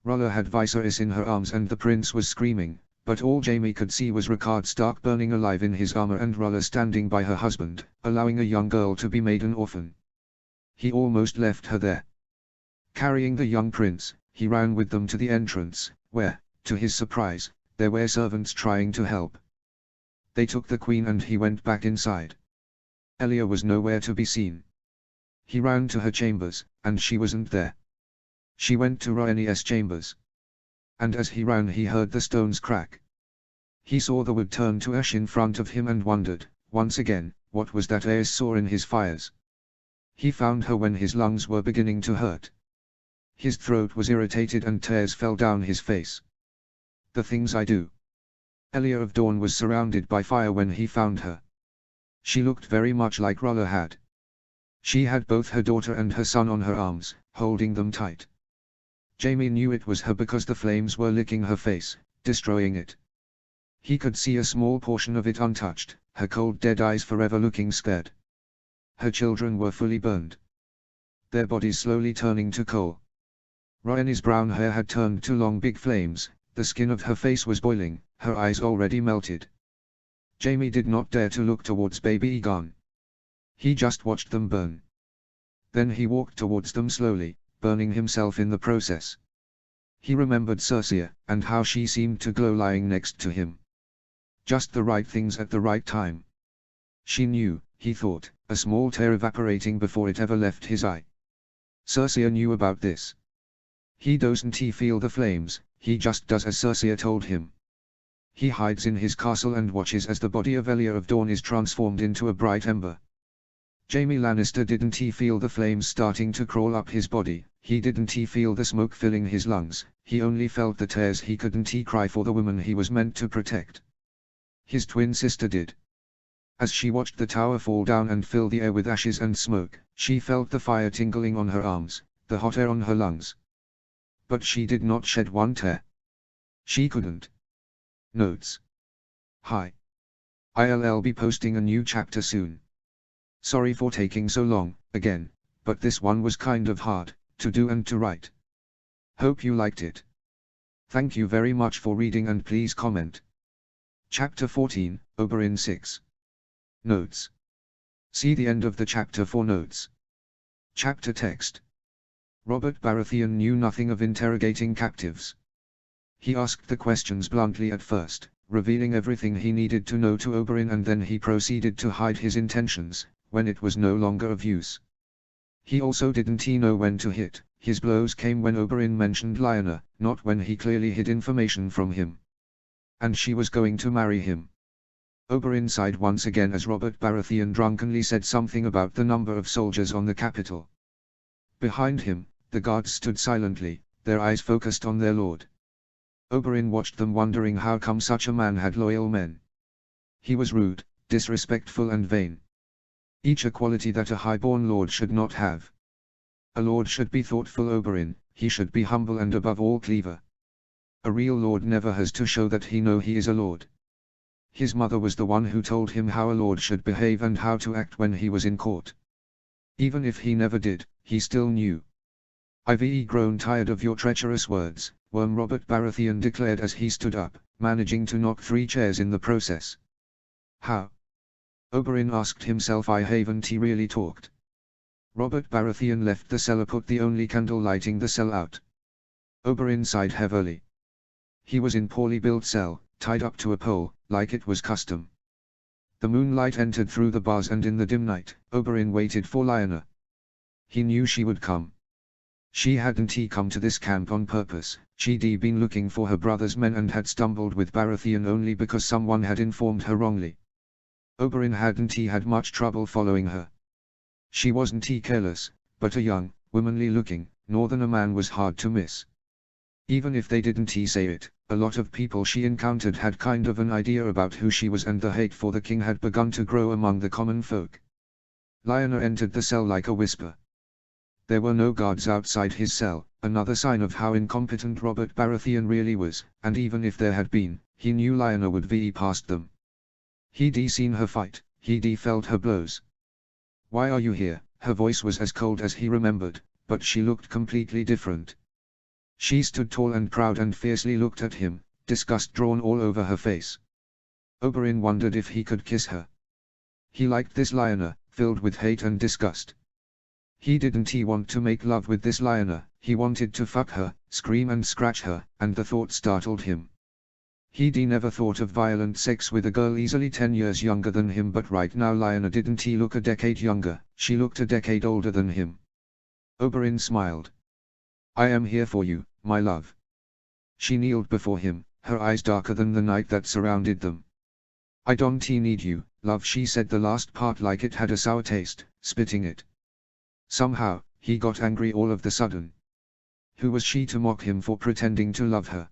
Rolla had Viserys in her arms and the prince was screaming, but all Jaime could see was Rickard Stark burning alive in his armor and Rolla standing by her husband, allowing a young girl to be made an orphan. He almost left her there. Carrying the young prince, he ran with them to the entrance, where, to his surprise, there were servants trying to help. They took the queen and he went back inside. Elia was nowhere to be seen. He ran to her chambers, and she wasn't there. She went to Rhaenys' chambers. And as he ran he heard the stones crack. He saw the wood turn to ash in front of him and wondered, once again, what was that Aes saw in his fires. He found her when his lungs were beginning to hurt. His throat was irritated and tears fell down his face. The things I do. Elia of Dorne was surrounded by fire when he found her. She looked very much like Rolla had. She had both her daughter and her son on her arms, holding them tight. Jaime knew it was her because the flames were licking her face, destroying it. He could see a small portion of it untouched, her cold dead eyes forever looking scared. Her children were fully burned. Their bodies slowly turning to coal. Rhaenys' brown hair had turned to long big flames, the skin of her face was boiling, her eyes already melted. Jaime did not dare to look towards baby Aegon. He just watched them burn. Then he walked towards them slowly, burning himself in the process. He remembered Cersei, and how she seemed to glow lying next to him. Just the right things at the right time. She knew, he thought, a small tear evaporating before it ever left his eye. Cersei knew about this. He doesn't feel the flames, he just does as Cersei told him. He hides in his castle and watches as the body of Elia of Dawn is transformed into a bright ember. Jaime Lannister didn't he feel the flames starting to crawl up his body, he didn't he feel the smoke filling his lungs, he only felt the tears, he couldn't he cry for the woman he was meant to protect. His twin sister did. As she watched the tower fall down and fill the air with ashes and smoke, she felt the fire tingling on her arms, the hot air on her lungs. But she did not shed one tear. She couldn't. Notes. Hi. I'll be posting a new chapter soon. Sorry for taking so long, again, but this one was kind of hard to do and to write. Hope you liked it. Thank you very much for reading and please comment. Chapter 14, Oberyn 6. Notes. See the end of the chapter for notes. Chapter text. Robert Baratheon knew nothing of interrogating captives. He asked the questions bluntly at first, revealing everything he needed to know to Oberyn, and then he proceeded to hide his intentions, when it was no longer of use. He also didn't he know when to hit. His blows came when Oberyn mentioned Lyanna, not when he clearly hid information from him. And she was going to marry him. Oberyn sighed once again as Robert Baratheon drunkenly said something about the number of soldiers on the capital. Behind him, the guards stood silently, their eyes focused on their lord. Oberyn watched them, wondering how come such a man had loyal men. He was rude, disrespectful and vain. Each a quality that a high-born lord should not have. A lord should be thoughtful, Oberyn, he should be humble and above all clever. A real lord never has to show that he is a lord. His mother was the one who told him how a lord should behave and how to act when he was in court. Even if he never did, he still knew. "I've grown tired of your treacherous words," Worm Robert Baratheon declared as he stood up, managing to knock 3 chairs in the process. How? Oberyn asked himself. I haven't he really talked? Robert Baratheon left the cellar, put the only candle lighting the cell out. Oberyn sighed heavily. He was in poorly built cell, tied up to a pole, like it was custom. The moonlight entered through the bars, and in the dim night, Oberyn waited for Lyanna. He knew she would come. She hadn't he come to this camp on purpose, she'd been looking for her brother's men and had stumbled with Baratheon only because someone had informed her wrongly. Oberyn hadn't he had much trouble following her. She wasn't he careless, but a young, womanly-looking, northerner man was hard to miss. Even if they didn't he say it, a lot of people she encountered had kind of an idea about who she was, and the hate for the king had begun to grow among the common folk. Lyanna entered the cell like a whisper. There were no guards outside his cell, another sign of how incompetent Robert Baratheon really was, and even if there had been, he knew Lyanna would be past them. He'd seen her fight, he'd felt her blows. "Why are you here?" Her voice was as cold as he remembered, but she looked completely different. She stood tall and proud and fiercely looked at him, disgust drawn all over her face. Oberyn wondered if he could kiss her. He liked this Lyanna, filled with hate and disgust. He didn't he want to make love with this Lyanna, he wanted to fuck her, scream and scratch her, and the thought startled him. He'd never thought of violent sex with a girl easily 10 years younger than him, but right now Lyanna didn't he look a decade younger, she looked a decade older than him. Oberyn smiled. "I am here for you, my love." She kneeled before him, her eyes darker than the night that surrounded them. "I don't need you, love," she said the last part like it had a sour taste, spitting it. Somehow, he got angry all of the sudden. Who was she to mock him for pretending to love her?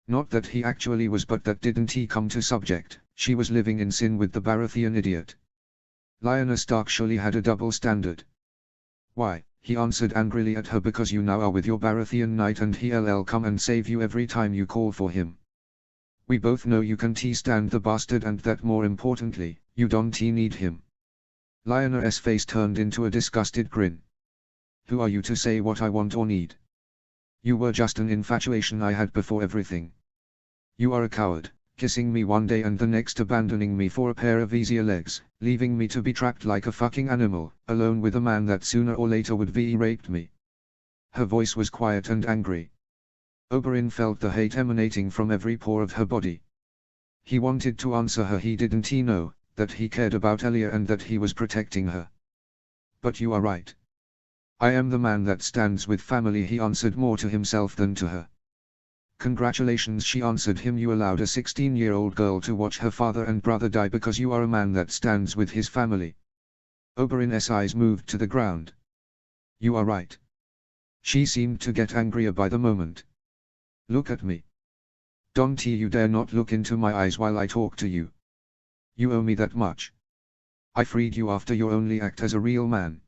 Not that he actually was, but that didn't he come to subject, she was living in sin with the Baratheon idiot. Lyanna Stark surely had a double standard. "Why?" he answered angrily at her. "Because you now are with your Baratheon knight and he'll come and save you every time you call for him. We both know you can't stand the bastard, and that more importantly, you don't need him." Lyanna's face turned into a disgusted grin. "Who are you to say what I want or need? You were just an infatuation I had before everything. You are a coward, kissing me one day and the next abandoning me for a pair of easier legs, leaving me to be trapped like a fucking animal, alone with a man that sooner or later would be raped me." Her voice was quiet and angry. Oberyn felt the hate emanating from every pore of her body. He wanted to answer her, he didn't he know, that he cared about Elia and that he was protecting her. "But you are right. I am the man that stands with family," he answered more to himself than to her. Congratulations, she answered him. You allowed a 16-year-old girl to watch her father and brother die because you are a man that stands with his family. Oberyn's eyes moved to the ground. You are right. She seemed to get angrier by the moment. Look at me. Don't you dare not look into my eyes while I talk to you. You owe me that much. I freed you after your only act as a real man.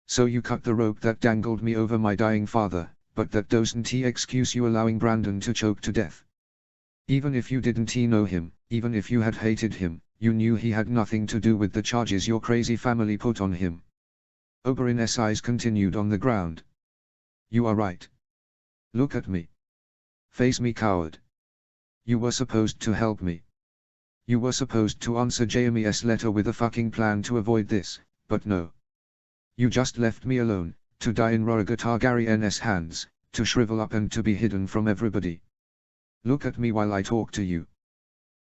So you cut the rope that dangled me over my dying father, but that doesn't excuse you allowing Brandon to choke to death. Even if you didn't know him, even if you had hated him, you knew he had nothing to do with the charges your crazy family put on him. Oberyn's eyes continued on the ground. You are right. Look at me. Face me, coward. You were supposed to help me. You were supposed to answer Jaime's letter with a fucking plan to avoid this, but no. You just left me alone, to die in Rhaegar Targaryen's hands, to shrivel up and to be hidden from everybody. Look at me while I talk to you.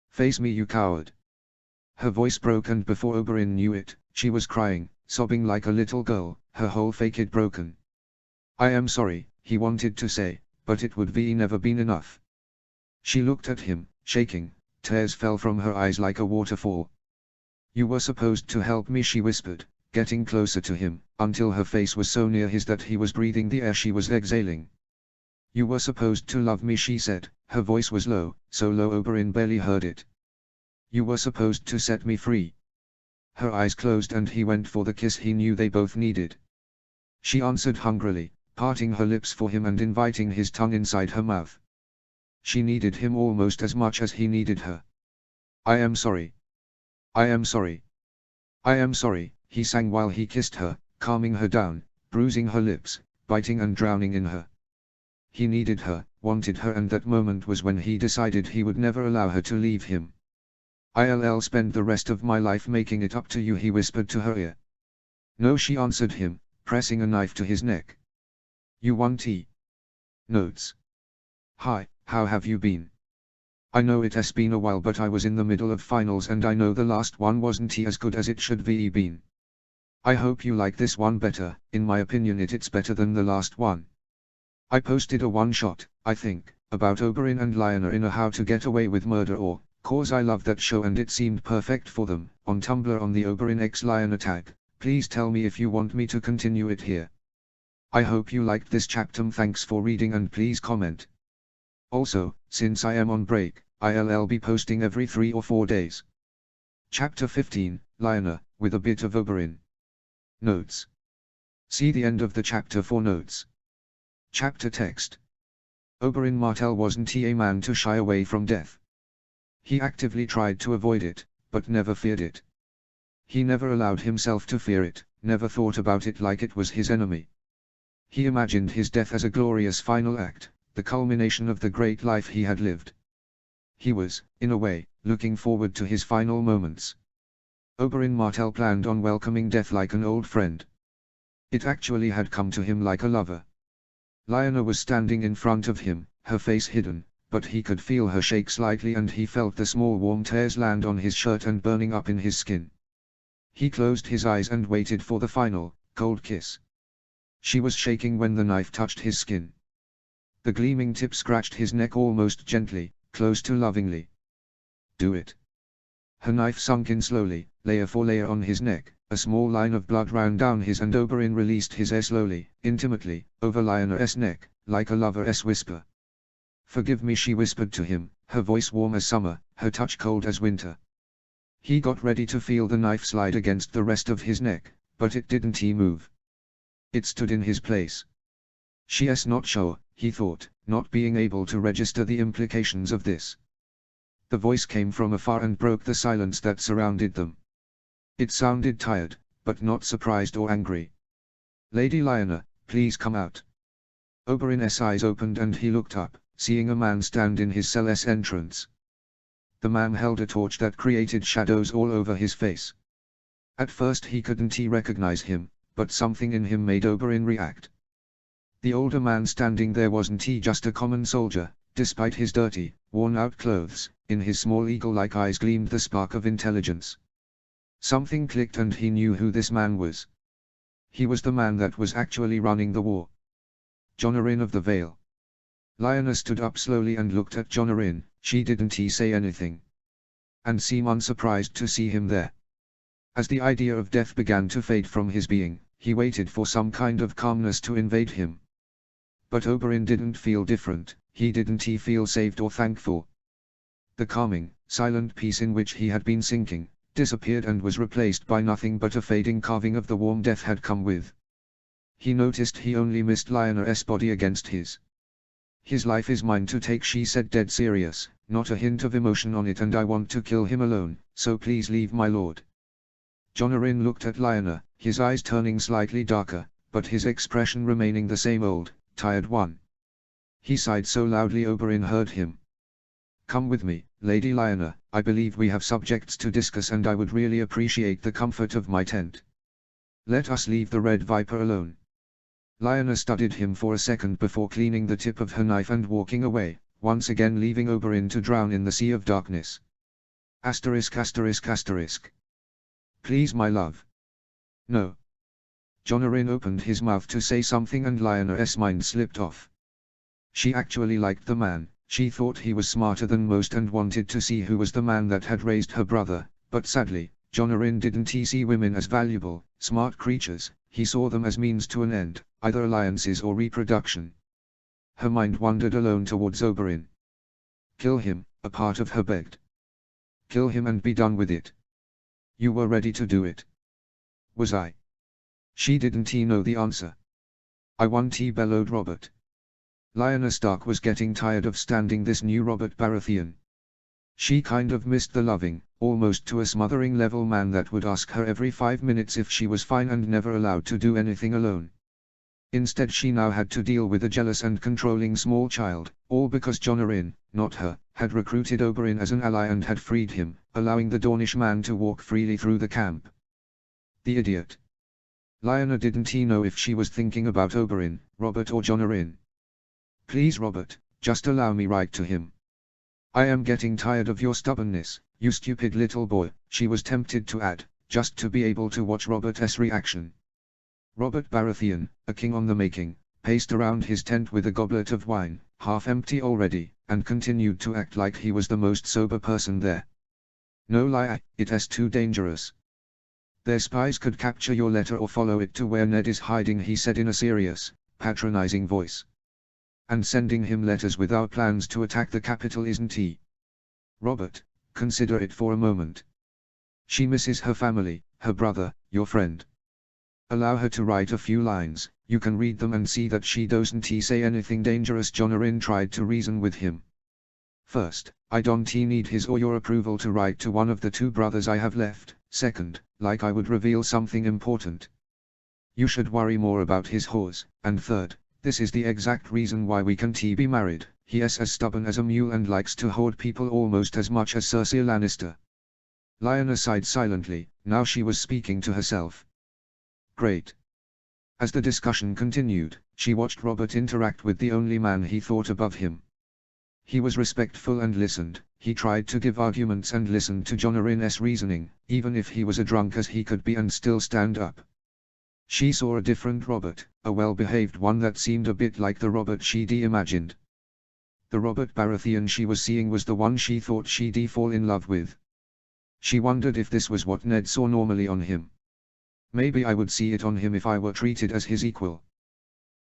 Face me, you coward. Her voice broke, and before Oberyn knew it, she was crying, sobbing like a little girl, her whole facade broken. I am sorry, he wanted to say, but it would be never been enough. She looked at him, shaking, tears fell from her eyes like a waterfall. You were supposed to help me, she whispered, getting closer to him, until her face was so near his that he was breathing the air she was exhaling. You were supposed to love me, she said, her voice was low, so low Oberyn barely heard it. You were supposed to set me free. Her eyes closed and he went for the kiss he knew they both needed. She answered hungrily, parting her lips for him and inviting his tongue inside her mouth. She needed him almost as much as he needed her. I am sorry. I am sorry. I am sorry, he sang while he kissed her, calming her down, bruising her lips, biting and drowning in her. He needed her, wanted her, and that moment was when he decided he would never allow her to leave him. I'll spend the rest of my life making it up to you, he whispered to her ear. No, she answered him, pressing a knife to his neck. You want tea? Notes. Hi, how have you been? I know it has been a while, but I was in the middle of finals and I know the last one wasn't as good as it should be been. I hope you like this one better. In my opinion it's better than the last one. I posted a one-shot, I think, about Oberyn and Lyanna in a How to Get Away with Murder or, cause I love that show and it seemed perfect for them, on Tumblr on the Oberyn x Lyanna tag. Please tell me if you want me to continue it here. I hope you liked this chapter. Thanks for reading and please comment. Also, since I am on break, I'll be posting every 3 or 4 days. Chapter 15, Lyanna, with a bit of Oberyn. Notes. See the end of the chapter for notes. Chapter text. Oberyn Martell wasn't a man to shy away from death. He actively tried to avoid it, but never feared it. He never allowed himself to fear it, never thought about it like it was his enemy. He imagined his death as a glorious final act, the culmination of the great life he had lived. He was, in a way, looking forward to his final moments. Oberyn Martell planned on welcoming death like an old friend. It actually had come to him like a lover. Lyanna was standing in front of him, her face hidden, but he could feel her shake slightly and he felt the small warm tears land on his shirt and burning up in his skin. He closed his eyes and waited for the final, cold kiss. She was shaking when the knife touched his skin. The gleaming tip scratched his neck almost gently, close to lovingly. Do it. Her knife sunk in slowly, layer for layer on his neck, a small line of blood ran down his and Oberyn released his hair slowly, intimately, over Lyanna's neck, like a lover's whisper. Forgive me, she whispered to him, her voice warm as summer, her touch cold as winter. He got ready to feel the knife slide against the rest of his neck, but it didn't move. It stood in his place. She's not sure, he thought, not being able to register the implications of this. The voice came from afar and broke the silence that surrounded them. It sounded tired, but not surprised or angry. Lady Lyanna, please come out. Oberyn's eyes opened and he looked up, seeing a man stand in his cell's entrance. The man held a torch that created shadows all over his face. At first he couldn't recognize him, but something in him made Oberyn react. The older man standing there wasn't just a common soldier, despite his dirty, worn-out clothes, in his small eagle-like eyes gleamed the spark of intelligence. Something clicked and he knew who this man was. He was the man that was actually running the war. Jon Arryn of the Vale. Lionel stood up slowly and looked at Jonarin. She didn't say anything. And seemed unsurprised to see him there. As the idea of death began to fade from his being, he waited for some kind of calmness to invade him. But Oberyn didn't feel different. He didn't feel saved or thankful. The calming, silent peace in which he had been sinking, disappeared and was replaced by nothing but a fading carving of the warm death had come with. He noticed he only missed Lionel's body against his. His life is mine to take, she said, dead serious, not a hint of emotion on it, and I want to kill him alone, so please leave my lord. Jonarin looked at Lionel, his eyes turning slightly darker, but his expression remaining the same old, tired one. He sighed so loudly Oberyn heard him. Come with me, Lady Lionel, I believe we have subjects to discuss and I would really appreciate the comfort of my tent. Let us leave the Red Viper alone. Lionel studied him for a second before cleaning the tip of her knife and walking away, once again leaving Oberyn to drown in the sea of darkness. Asterisk asterisk asterisk. Please my love. No. Jonarin opened his mouth to say something and Lionel's mind slipped off. She actually liked the man, she thought he was smarter than most and wanted to see who was the man that had raised her brother, but sadly, Jonarin didn't see women as valuable, smart creatures, he saw them as means to an end, either alliances or reproduction. Her mind wandered alone towards Oberyn. Kill him, a part of her begged. Kill him and be done with it. You were ready to do it. Was I? She didn't know the answer. I want, bellowed Robert. Lionel Stark was getting tired of standing this new Robert Baratheon. She kind of missed the loving, almost to a smothering level man that would ask her every 5 minutes if she was fine and never allowed to do anything alone. Instead she now had to deal with a jealous and controlling small child, all because Jonarin, not her, had recruited Oberyn as an ally and had freed him, allowing the Dornish man to walk freely through the camp. The idiot. Lionel didn't know if she was thinking about Oberyn, Robert or Jonarin. Please Robert, just allow me right to him. I am getting tired of your stubbornness, you stupid little boy, she was tempted to add, just to be able to watch Robert's reaction. Robert Baratheon, a king on the making, paced around his tent with a goblet of wine, half empty already, and continued to act like he was the most sober person there. No lie, it's too dangerous. Their spies could capture your letter or follow it to where Ned is hiding, he said in a serious, patronizing voice. And sending him letters with our plans to attack the capital isn't he? Robert, consider it for a moment. She misses her family, her brother, your friend. Allow her to write a few lines, you can read them and see that she doesn't say anything dangerous. Jonarin tried to reason with him. First, I don't need his or your approval to write to one of the 2 brothers I have left. Second, like I would reveal something important. You should worry more about his whores. And third, this is the exact reason why we can't be married. He is as stubborn as a mule and likes to hoard people almost as much as Cersei Lannister. Lionel sighed silently, now she was speaking to herself. Great. As the discussion continued, she watched Robert interact with the only man he thought above him. He was respectful and listened, he tried to give arguments and listened to Jonarin's reasoning, even if he was a drunk as he could be and still stand up. She saw a different Robert, a well-behaved one that seemed a bit like the Robert she'd imagined. The Robert Baratheon she was seeing was the one she thought she'd fall in love with. She wondered if this was what Ned saw normally on him. Maybe I would see it on him if I were treated as his equal.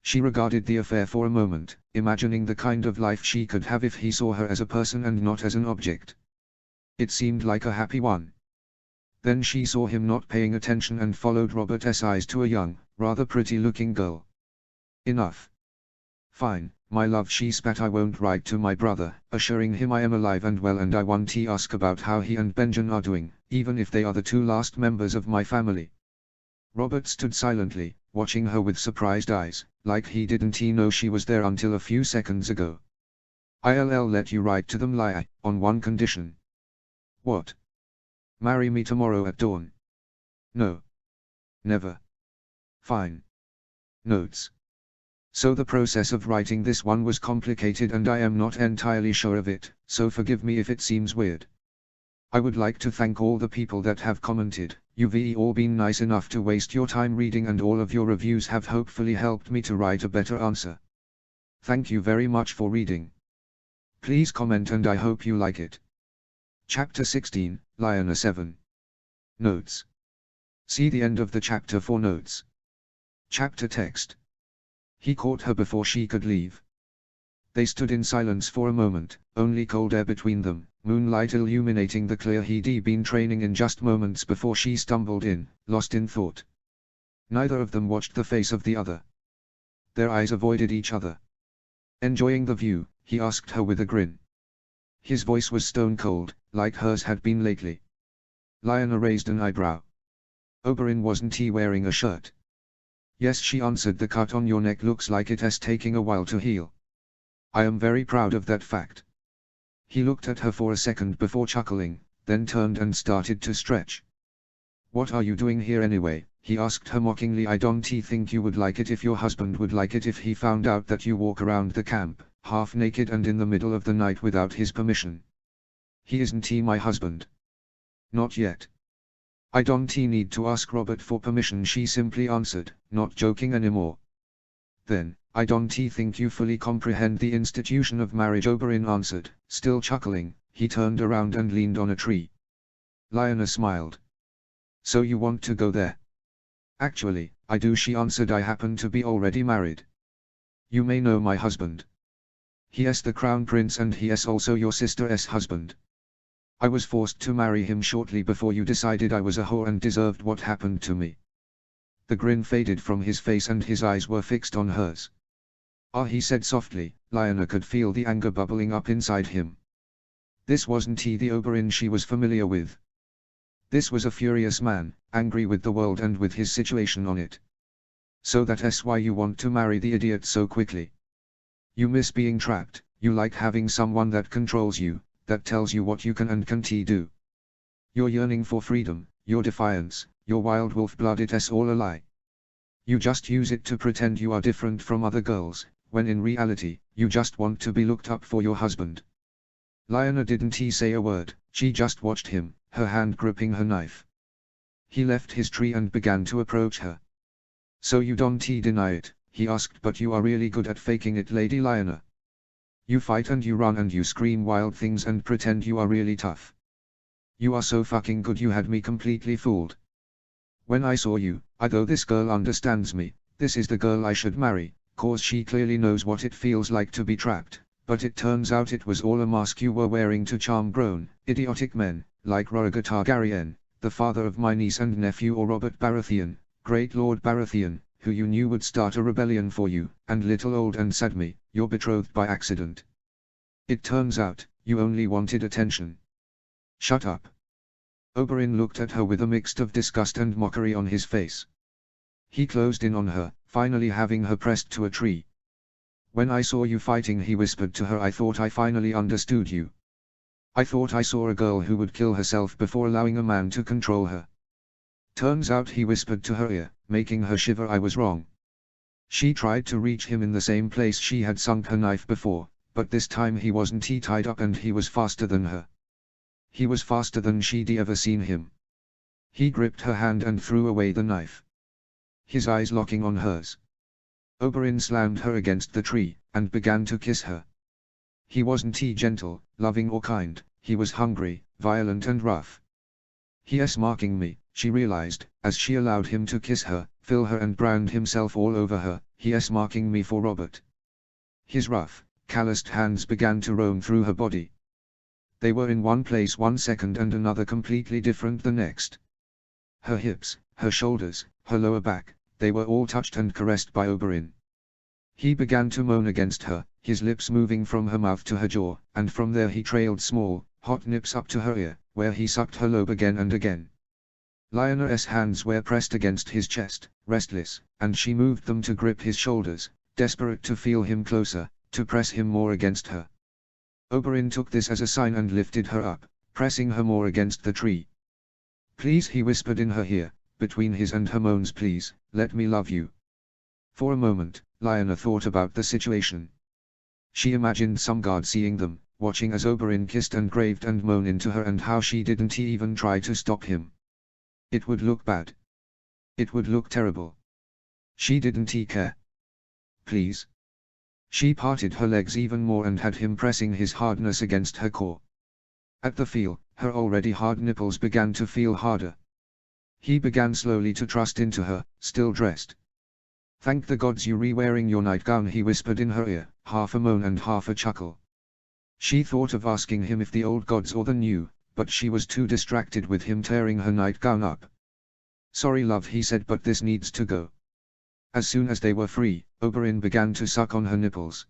She regarded the affair for a moment, imagining the kind of life she could have if he saw her as a person and not as an object. It seemed like a happy one. Then she saw him not paying attention and followed Robert's eyes to a young, rather pretty-looking girl. Enough. Fine, my love, she spat. I won't write to my brother, assuring him I am alive and well and I won't ask about how he and Benjen are doing, even if they are the 2 last members of my family. Robert stood silently, watching her with surprised eyes, like he didn't know she was there until a few seconds ago. I'll let you write to them, lie, on one condition. What? Marry me tomorrow at dawn. No. Never. Fine. Notes. So the process of writing this one was complicated and I am not entirely sure of it, so forgive me if it seems weird. I would like to thank all the people that have commented. You've all been nice enough to waste your time reading and all of your reviews have hopefully helped me to write a better answer. Thank you very much for reading. Please comment and I hope you like it. Chapter 16, Lioness 7. Notes. See the end of the chapter for notes. Chapter text. He caught her before she could leave. They stood in silence for a moment, only cold air between them, moonlight illuminating the clear he'd been training in just moments before she stumbled in, lost in thought. Neither of them watched the face of the other. Their eyes avoided each other. Enjoying the view, he asked her with a grin. His voice was stone cold, like hers had been lately. Lionel raised an eyebrow. Oberyn, wasn't he wearing a shirt? Yes, she answered. The cut on your neck looks like it's taking a while to heal. I am very proud of that fact. He looked at her for a second before chuckling, then turned and started to stretch. What are you doing here anyway? He asked her mockingly. I don't think you would like it if your husband would like it if he found out that you walk around the camp, half naked and in the middle of the night without his permission. He isn't my husband. Not yet. I don't need to ask Robert for permission, she simply answered, not joking anymore. Then, I don't think you fully comprehend the institution of marriage, Oberyn answered, still chuckling. He turned around and leaned on a tree. Lioness smiled. So you want to go there? Actually, I do, she answered. I happen to be already married. You may know my husband. He is the crown prince and he is also your sister's husband. I was forced to marry him shortly before you decided I was a whore and deserved what happened to me. The grin faded from his face and his eyes were fixed on hers. Ah, he said softly. Lionel could feel the anger bubbling up inside him. This wasn't the Oberyn she was familiar with. This was a furious man, angry with the world and with his situation on it. So that's why you want to marry the idiot so quickly. You miss being trapped, you like having someone that controls you, that tells you what you can and can't do. You're yearning for freedom, your defiance, your wild wolf blood. It's all a lie. You just use it to pretend you are different from other girls, when in reality, you just want to be looked up for your husband. Lionel didn't say a word, she just watched him, her hand gripping her knife. He left his tree and began to approach her. So you don't deny it, he asked, but you are really good at faking it, Lady Lionel. You fight and you run and you scream wild things and pretend you are really tough. You are so fucking good, you had me completely fooled. When I saw you, I thought this girl understands me, this is the girl I should marry, cause she clearly knows what it feels like to be trapped, but it turns out it was all a mask you were wearing to charm grown, idiotic men, like Rhaegar Targaryen, the father of my niece and nephew, or Robert Baratheon, great Lord Baratheon, who you knew would start a rebellion for you, and little old and sad me, your betrothed by accident. It turns out, you only wanted attention. Shut up. Oberyn looked at her with a mix of disgust and mockery on his face. He closed in on her, finally having her pressed to a tree. When I saw you fighting, he whispered to her, I thought I finally understood you. I thought I saw a girl who would kill herself before allowing a man to control her. Turns out, he whispered to her ear, making her shiver, I was wrong. She tried to reach him in the same place she had sunk her knife before, but this time he wasn't tied up and he was faster than her. He was faster than she'd ever seen him. He gripped her hand and threw away the knife. His eyes locking on hers. Oberyn slammed her against the tree, and began to kiss her. He wasn't gentle, loving or kind, he was hungry, violent and rough. He is marking me, she realized, as she allowed him to kiss her, fill her and brand himself all over her. He is marking me for Robert. His rough, calloused hands began to roam through her body. They were in one place one second and another completely different the next. Her hips, her shoulders, her lower back, they were all touched and caressed by Oberyn. He began to moan against her, his lips moving from her mouth to her jaw, and from there he trailed small, hot nips up to her ear, where he sucked her lobe again and again. Lionel's hands were pressed against his chest, restless, and she moved them to grip his shoulders, desperate to feel him closer, to press him more against her. Oberyn took this as a sign and lifted her up, pressing her more against the tree. Please, he whispered in her ear, between his and her moans, please, let me love you. For a moment, Lionel thought about the situation. She imagined some guard seeing them, watching as Oberyn kissed and graved and moaned into her, and how she didn't even try to stop him. It would look bad. It would look terrible. She didn't care. Please. She parted her legs even more and had him pressing his hardness against her core. At the feel, her already hard nipples began to feel harder. He began slowly to thrust into her, still dressed. "Thank the gods you re-wearing your nightgown," he whispered in her ear, half a moan and half a chuckle. She thought of asking him if the old gods or the new, but she was too distracted with him tearing her nightgown up. "Sorry love," he said, "but this needs to go." As soon as they were free, Oberyn began to suck on her nipples.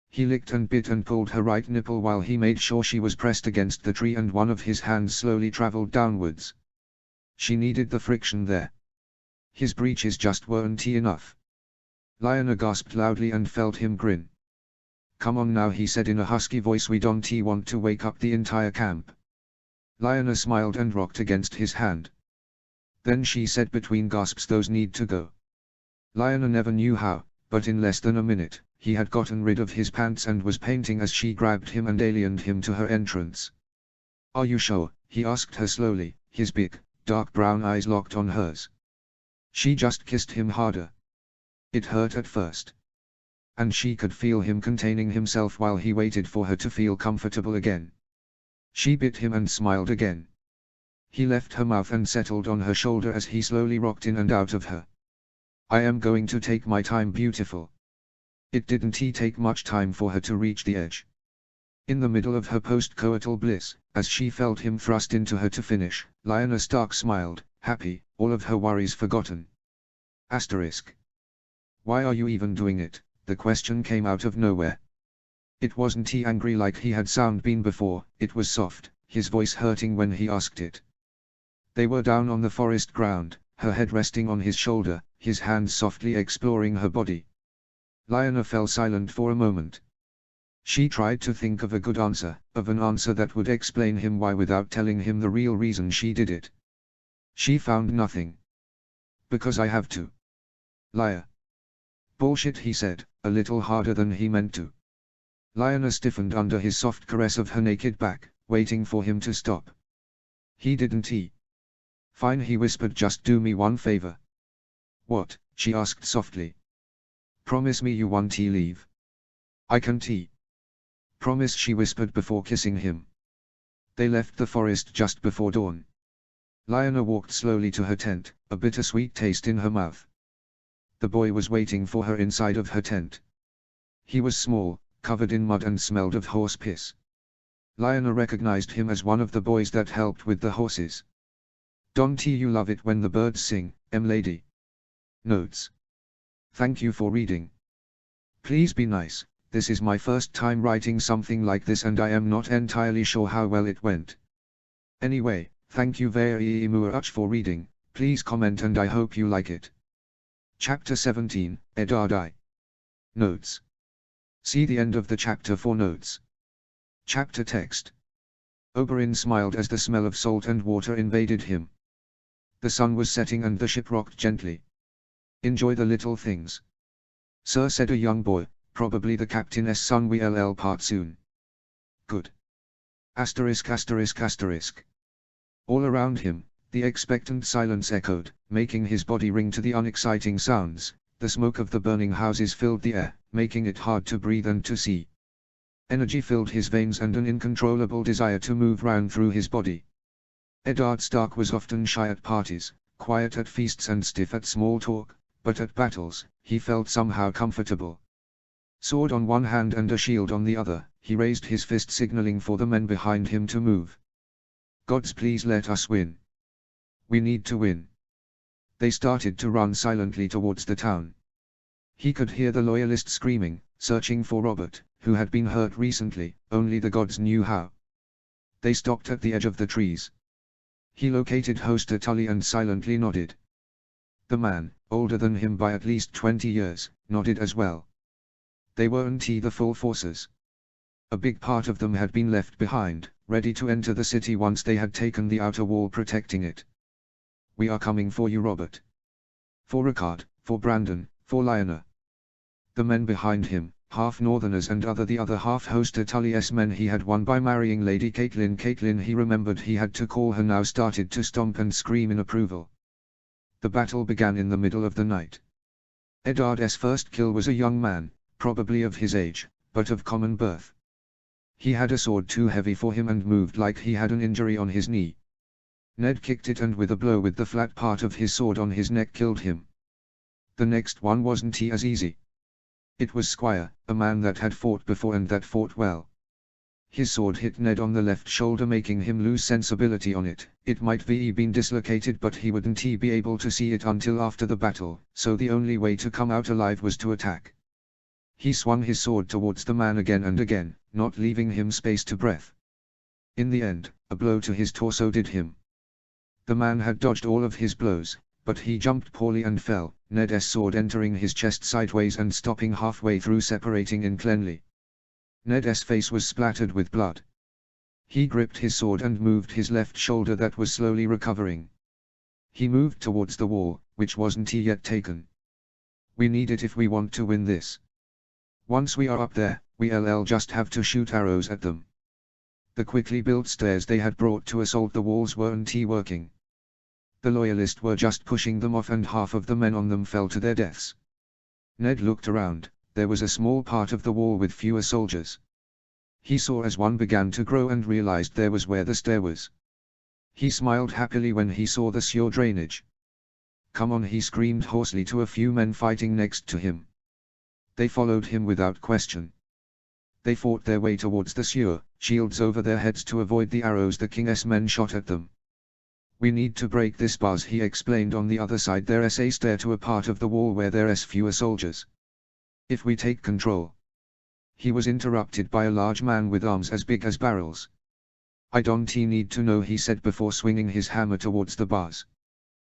He licked and bit and pulled her right nipple while he made sure she was pressed against the tree, and one of his hands slowly traveled downwards. She needed the friction there. His breeches just weren't enough. Lyanna gasped loudly and felt him grin. "Come on now," he said in a husky voice, "we don't want to wake up the entire camp." Lyanna smiled and rocked against his hand. Then she said between gasps, "Those need to go." Lyanna never knew how, but in less than a minute, he had gotten rid of his pants and was painting as she grabbed him and aliened him to her entrance. "Are you sure?" he asked her slowly, his big, dark brown eyes locked on hers. She just kissed him harder. It hurt at first. And she could feel him containing himself while he waited for her to feel comfortable again. She bit him and smiled again. He left her mouth and settled on her shoulder as he slowly rocked in and out of her. "I am going to take my time, beautiful." It didn't take much time for her to reach the edge. In the middle of her post-coital bliss, as she felt him thrust into her to finish, Lyanna Stark smiled, happy, all of her worries forgotten. Asterisk. "Why are you even doing it?" The question came out of nowhere. It wasn't he angry like he had been before, it was soft, his voice hurting when he asked it. They were down on the forest ground, her head resting on his shoulder, his hands softly exploring her body. Lyanna fell silent for a moment. She tried to think of a good answer, of an answer that would explain him why without telling him the real reason she did it. She found nothing. "Because I have to." "Liar." "Bullshit," he said, a little harder than he meant to. Lyanna stiffened under his soft caress of her naked back, waiting for him to stop. He didn't. "Fine," he whispered, "just do me one favor." "What?" she asked softly. "Promise me you won't leave." "I can't." "Promise," she whispered before kissing him. They left the forest just before dawn. Lyanna walked slowly to her tent, a bittersweet taste in her mouth. The boy was waiting for her inside of her tent. He was small, covered in mud and smelled of horse piss. Lyanna recognized him as one of the boys that helped with the horses. "Don't you love it when the birds sing, lady?" Notes. Thank you for reading. Please be nice. This is my first time writing something like this and I am not entirely sure how well it went. Anyway, thank you very much for reading, please comment and I hope you like it. Chapter 17, Eddard I. Notes. See the end of the chapter for notes. Chapter text. Oberyn smiled as the smell of salt and water invaded him. The sun was setting and the ship rocked gently. "Enjoy the little things, sir," said a young boy, probably the captain's son. "We'll part soon." "Good." Asterisk asterisk asterisk. All around him, the expectant silence echoed, making his body ring to the unexciting sounds. The smoke of the burning houses filled the air, making it hard to breathe and to see. Energy filled his veins and an incontrollable desire to move round through his body. Eddard Stark was often shy at parties, quiet at feasts and stiff at small talk, but at battles, he felt somehow comfortable. Sword on one hand and a shield on the other, he raised his fist signaling for the men behind him to move. "Gods, please let us win. We need to win." They started to run silently towards the town. He could hear the loyalists screaming, searching for Robert, who had been hurt recently, only the gods knew how. They stopped at the edge of the trees. He located Hoster Tully and silently nodded. The man, older than him by at least 20 years, nodded as well. They weren't the full forces. A big part of them had been left behind, ready to enter the city once they had taken the outer wall protecting it. "We are coming for you, Robert." For Ricard, for Brandon, for Lyanna. The men behind him, half Northerners and the other half Hoster Tully's men he had won by marrying Lady Caitlin. Caitlin, he remembered he had to call her now, started to stomp and scream in approval. The battle began in the middle of the night. Eddard's first kill was a young man, probably of his age, but of common birth. He had a sword too heavy for him and moved like he had an injury on his knee. Ned kicked it and with a blow with the flat part of his sword on his neck killed him. The next one wasn't as easy. It was Squire, a man that had fought before and that fought well. His sword hit Ned on the left shoulder making him lose sensibility on it. It might be been dislocated but he wouldn't be able to see it until after the battle, so the only way to come out alive was to attack. He swung his sword towards the man again and again, not leaving him space to breath. In the end, a blow to his torso did him. The man had dodged all of his blows, but he jumped poorly and fell, Ned's sword entering his chest sideways and stopping halfway through separating uncleanly. Ned's face was splattered with blood. He gripped his sword and moved his left shoulder that was slowly recovering. He moved towards the wall, which wasn't yet taken. We need it if we want to win this. Once we are up there, we'll just have to shoot arrows at them. The quickly built stairs they had brought to assault the walls weren't working. The loyalists were just pushing them off and half of the men on them fell to their deaths. Ned looked around, there was a small part of the wall with fewer soldiers. He saw as one began to grow and realized there was where the stair was. He smiled happily when he saw the sewer drainage. Come on, he screamed hoarsely to a few men fighting next to him. They followed him without question. They fought their way towards the sewer, shields over their heads to avoid the arrows the king's men shot at them. We need to break this bars, he explained. On the other side there's a stair to a part of the wall where there's fewer soldiers. If we take control. He was interrupted by a large man with arms as big as barrels. I don't need to know, he said before swinging his hammer towards the bars.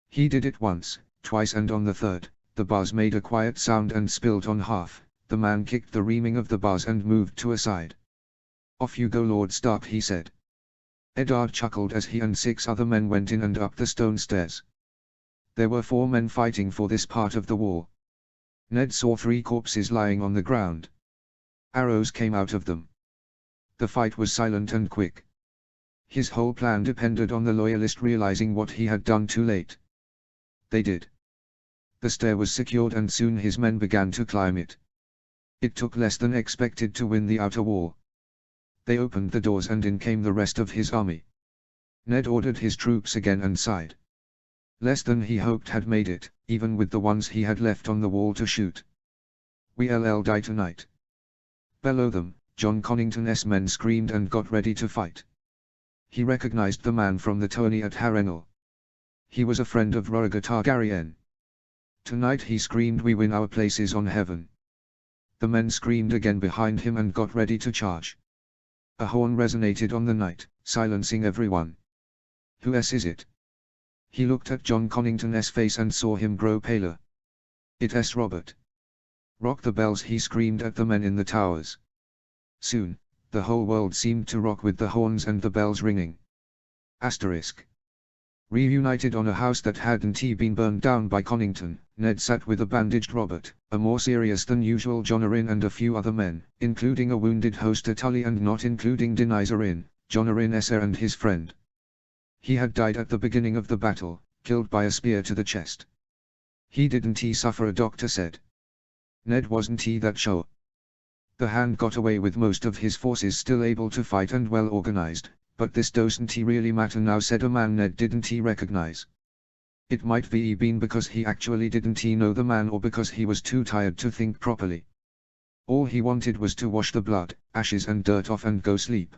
He did it once, twice, and on the third, the bars made a quiet sound and spilled on half. The man kicked the reaming of the bars and moved to a side. Off you go, Lord Stark, he said. Eddard chuckled as he and 6 other men went in and up the stone stairs. There were 4 men fighting for this part of the wall. Ned saw 3 corpses lying on the ground. Arrows came out of them. The fight was silent and quick. His whole plan depended on the loyalist realizing what he had done too late. They did. The stair was secured and soon his men began to climb it. It took less than expected to win the outer wall. They opened the doors and in came the rest of his army. Ned ordered his troops again and sighed. Less than he hoped had made it, even with the ones he had left on the wall to shoot. We'll die tonight. Below them, John Connington's men screamed and got ready to fight. He recognized the man from the tourney at Harrenhal. He was a friend of Rhaegar Targaryen. Tonight, he screamed, we win our places on heaven. The men screamed again behind him and got ready to charge. A horn resonated on the night, silencing everyone. Who is it? He looked at John Connington's face and saw him grow paler. It's Robert. Rock the bells, he screamed at the men in the towers. Soon, the whole world seemed to rock with the horns and the bells ringing. Asterisk. Reunited on a house that hadn't been burned down by Connington, Ned sat with a bandaged Robert, a more serious than usual Jon Arryn and a few other men, including a wounded Hoster Tully and not including Daenerys Arryn, Jon Arryn's heir and his friend. He had died at the beginning of the battle, killed by a spear to the chest. He didn't suffer, a doctor said. Ned wasn't that sure. The Hand got away with most of his forces still able to fight and well organized. But this doesn't really matter now, said a man Ned didn't recognize. It might be been because he actually didn't know the man or because he was too tired to think properly. All he wanted was to wash the blood, ashes and dirt off and go sleep.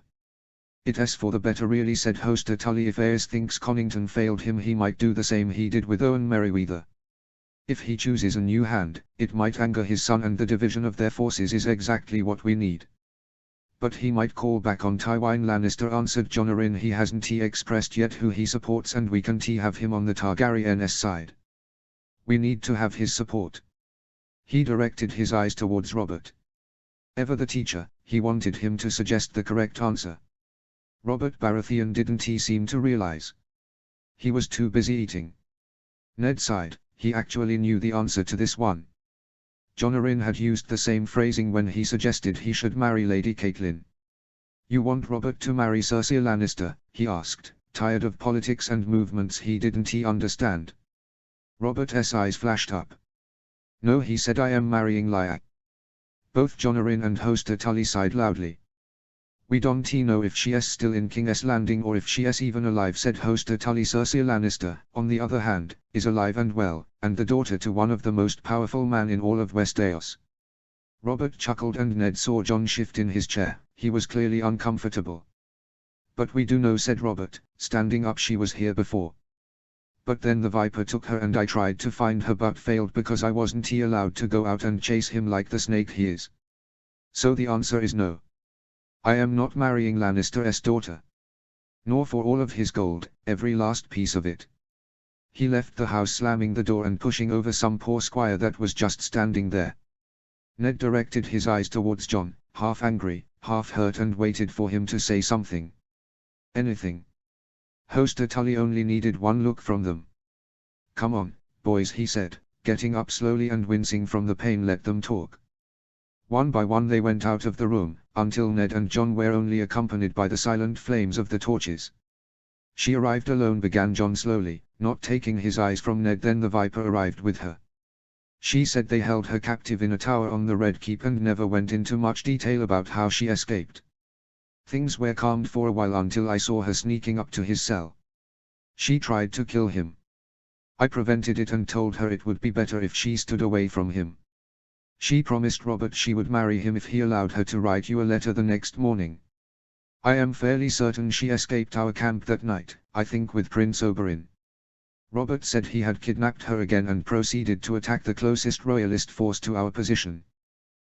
It's for the better really, said Hoster Tully. If Aes thinks Connington failed him, he might do the same he did with Owen Merryweather. If he chooses a new hand, it might anger his son, and the division of their forces is exactly what we need. But he might call back on Tywin Lannister, answered Jon Arryn. He hasn't expressed yet who he supports, and we can't have him on the Targaryen's side. We need to have his support. He directed his eyes towards Robert. Ever the teacher, he wanted him to suggest the correct answer. Robert Baratheon didn't seem to realize. He was too busy eating. Ned sighed, he actually knew the answer to this one. Jon Arryn had used the same phrasing when he suggested he should marry Lady Catelyn. You want Robert to marry Cersei Lannister? He asked, tired of politics and movements he didn't understand. Robert's eyes flashed up. No, he said, I am marrying Lyanna. Both Jon Arryn and Hoster Tully sighed loudly. "We don't know if she's still in King's Landing or if she's even alive," said Hoster Tully. "Cersei Lannister, on the other hand, is alive and well, and the daughter to one of the most powerful men in all of Westeros." Robert chuckled and Ned saw Jon shift in his chair. He was clearly uncomfortable. "But we do know," said Robert, standing up. "She was here before. But then the Viper took her and I tried to find her but failed because I wasn't allowed to go out and chase him like the snake he is. So the answer is no. I am not marrying Lannister's daughter. Nor for all of his gold, every last piece of it." He left the house, slamming the door and pushing over some poor squire that was just standing there. Ned directed his eyes towards Jon, half angry, half hurt, and waited for him to say something. Anything. Hoster Tully only needed one look from them. "Come on, boys," he said, getting up slowly and wincing from the pain. "Let them talk." One by one they went out of the room, until Ned and Jon were only accompanied by the silent flames of the torches. "She arrived alone," began Jon slowly, not taking his eyes from Ned. "Then the Viper arrived with her. She said they held her captive in a tower on the Red Keep and never went into much detail about how she escaped. Things were calmed for a while until I saw her sneaking up to his cell. She tried to kill him. I prevented it and told her it would be better if she stood away from him. She promised Robert she would marry him if he allowed her to write you a letter the next morning. I am fairly certain she escaped our camp that night, I think with Prince Oberyn. Robert said he had kidnapped her again and proceeded to attack the closest royalist force to our position.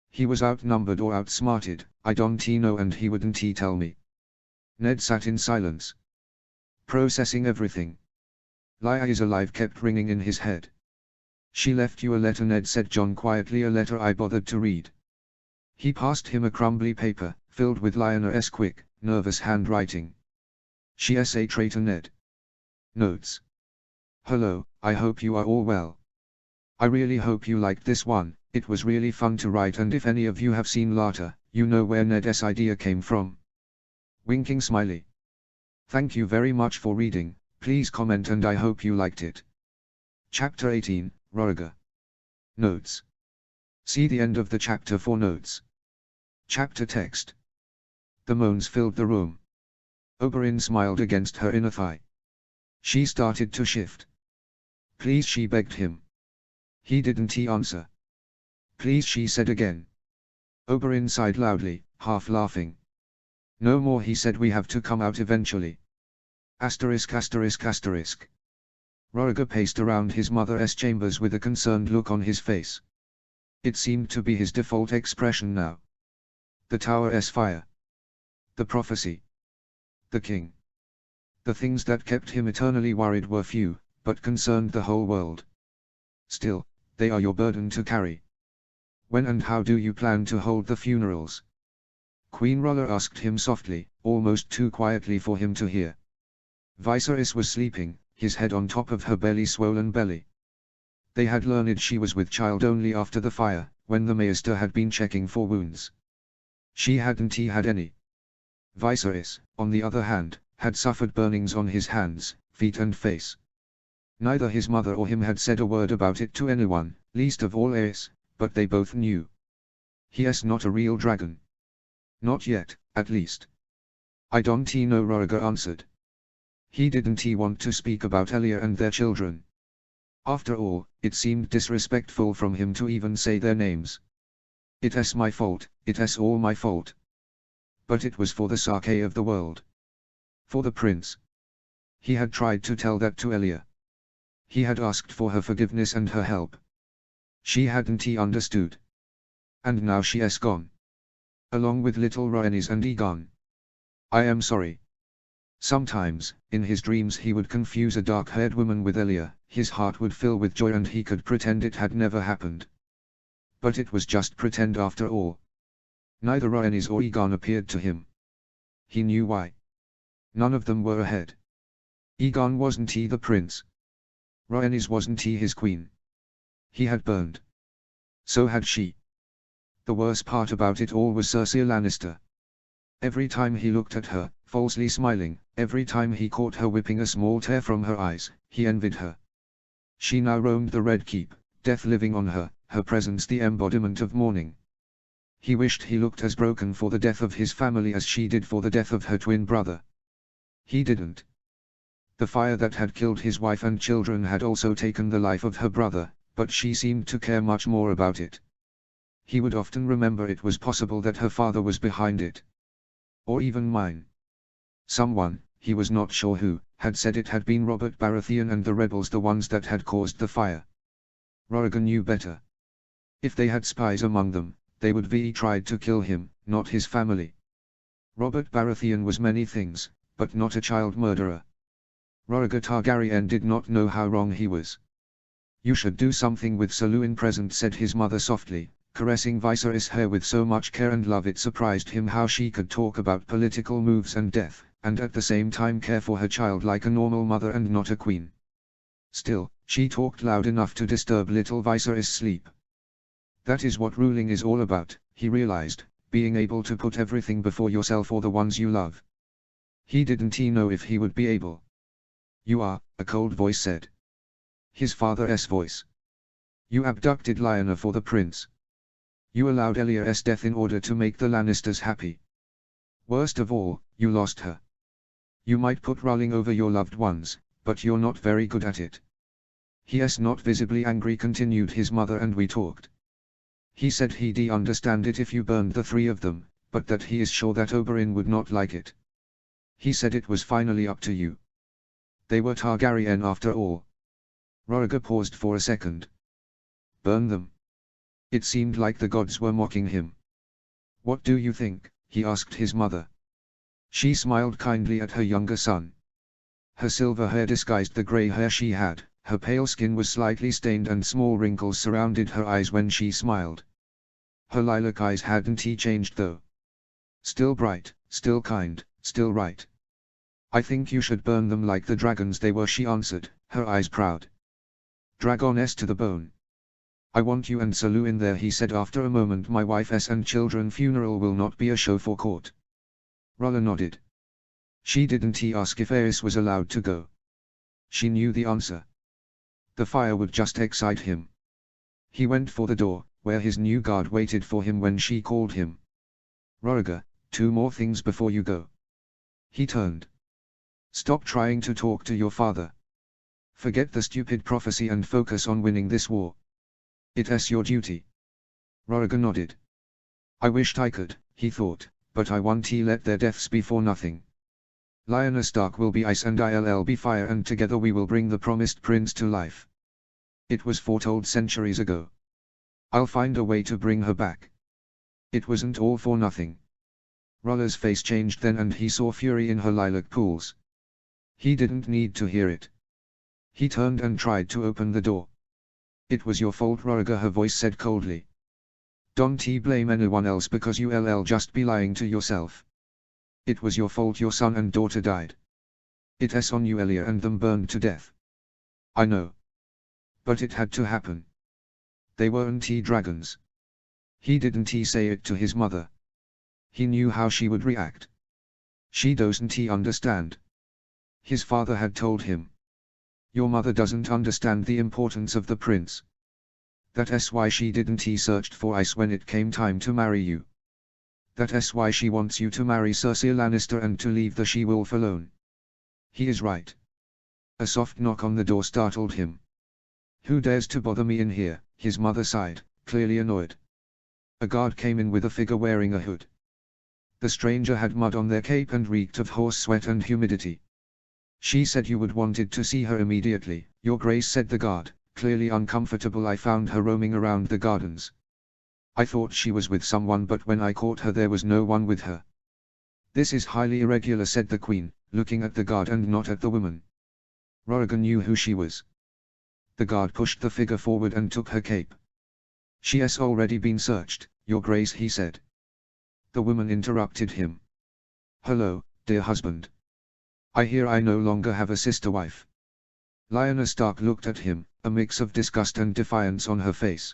He was outnumbered or outsmarted, I don't know, and he wouldn't tell me." Ned sat in silence, processing everything. "Liar is alive," kept ringing in his head. "She left you a letter," Ned said Jon quietly. "A letter I bothered to read." He passed him a crumbly paper, filled with Lionel's quick, nervous handwriting. "She's a traitor, Ned. Notes. Hello, I hope you are all well. I really hope you liked this one. It was really fun to write, and if any of you have seen Larter, you know where Ned's idea came from. Winking smiley. Thank you very much for reading. Please comment and I hope you liked it." Chapter 18, Rhaegar. Notes. See the end of the chapter for notes. Chapter text. The moans filled the room. Oberyn smiled against her inner thigh. She started to shift. "Please," she begged him. He didn't answer. "Please," she said again. Oberyn sighed loudly, half laughing. "No more," he said. "We have to come out eventually." Asterisk asterisk asterisk. Rhaegar paced around his mother's chambers with a concerned look on his face. It seemed to be his default expression now. The tower's fire. The prophecy. The king. The things that kept him eternally worried were few, but concerned the whole world. Still, they are your burden to carry. When and how do you plan to hold the funerals? Queen Rhaegar asked him softly, almost too quietly for him to hear. Viserys was sleeping, his head on top of her swollen belly. They had learned she was with child only after the fire, when the Maester had been checking for wounds. She hadn't had any. Viserys, on the other hand, had suffered burnings on his hands, feet and face. Neither his mother or him had said a word about it to anyone, least of all Aes, but they both knew. He's not a real dragon. Not yet, at least. I don't know, Rhaegar answered. He didn't want to speak about Elia and their children. After all, it seemed disrespectful from him to even say their names. It's my fault, it's all my fault. But it was for the sake of the world. For the prince. He had tried to tell that to Elia. He had asked for her forgiveness and her help. She hadn't understood. And now she is gone. Along with little Rhaenys and Aegon. I am sorry. Sometimes, in his dreams he would confuse a dark-haired woman with Elia, his heart would fill with joy and he could pretend it had never happened. But it was just pretend after all. Neither Rhaenys or Aegon appeared to him. He knew why. None of them were ahead. Aegon wasn't the prince. Rhaenys wasn't his queen. He had burned. So had she. The worst part about it all was Cersei Lannister. Every time he looked at her, falsely smiling, every time he caught her whipping a small tear from her eyes, he envied her. She now roamed the Red Keep, death living on her, her presence the embodiment of mourning. He wished he looked as broken for the death of his family as she did for the death of her twin brother. He didn't. The fire that had killed his wife and children had also taken the life of her brother, but she seemed to care much more about it. He would often remember it was possible that her father was behind it. Or even mine. Someone, he was not sure who, had said it had been Robert Baratheon and the rebels the ones that had caused the fire. Rhaegar knew better. If they had spies among them, they would have tried to kill him, not his family. Robert Baratheon was many things, but not a child murderer. Rhaegar Targaryen did not know how wrong he was. You should do something with Sir Luwin present, said his mother softly, caressing Viserys' hair with so much care and love it surprised him how she could talk about political moves and death, and at the same time care for her child like a normal mother and not a queen. Still, she talked loud enough to disturb little Viserys' sleep. That is what ruling is all about, he realized, being able to put everything before yourself or the ones you love. He didn't know if he would be able. You are, a cold voice said. His father's voice. You abducted Lyanna for the prince. You allowed Elia's death in order to make the Lannisters happy. Worst of all, you lost her. You might put ruling over your loved ones, but you're not very good at it. He is not visibly angry, continued his mother, and we talked. He said he'd understand it if you burned the three of them, but that he is sure that Oberyn would not like it. He said it was finally up to you. They were Targaryen after all. Rhaegar paused for a second. Burn them. It seemed like the gods were mocking him. What do you think? He asked his mother. She smiled kindly at her younger son. Her silver hair disguised the grey hair she had, her pale skin was slightly stained and small wrinkles surrounded her eyes when she smiled. Her lilac eyes hadn't changed though. Still bright, still kind, still right. I think you should burn them like the dragons they were, she answered, her eyes proud. Dragoness to the bone. I want you and Sir Luwin there, he said after a moment. My wife's and children funeral will not be a show for court. Rhaegar nodded. She didn't ask if Aerys was allowed to go. She knew the answer. The fire would just excite him. He went for the door, where his new guard waited for him when she called him. Rhaegar, 2 more things before you go. He turned. Stop trying to talk to your father. Forget the stupid prophecy and focus on winning this war. It's your duty. Rhaegar nodded. I wished I could, he thought, but I won't let their deaths be for nothing. Lyanna Stark will be ice and I'll be fire, and together we will bring the promised prince to life. It was foretold centuries ago. I'll find a way to bring her back. It wasn't all for nothing. Rhaegar's face changed then and he saw fury in her lilac pools. He didn't need to hear it. He turned and tried to open the door. It was your fault, Rhaegar, her voice said coldly. Don't blame anyone else because you'll just be lying to yourself. It was your fault your son and daughter died. It's on you, Elia and them burned to death. I know. But it had to happen. They weren't dragons. He didn't say it to his mother. He knew how she would react. She doesn't understand. His father had told him. Your mother doesn't understand the importance of the prince. That's why she didn't searched for ice when it came time to marry you. That's why she wants you to marry Cersei Lannister and to leave the she-wolf alone. He is right. A soft knock on the door startled him. Who dares to bother me in here? His mother sighed, clearly annoyed. A guard came in with a figure wearing a hood. The stranger had mud on their cape and reeked of horse sweat and humidity. She said you would wanted to see her immediately, Your Grace, said the guard, clearly uncomfortable. I found her roaming around the gardens. I thought she was with someone, but when I caught her there was no one with her. This is highly irregular, said the Queen, looking at the guard and not at the woman. Rhaegar knew who she was. The guard pushed the figure forward and took her cape. She has already been searched, Your Grace, he said. The woman interrupted him. Hello, dear husband. I hear I no longer have a sister wife. Lyanna Stark looked at him, a mix of disgust and defiance on her face.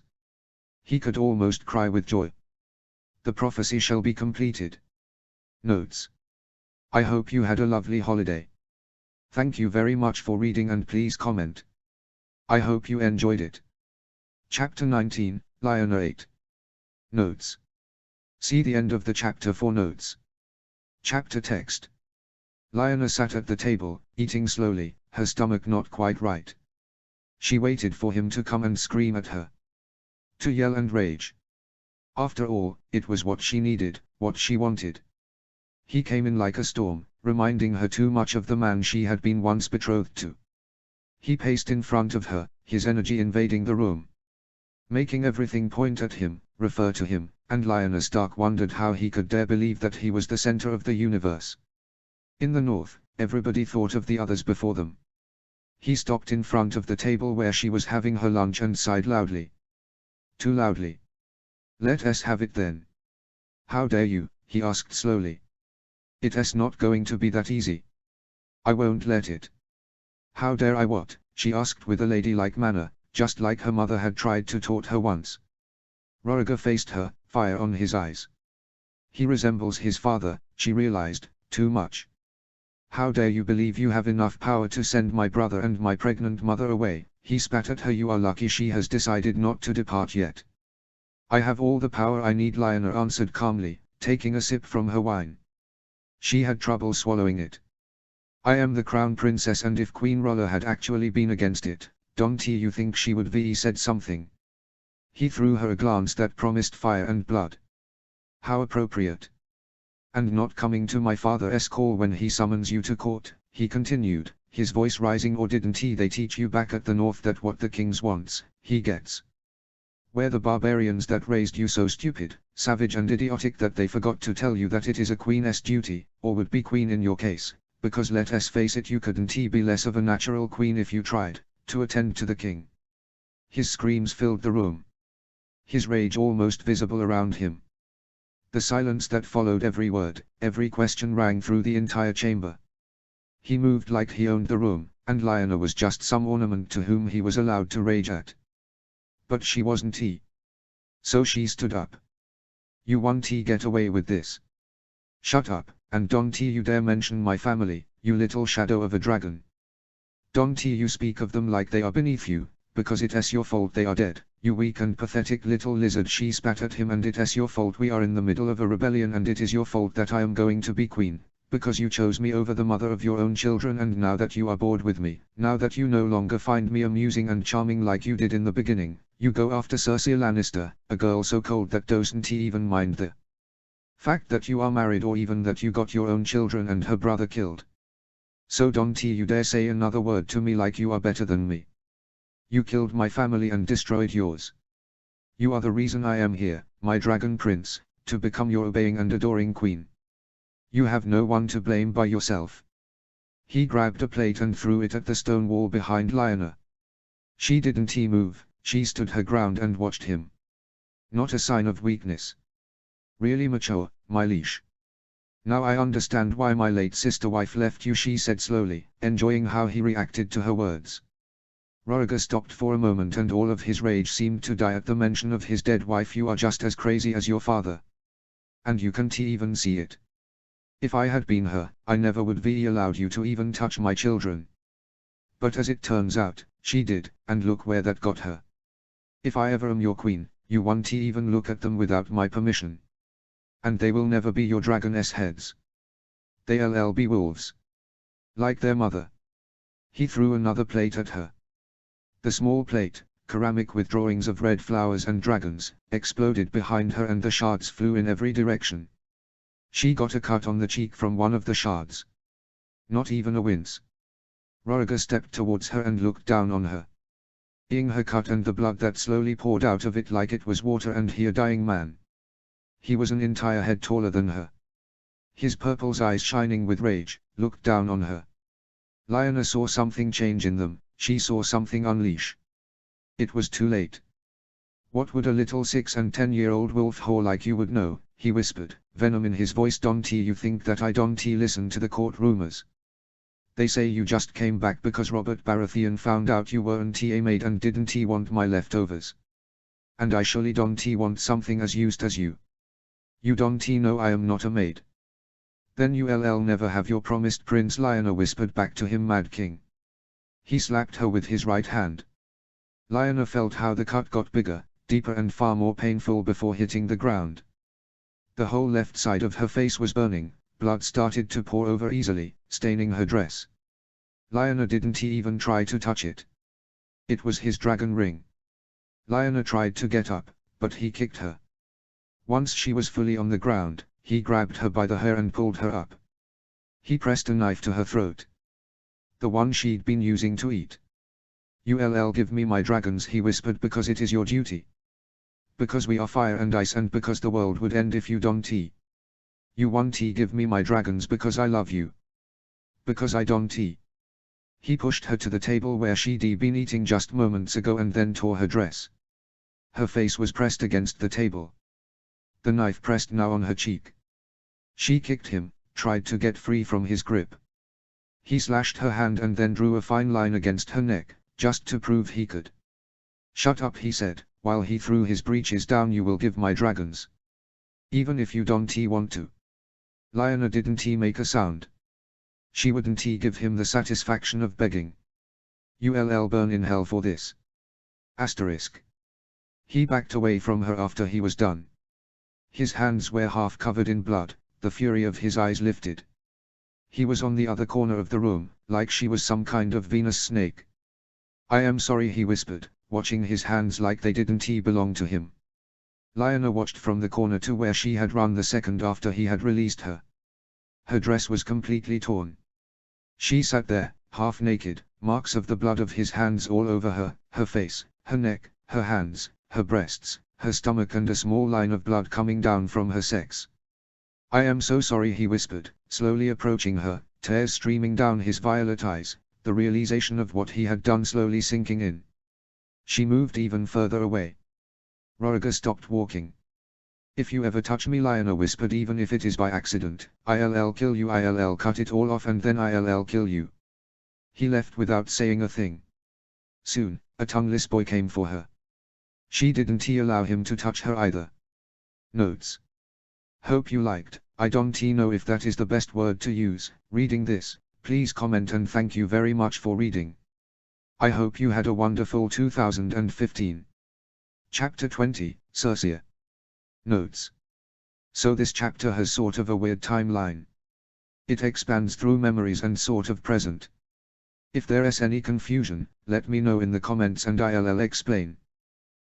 He could almost cry with joy. The prophecy shall be completed. Notes. I hope you had a lovely holiday. Thank you very much for reading and please comment. I hope you enjoyed it. Chapter 19, Lyanna 8. Notes. See the end of the chapter for notes. Chapter text. Lyanna sat at the table, eating slowly, her stomach not quite right. She waited for him to come and scream at her. To yell and rage. After all, it was what she needed, what she wanted. He came in like a storm, reminding her too much of the man she had been once betrothed to. He paced in front of her, his energy invading the room, making everything point at him, refer to him, and Lyanna Stark wondered how he could dare believe that he was the center of the universe. In the north, everybody thought of the others before them. He stopped in front of the table where she was having her lunch and sighed loudly. Too loudly. Let us have it then. How dare you, he asked slowly. It's not going to be that easy. I won't let it. How dare I what? She asked with a ladylike manner, just like her mother had tried to taught her once. Roriger faced her, fire on his eyes. He resembles his father, she realized, too much. How dare you believe you have enough power to send my brother and my pregnant mother away? He spat at her. You are lucky she has decided not to depart yet. I have all the power I need, Lyanna answered calmly, taking a sip from her wine. She had trouble swallowing it. I am the crown princess, and if Queen Rolla had actually been against it, don't you think she would have said something? He threw her a glance that promised fire and blood. How appropriate. And not coming to my father's call when he summons you to court, he continued, his voice rising. Or didn't they teach you back at the north that what the king wants, he gets? Were the barbarians that raised you so stupid, savage and idiotic that they forgot to tell you that it is a queen's duty, or would be queen in your case, because let us face it, you couldn't be less of a natural queen if you tried, to attend to the king. His screams filled the room. His rage almost visible around him. The silence that followed every word, every question rang through the entire chamber. He moved like he owned the room, and Lyanna was just some ornament to whom he was allowed to rage at. But she wasn't he. So she stood up. You won't get away with this. Shut up, and don't you dare mention my family, you little shadow of a dragon. Don't you speak of them like they are beneath you, because it's your fault they are dead, you weak and pathetic little lizard. She spat at him. And it's your fault we are in the middle of a rebellion, and it is your fault that I am going to be queen, because you chose me over the mother of your own children, and now that you are bored with me, now that you no longer find me amusing and charming like you did in the beginning, you go after Cersei Lannister, a girl so cold that doesn't even mind the fact that you are married, or even that you got your own children and her brother killed. So don't you dare say another word to me like you are better than me. You killed my family and destroyed yours. You are the reason I am here, my dragon prince, to become your obeying and adoring queen. You have no one to blame but yourself. He grabbed a plate and threw it at the stone wall behind Lyanna. She didn't move, she stood her ground and watched him. Not a sign of weakness. Really mature, my liege. Now I understand why my late sister wife left you, she said slowly, enjoying how he reacted to her words. Roriger stopped for a moment, and all of his rage seemed to die at the mention of his dead wife. You are just as crazy as your father. And you can't even see it. If I had been her, I never would be allowed you to even touch my children. But as it turns out, she did, and look where that got her. If I ever am your queen, you won't even look at them without my permission. And they will never be your dragoness heads. They'll be wolves. Like their mother. He threw another plate at her. The small plate, ceramic with drawings of red flowers and dragons, exploded behind her, and the shards flew in every direction. She got a cut on the cheek from one of the shards. Not even a wince. Roriger stepped towards her and looked down on her. Seeing her cut and the blood that slowly poured out of it like it was water, and he a dying man. He was an entire head taller than her. His purple eyes shining with rage, looked down on her. Lyanna saw something change in them, she saw something unleash. It was too late. What would a little 6- and 10-year-old wolf whore like you would know, he whispered, venom in his voice. Don't you think that I don't listen to the court rumors? They say you just came back because Robert Baratheon found out you weren't a maid and didn't want my leftovers. And I surely don't want something as used as you. You don't know I am not a maid. Then you'll never have your promised prince, Lyanna whispered back to him. Mad King. He slapped her with his right hand. Lyanna felt how the cut got bigger, deeper and far more painful before hitting the ground. The whole left side of her face was burning, blood started to pour over easily, staining her dress. Lionel didn't even try to touch it. It was his dragon ring. Lionel tried to get up, but he kicked her. Once she was fully on the ground, he grabbed her by the hair and pulled her up. He pressed a knife to her throat. The one she'd been using to eat. "Ull give me my dragons," he whispered, "because it is your duty. Because we are fire and ice, and because the world would end if you don't. You won't give me my dragons because I love you. Because I don't. He pushed her to the table where she'd been eating just moments ago and then tore her dress. Her face was pressed against the table. The knife pressed now on her cheek. She kicked him, tried to get free from his grip. He slashed her hand and then drew a fine line against her neck, just to prove he could. "Shut up," he said, while he threw his breeches down. "You will give my dragons. Even if you don't want to." Lionel didn't make a sound. She wouldn't give him the satisfaction of begging. "Ull burn in hell for this." Asterisk. He backed away from her after he was done. His hands were half covered in blood, the fury of his eyes lifted. He was on the other corner of the room, like she was some kind of Venus snake. "I am sorry," he whispered, watching his hands like they didn't belong to him. Lionel watched from the corner to where she had run the second after he had released her. Her dress was completely torn. She sat there, half naked, marks of the blood of his hands all over her, her face, her neck, her hands, her breasts, her stomach, and a small line of blood coming down from her sex. "I am so sorry," he whispered, slowly approaching her, tears streaming down his violet eyes, the realization of what he had done slowly sinking in. She moved even further away. Roriga stopped walking. "If you ever touch me," Lionel whispered, "even if it is by accident, I'll kill you. I'll cut it all off and then I'll kill you." He left without saying a thing. Soon, a tongueless boy came for her. She didn't allow him to touch her either. Notes. Hope you liked, I don't know if that is the best word to use, reading this. Please comment and thank you very much for reading. I hope you had a wonderful 2015. Chapter 20, Circe. Notes. So this chapter has sort of a weird timeline. It expands through memories and sort of present. If there is any confusion, let me know in the comments and I'll explain.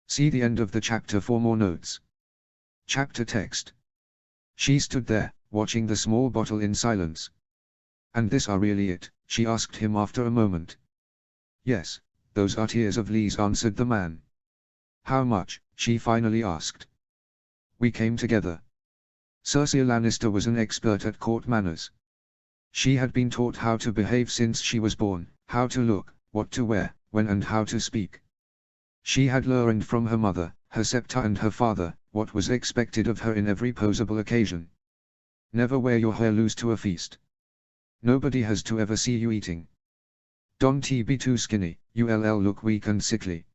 See the end of the chapter for more notes. Chapter text. She stood there, watching the small bottle in silence. "And this are really it?" she asked him after a moment. "Yes, those are tears of Lee's," answered the man. "How much?" she finally asked. "We came together." Cersei Lannister was an expert at court manners. She had been taught how to behave since she was born, how to look, what to wear, when and how to speak. She had learned from her mother, her septa and her father, what was expected of her in every possible occasion. Never wear your hair loose to a feast. Nobody has to ever see you eating. Don't be too skinny, you'll look weak and sickly.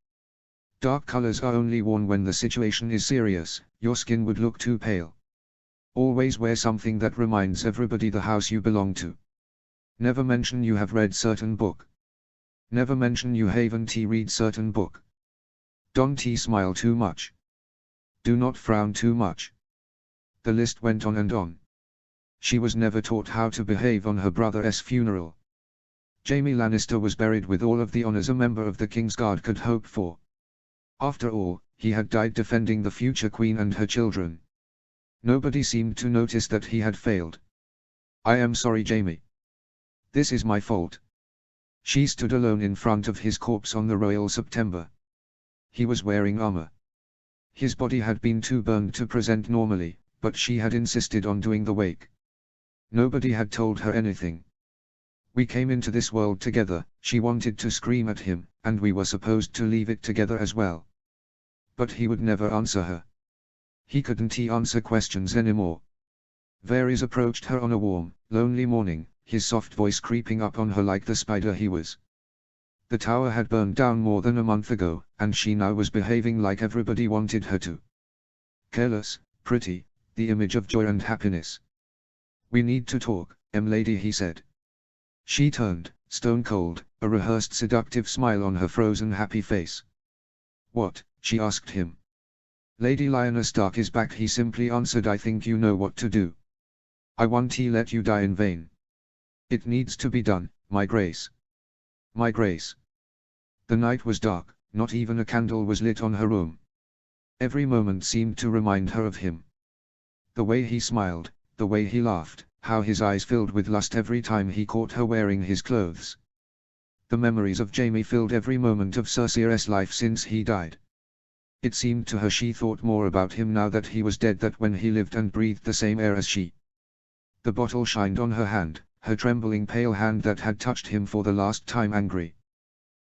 Dark colors are only worn when the situation is serious, your skin would look too pale. Always wear something that reminds everybody the house you belong to. Never mention you have read certain book. Never mention you haven't read certain book. Don't smile too much. Do not frown too much. The list went on and on. She was never taught how to behave on her brother's funeral. Jaime Lannister was buried with all of the honors a member of the Kingsguard could hope for. After all, he had died defending the future queen and her children. Nobody seemed to notice that he had failed. "I am sorry, Jaime. This is my fault." She stood alone in front of his corpse on the Royal September. He was wearing armor. His body had been too burned to present normally, but she had insisted on doing the wake. Nobody had told her anything. "We came into this world together," she wanted to scream at him, "and we were supposed to leave it together as well." But he would never answer her. He couldn't answer questions anymore. Varys approached her on a warm, lonely morning, his soft voice creeping up on her like the spider he was. The tower had burned down more than a month ago, and she now was behaving like everybody wanted her to. Careless, pretty, the image of joy and happiness. "We need to talk, lady," he said. She turned, stone cold, a rehearsed seductive smile on her frozen happy face. "What?" she asked him. Lady Lioness Stark is back, he simply answered. I think you know what to do. I won't let you die in vain. It needs to be done, my grace. My grace. The night was dark, not even a candle was lit on her room. Every moment seemed to remind her of him. The way he smiled, the way he laughed, how his eyes filled with lust every time he caught her wearing his clothes. The memories of Jaime filled every moment of Cersei's life since he died. It seemed to her she thought more about him now that he was dead than when he lived and breathed the same air as she. The bottle shined on her hand, her trembling pale hand that had touched him for the last time, angry.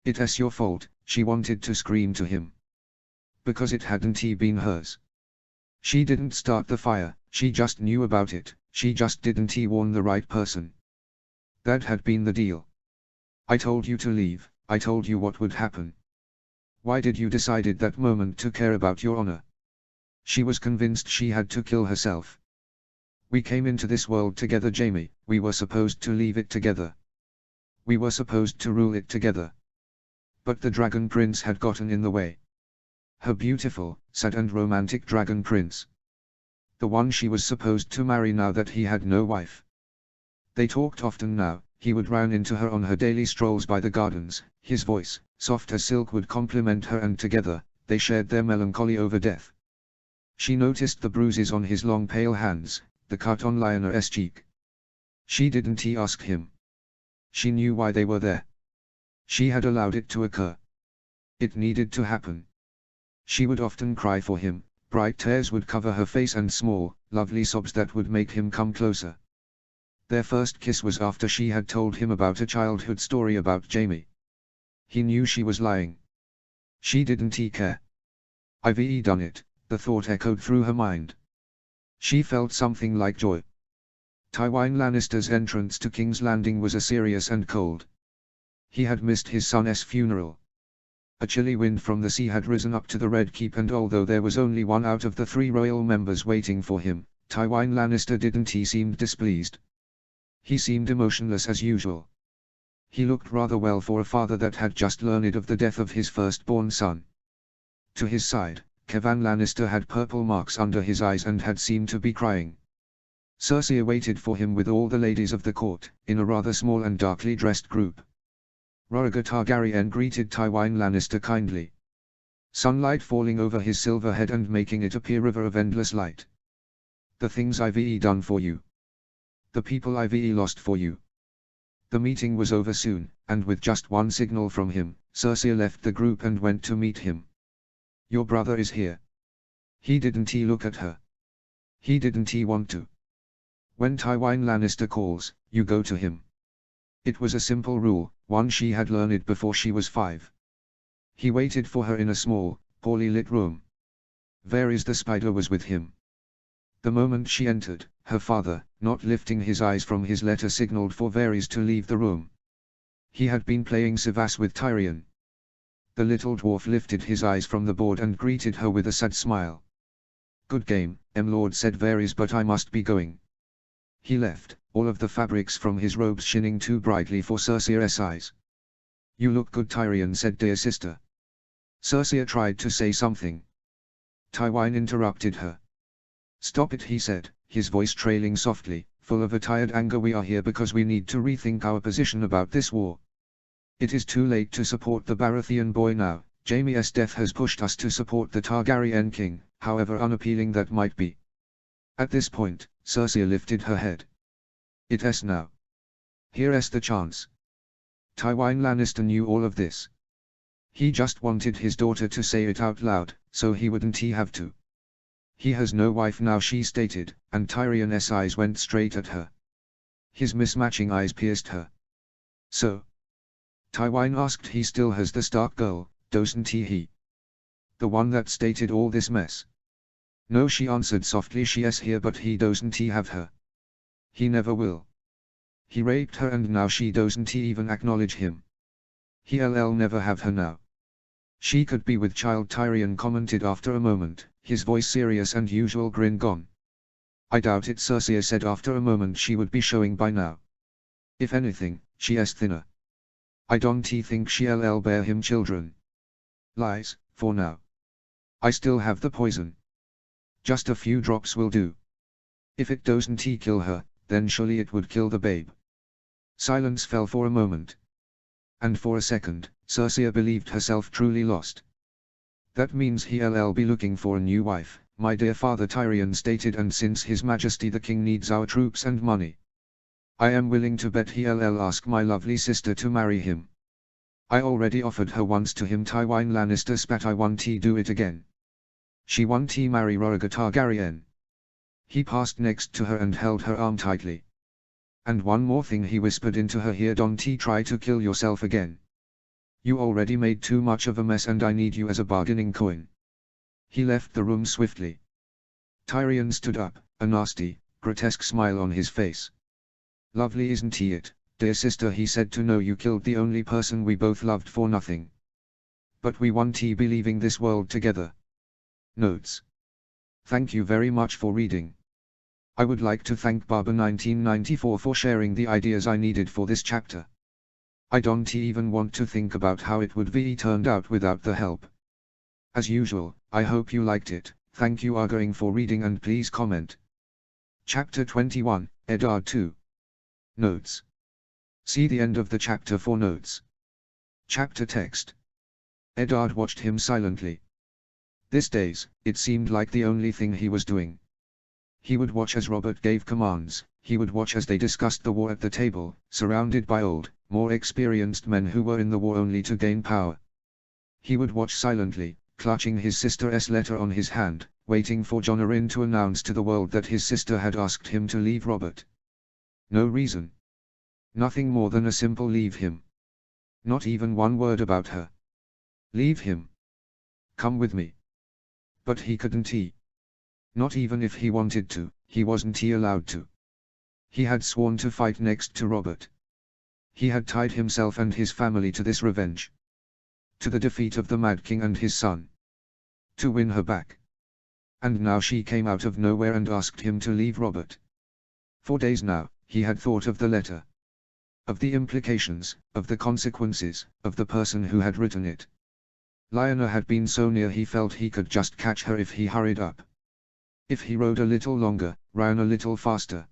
"It's your fault," she wanted to scream to him. Because it hadn't been hers. She didn't start the fire, she just knew about it, she just didn't warn the right person. That had been the deal. "I told you to leave, I told you what would happen. Why did you decide at that moment to care about your honor?" She was convinced she had to kill herself. "We came into this world together, Jaime, we were supposed to leave it together. We were supposed to rule it together. But the Dragon Prince had gotten in the way. Her beautiful, sad and romantic Dragon Prince. The one she was supposed to marry now that he had no wife. They talked often now, he would run into her on her daily strolls by the gardens, his voice, soft as silk, would compliment her, and together, they shared their melancholy over death. She noticed the bruises on his long pale hands, the cut on Lionel's cheek. She didn't ask him. She knew why they were there. She had allowed it to occur. It needed to happen. She would often cry for him, bright tears would cover her face and small, lovely sobs that would make him come closer. Their first kiss was after she had told him about a childhood story about Jaime. He knew she was lying. She didn't care. "I've done it," the thought echoed through her mind. She felt something like joy. Tywin Lannister's entrance to King's Landing was serious and cold. He had missed his son's funeral. A chilly wind from the sea had risen up to the Red Keep, and although there was only one out of the 3 royal members waiting for him, Tywin Lannister didn't seem displeased. He seemed emotionless as usual. He looked rather well for a father that had just learned of the death of his firstborn son. To his side, Kevan Lannister had purple marks under his eyes and had seemed to be crying. Cersei waited for him with all the ladies of the court, in a rather small and darkly dressed group. Rhaegar Targaryen greeted Tywin Lannister kindly. Sunlight falling over his silver head and making it appear a river of endless light. "The things I've done for you. The people I've lost for you." The meeting was over soon, and with just one signal from him, Cersei left the group and went to meet him. "Your brother is here." He didn't look at her. He didn't want to. When Tywin Lannister calls, you go to him. It was a simple rule, one she had learned before she was 5. He waited for her in a small, poorly lit room. Varys the Spider was with him. The moment she entered, her father, not lifting his eyes from his letter, signaled for Varys to leave the room. He had been playing Sivas with Tyrion. The little dwarf lifted his eyes from the board and greeted her with a sad smile. "Good game, Lord," said Varys, "but I must be going." He left, all of the fabrics from his robes shining too brightly for Cersei's eyes. "You look good," Tyrion said, "dear sister." Cersei tried to say something. Tywin interrupted her. "Stop it," he said, his voice trailing softly, full of a tired anger. "We are here because we need to rethink our position about this war. It is too late to support the Baratheon boy now. Jaime's death has pushed us to support the Targaryen king, however unappealing that might be." At this point, Cersei lifted her head. "It's now. Here's the chance." Tywin Lannister knew all of this. He just wanted his daughter to say it out loud, so he wouldn't have to. "He has no wife now," she stated, and Tyrion's eyes went straight at her. His mismatching eyes pierced her. "So?" Tywin asked. "He still has the Stark girl, doesn't he? The one that stated all this mess?" "No," she answered softly. "She's here, but he doesn't have her. He never will. He raped her and now she doesn't even acknowledge him. He'll never have her now." "She could be with child," Tyrion commented after a moment, his voice serious and usual grin gone. "I doubt it," Cersei said after a moment. "She would be showing by now. If anything, she's thinner. I don't think she'll bear him children." "Lies, for now. I still have the poison." Just a few drops will do. If it doesn't kill her, then surely it would kill the babe. Silence fell for a moment. And for a second, Circea believed herself truly lost. That means he'll be looking for a new wife, my dear father Tyrion stated, and since His Majesty the King needs our troops and money, I am willing to bet he'll ask my lovely sister to marry him. I already offered her once to him. Tywin Lannister spat. I want to do it again. She want to marry Rhaegar Targaryen. He passed next to her and held her arm tightly. And one more thing he whispered into her ear, don't try to kill yourself again. You already made too much of a mess and I need you as a bargaining coin. He left the room swiftly. Tyrion stood up, a nasty, grotesque smile on his face. Lovely isn't he it, dear sister, he said, to know you killed the only person we both loved for nothing. But we want to be leaving this world together. Notes. Thank you very much for reading. I would like to thank Barber1994 for sharing the ideas I needed for this chapter. I don't even want to think about how it would be turned out without the help. As usual, I hope you liked it. Thank you Arguing for reading, and please comment. Chapter 21, Eddard 2. Notes. See the end of the chapter for notes. Chapter text. Eddard watched him silently. These days, it seemed like the only thing he was doing. He would watch as Robert gave commands, he would watch as they discussed the war at the table, surrounded by old, more experienced men who were in the war only to gain power. He would watch silently, clutching his sister's letter on his hand, waiting for Jon Arryn to announce to the world that his sister had asked him to leave Robert. No reason. Nothing more than a simple leave him. Not even one word about her. Leave him. Come with me. But he couldn't. Not even if he wanted to, he wasn't allowed to. He had sworn to fight next to Robert. He had tied himself and his family to this revenge. To the defeat of the Mad King and his son. To win her back. And now she came out of nowhere and asked him to leave Robert. For days now, he had thought of the letter. Of the implications, of the consequences, of the person who had written it. Lyanna had been so near he felt he could just catch her if he hurried up. If he rode a little longer, ran a little faster.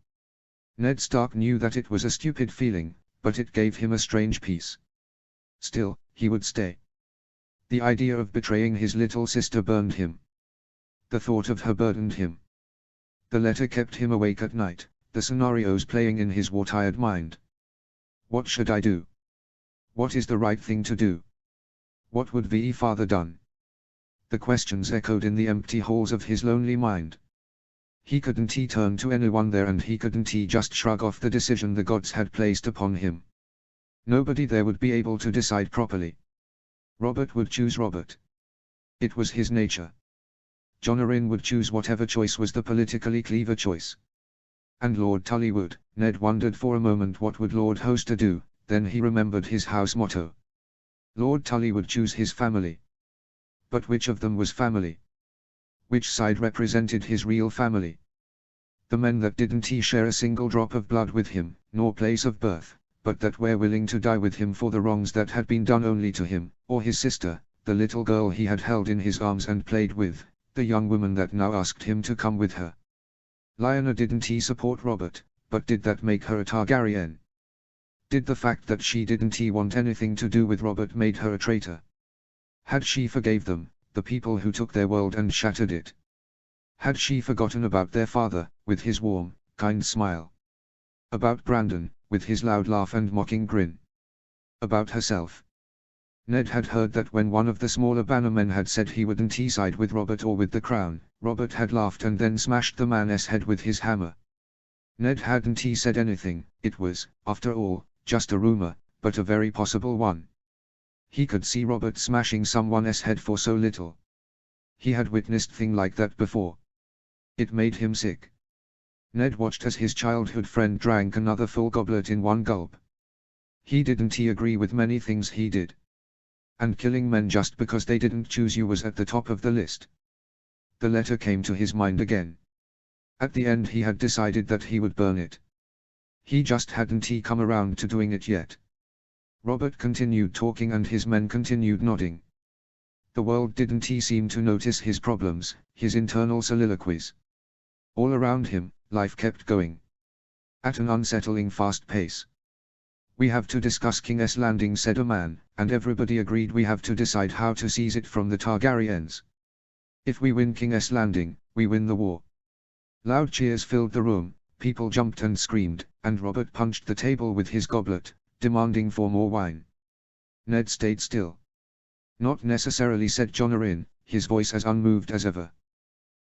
Ned Stark knew that it was a stupid feeling, but it gave him a strange peace. Still, he would stay. The idea of betraying his little sister burned him. The thought of her burdened him. The letter kept him awake at night, the scenarios playing in his war-tired mind. What should I do? What is the right thing to do? What would the father done? The questions echoed in the empty halls of his lonely mind. He couldn't turn to anyone there, and he couldn't just shrug off the decision the gods had placed upon him. Nobody there would be able to decide properly. Robert would choose Robert. It was his nature. Jon Arryn would choose whatever choice was the politically clever choice. And Lord Tully would. Ned wondered for a moment what would Lord Hoster do, then he remembered his house motto. Lord Tully would choose his family. But which of them was family? Which side represented his real family? The men that didn't share a single drop of blood with him, nor place of birth, but that were willing to die with him for the wrongs that had been done only to him, or his sister, the little girl he had held in his arms and played with, the young woman that now asked him to come with her. Lyanna didn't support Robert, but did that make her a Targaryen? Did the fact that she didn't want anything to do with Robert made her a traitor? Had she forgave them, the people who took their world and shattered it? Had she forgotten about their father, with his warm, kind smile? About Brandon, with his loud laugh and mocking grin? About herself? Ned had heard that when one of the smaller bannermen had said he wouldn't side with Robert or with the crown, Robert had laughed and then smashed the man's head with his hammer. Ned hadn't said anything. It was, after all, just a rumor, but a very possible one. He could see Robert smashing someone's head for so little. He had witnessed things like that before. It made him sick. Ned watched as his childhood friend drank another full goblet in one gulp. He didn't agree with many things he did. And killing men just because they didn't choose you was at the top of the list. The letter came to his mind again. At the end he had decided that he would burn it. He just hadn't come around to doing it yet. Robert continued talking and his men continued nodding. The world didn't seem to notice his problems, his internal soliloquies. All around him, life kept going. At an unsettling fast pace. "We have to discuss King's Landing," said a man, and everybody agreed we have to decide how to seize it from the Targaryens. If we win King's Landing, we win the war. Loud cheers filled the room, people jumped and screamed, and Robert punched the table with his goblet, demanding for more wine. Ned stayed still. "Not necessarily," said Jon Arryn, his voice as unmoved as ever.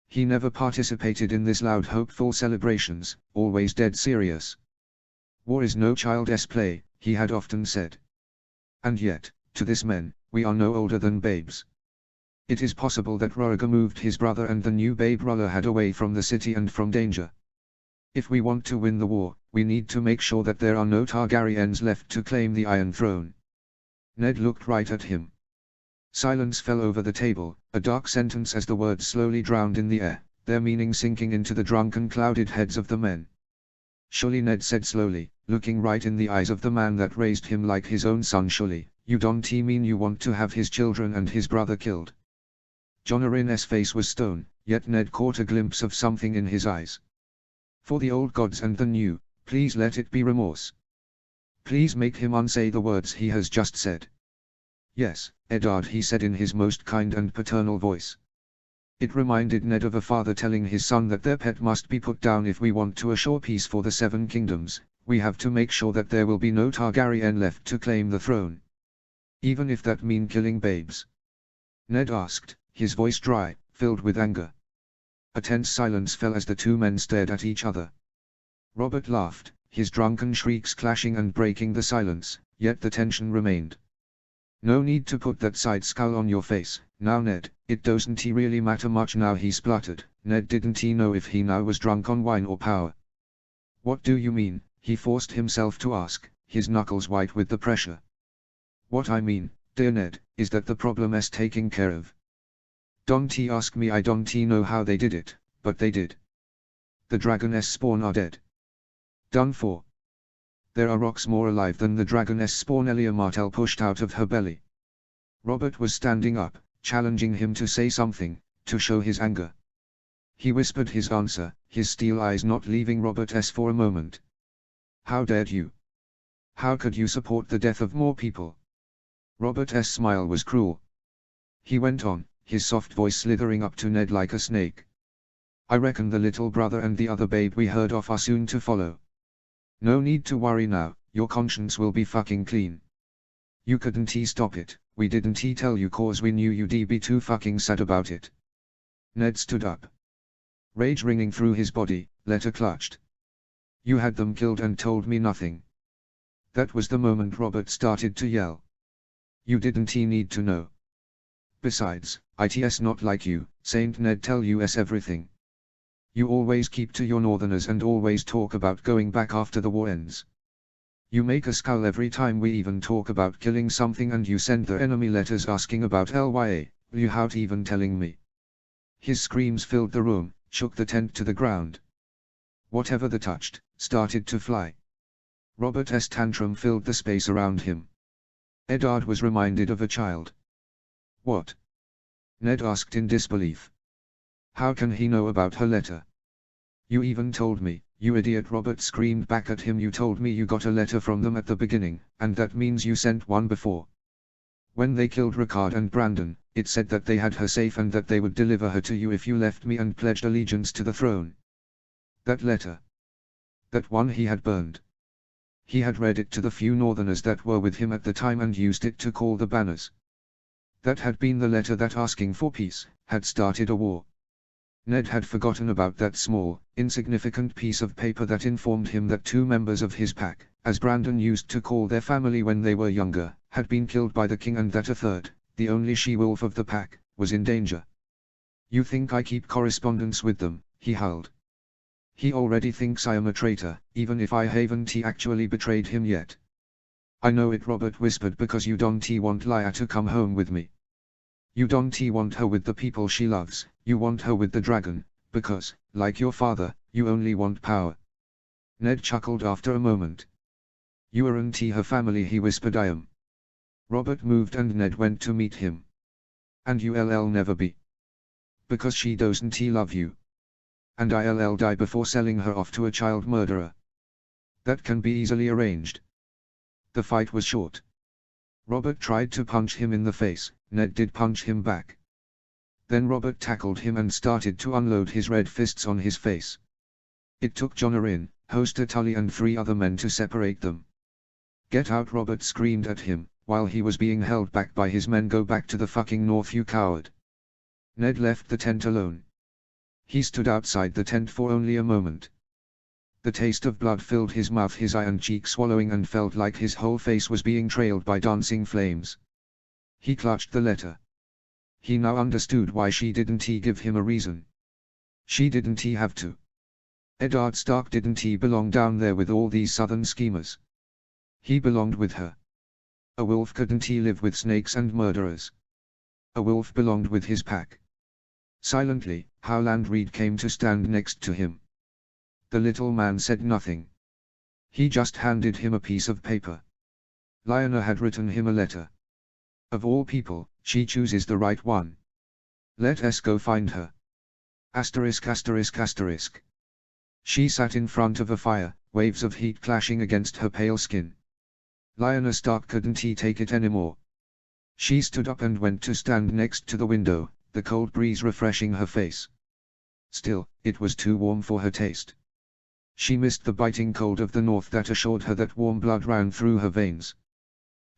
He never participated in this loud hopeful celebrations, always dead serious. "War is no child's play," he had often said. "And yet, to this men, we are no older than babes. It is possible that Rhaegar moved his brother and the new babe R'hllor away from the city and from danger. If we want to win the war, we need to make sure that there are no Targaryens left to claim the Iron Throne." Ned looked right at him. Silence fell over the table, a dark sentence as the words slowly drowned in the air, their meaning sinking into the drunken clouded heads of the men. "Surely," Ned said slowly, looking right in the eyes of the man that raised him like his own son, "surely, you don't mean you want to have his children and his brother killed?" Jon Arryn's face was stone, yet Ned caught a glimpse of something in his eyes. "For the old gods and the new, please let it be remorse. Please make him unsay the words he has just said." "Yes, Eddard," he said in his most kind and paternal voice. It reminded Ned of a father telling his son that their pet must be put down. "If we want to assure peace for the Seven Kingdoms, we have to make sure that there will be no Targaryen left to claim the throne. Even if that mean killing babes." Ned asked, his voice dry, filled with anger. A tense silence fell as the two men stared at each other. Robert laughed, his drunken shrieks clashing and breaking the silence, yet the tension remained. "No need to put that side skull on your face, now Ned, it doesn't really matter much now," he spluttered. Ned didn't know if he now was drunk on wine or power. "What do you mean?" he forced himself to ask, his knuckles white with the pressure. "What I mean, dear Ned, is that the problem is taken care of. Don't ask me, I don't know how they did it, but they did. The dragoness spawn are dead. Done for. There are rocks more alive than the dragoness spawn," Elia Martell pushed out of her belly. Robert was standing up, challenging him to say something, to show his anger. He whispered his answer, his steel eyes not leaving Robert's for a moment. "How dared you? How could you support the death of more people?" Robert's smile was cruel. He went on, his soft voice slithering up to Ned like a snake. "I reckon the little brother and the other babe we heard of are soon to follow. No need to worry now, your conscience will be fucking clean. You couldn't stop it, we didn't tell you cause we knew you'd be too fucking sad about it." Ned stood up. Rage ringing through his body, letter clutched. "You had them killed and told me nothing." That was the moment Robert started to yell. "You didn't need to know. Besides, it's not like you, Saint Ned tell you everything. You always keep to your northerners and always talk about going back after the war ends. You make a skull every time we even talk about killing something, and you send the enemy letters asking about Lya, without even telling me." His screams filled the room, shook the tent to the ground. Whatever they touched, started to fly. Robert's tantrum filled the space around him. Eddard was reminded of a child. "What?" Ned asked in disbelief. "How can he know about her letter?" "You even told me, you idiot," Robert screamed back at him. "You told me you got a letter from them at the beginning, and that means you sent one before. When they killed Rickard and Brandon, it said that they had her safe and that they would deliver her to you if you left me and pledged allegiance to the throne. That letter. That one he had burned. He had read it to the few northerners that were with him at the time and used it to call the banners. That had been the letter that, asking for peace, had started a war. Ned had forgotten about that small, insignificant piece of paper that informed him that two members of his pack, as Brandon used to call their family when they were younger, had been killed by the king, and that a third, the only she-wolf of the pack, was in danger. "You think I keep correspondence with them?" he howled. "He already thinks I am a traitor, even if I haven't actually betrayed him yet." "I know it," Robert whispered, "because you don't want Lya to come home with me. You don't want her with the people she loves, you want her with the dragon, because, like your father, you only want power." Ned chuckled after a moment. "You aren't her family," he whispered. "I am." Robert moved and Ned went to meet him. And you'll never be. Because she doesn't love you. And I'll die before selling her off to a child murderer. That can be easily arranged. The fight was short. Robert tried to punch him in the face, Ned did punch him back. Then Robert tackled him and started to unload his red fists on his face. It took John Arryn, Hoster Tully and 3 other men to separate them. Get out, Robert screamed at him, while he was being held back by his men. Go back to the fucking north, you coward. Ned left the tent alone. He stood outside the tent for only a moment. The taste of blood filled his mouth, his eye and cheek swallowing, and felt like his whole face was being trailed by dancing flames. He clutched the letter. He now understood why she didn't give him a reason. She didn't have to. Eddard Stark didn't belong down there with all these southern schemers. He belonged with her. A wolf couldn't live with snakes and murderers. A wolf belonged with his pack. Silently, Howland Reed came to stand next to him. The little man said nothing. He just handed him a piece of paper. Lyanna had written him a letter. Of all people, she chooses the right one. Let us go find her. Asterisk asterisk asterisk. She sat in front of a fire, waves of heat clashing against her pale skin. Lyanna Stark couldn't take it anymore. She stood up and went to stand next to the window, the cold breeze refreshing her face. Still, it was too warm for her taste. She missed the biting cold of the north that assured her that warm blood ran through her veins.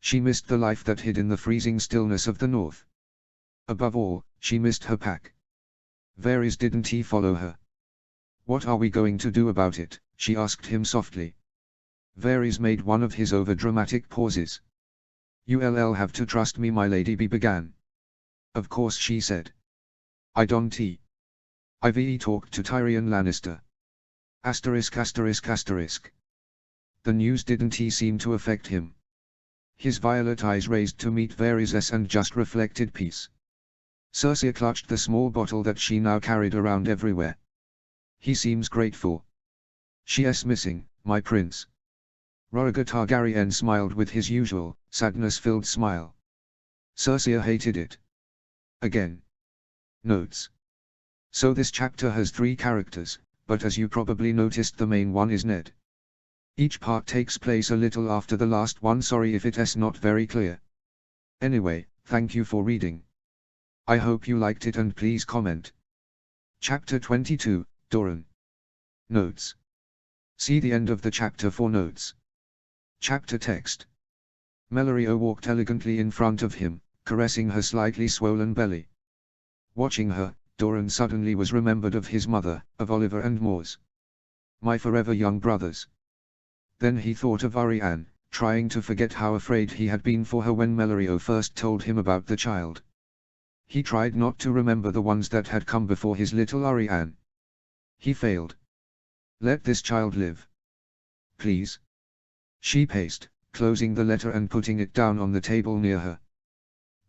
She missed the life that hid in the freezing stillness of the north. Above all, she missed her pack. Varys didn't follow her. What are we going to do about it? She asked him softly. Varys made one of his over-dramatic pauses. You'll have to trust me, my lady, he began. Of course, she said. I don't I've talked to Tyrion Lannister. Asterisk asterisk asterisk. The news didn't seem to affect him. His violet eyes raised to meet Varys' and just reflected peace. Cersei clutched the small bottle that she now carried around everywhere. He seems grateful. She's missing, my prince. Rhaegar Targaryen smiled with his usual, sadness-filled smile. Cersei hated it. Again. Notes. So this chapter has 3 characters, but as you probably noticed, the main one is Ned. Each part takes place a little after the last one. Sorry if it's not very clear. Anyway, thank you for reading. I hope you liked it and please comment. Chapter 22, Doran. Notes. See the end of the chapter for notes. Chapter text. Melorio walked elegantly in front of him, caressing her slightly swollen belly. Watching her, Doran suddenly was remembered of his mother, of Oliver and Mors. My forever young brothers. Then he thought of Arianne, trying to forget how afraid he had been for her when Melorio first told him about the child. He tried not to remember the ones that had come before his little Arianne. He failed. Let this child live. Please. She paced, closing the letter and putting it down on the table near her.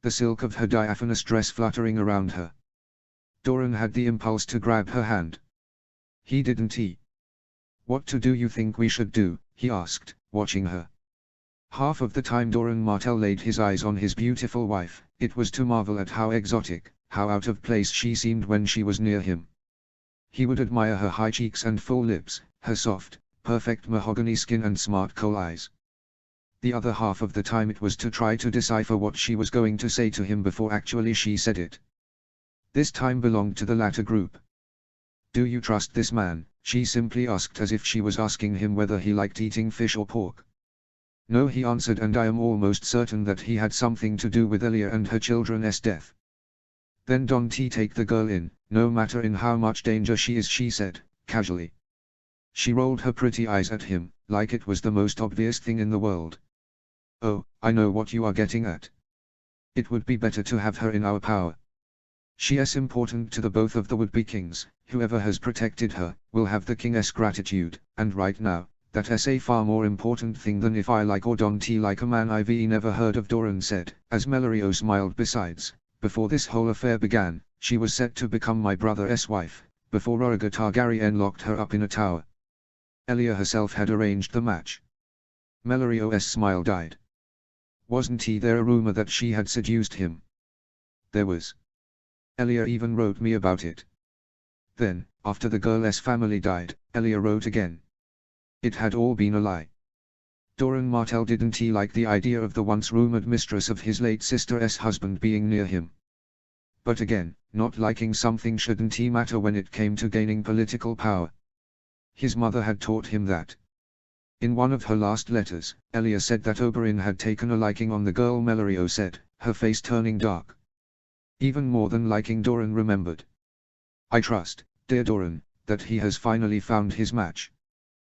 The silk of her diaphanous dress fluttering around her. Doran had the impulse to grab her hand. He didn't. What do you think we should do? He asked, watching her. Half of the time Doran Martell laid his eyes on his beautiful wife, it was to marvel at how exotic, how out of place she seemed when she was near him. He would admire her high cheeks and full lips, her soft, perfect mahogany skin and smart coal eyes. The other half of the time it was to try to decipher what she was going to say to him before actually she said it. This time belonged to the latter group. Do you trust this man? She simply asked, as if she was asking him whether he liked eating fish or pork. No, he answered, and I am almost certain that he had something to do with Elia and her children's death. Then don't take the girl in, no matter in how much danger she is, she said, casually. She rolled her pretty eyes at him, like it was the most obvious thing in the world. Oh, I know what you are getting at. It would be better to have her in our power. She is important to the both of the would-be kings. Whoever has protected her, will have the king's gratitude, and right now, that is a far more important thing than if I like or don't like a man I've never heard of, Doran said, as Melorio smiled. Besides, before this whole affair began, she was set to become my brother's wife, before Rhaegar Targaryen locked her up in a tower. Elia herself had arranged the match. Melorio's smile died. Wasn't there a rumor that she had seduced him? There was. Elia even wrote me about it. Then, after the girl's family died, Elia wrote again. It had all been a lie. Doran Martell didn't he like the idea of the once rumored mistress of his late sister's husband being near him. But again, not liking something shouldn't he matter when it came to gaining political power. His mother had taught him that. In one of her last letters, Elia said that Oberyn had taken a liking on the girl. Melorio said, her face turning dark. Even more than liking, Doran remembered. I trust, dear Doran, that he has finally found his match.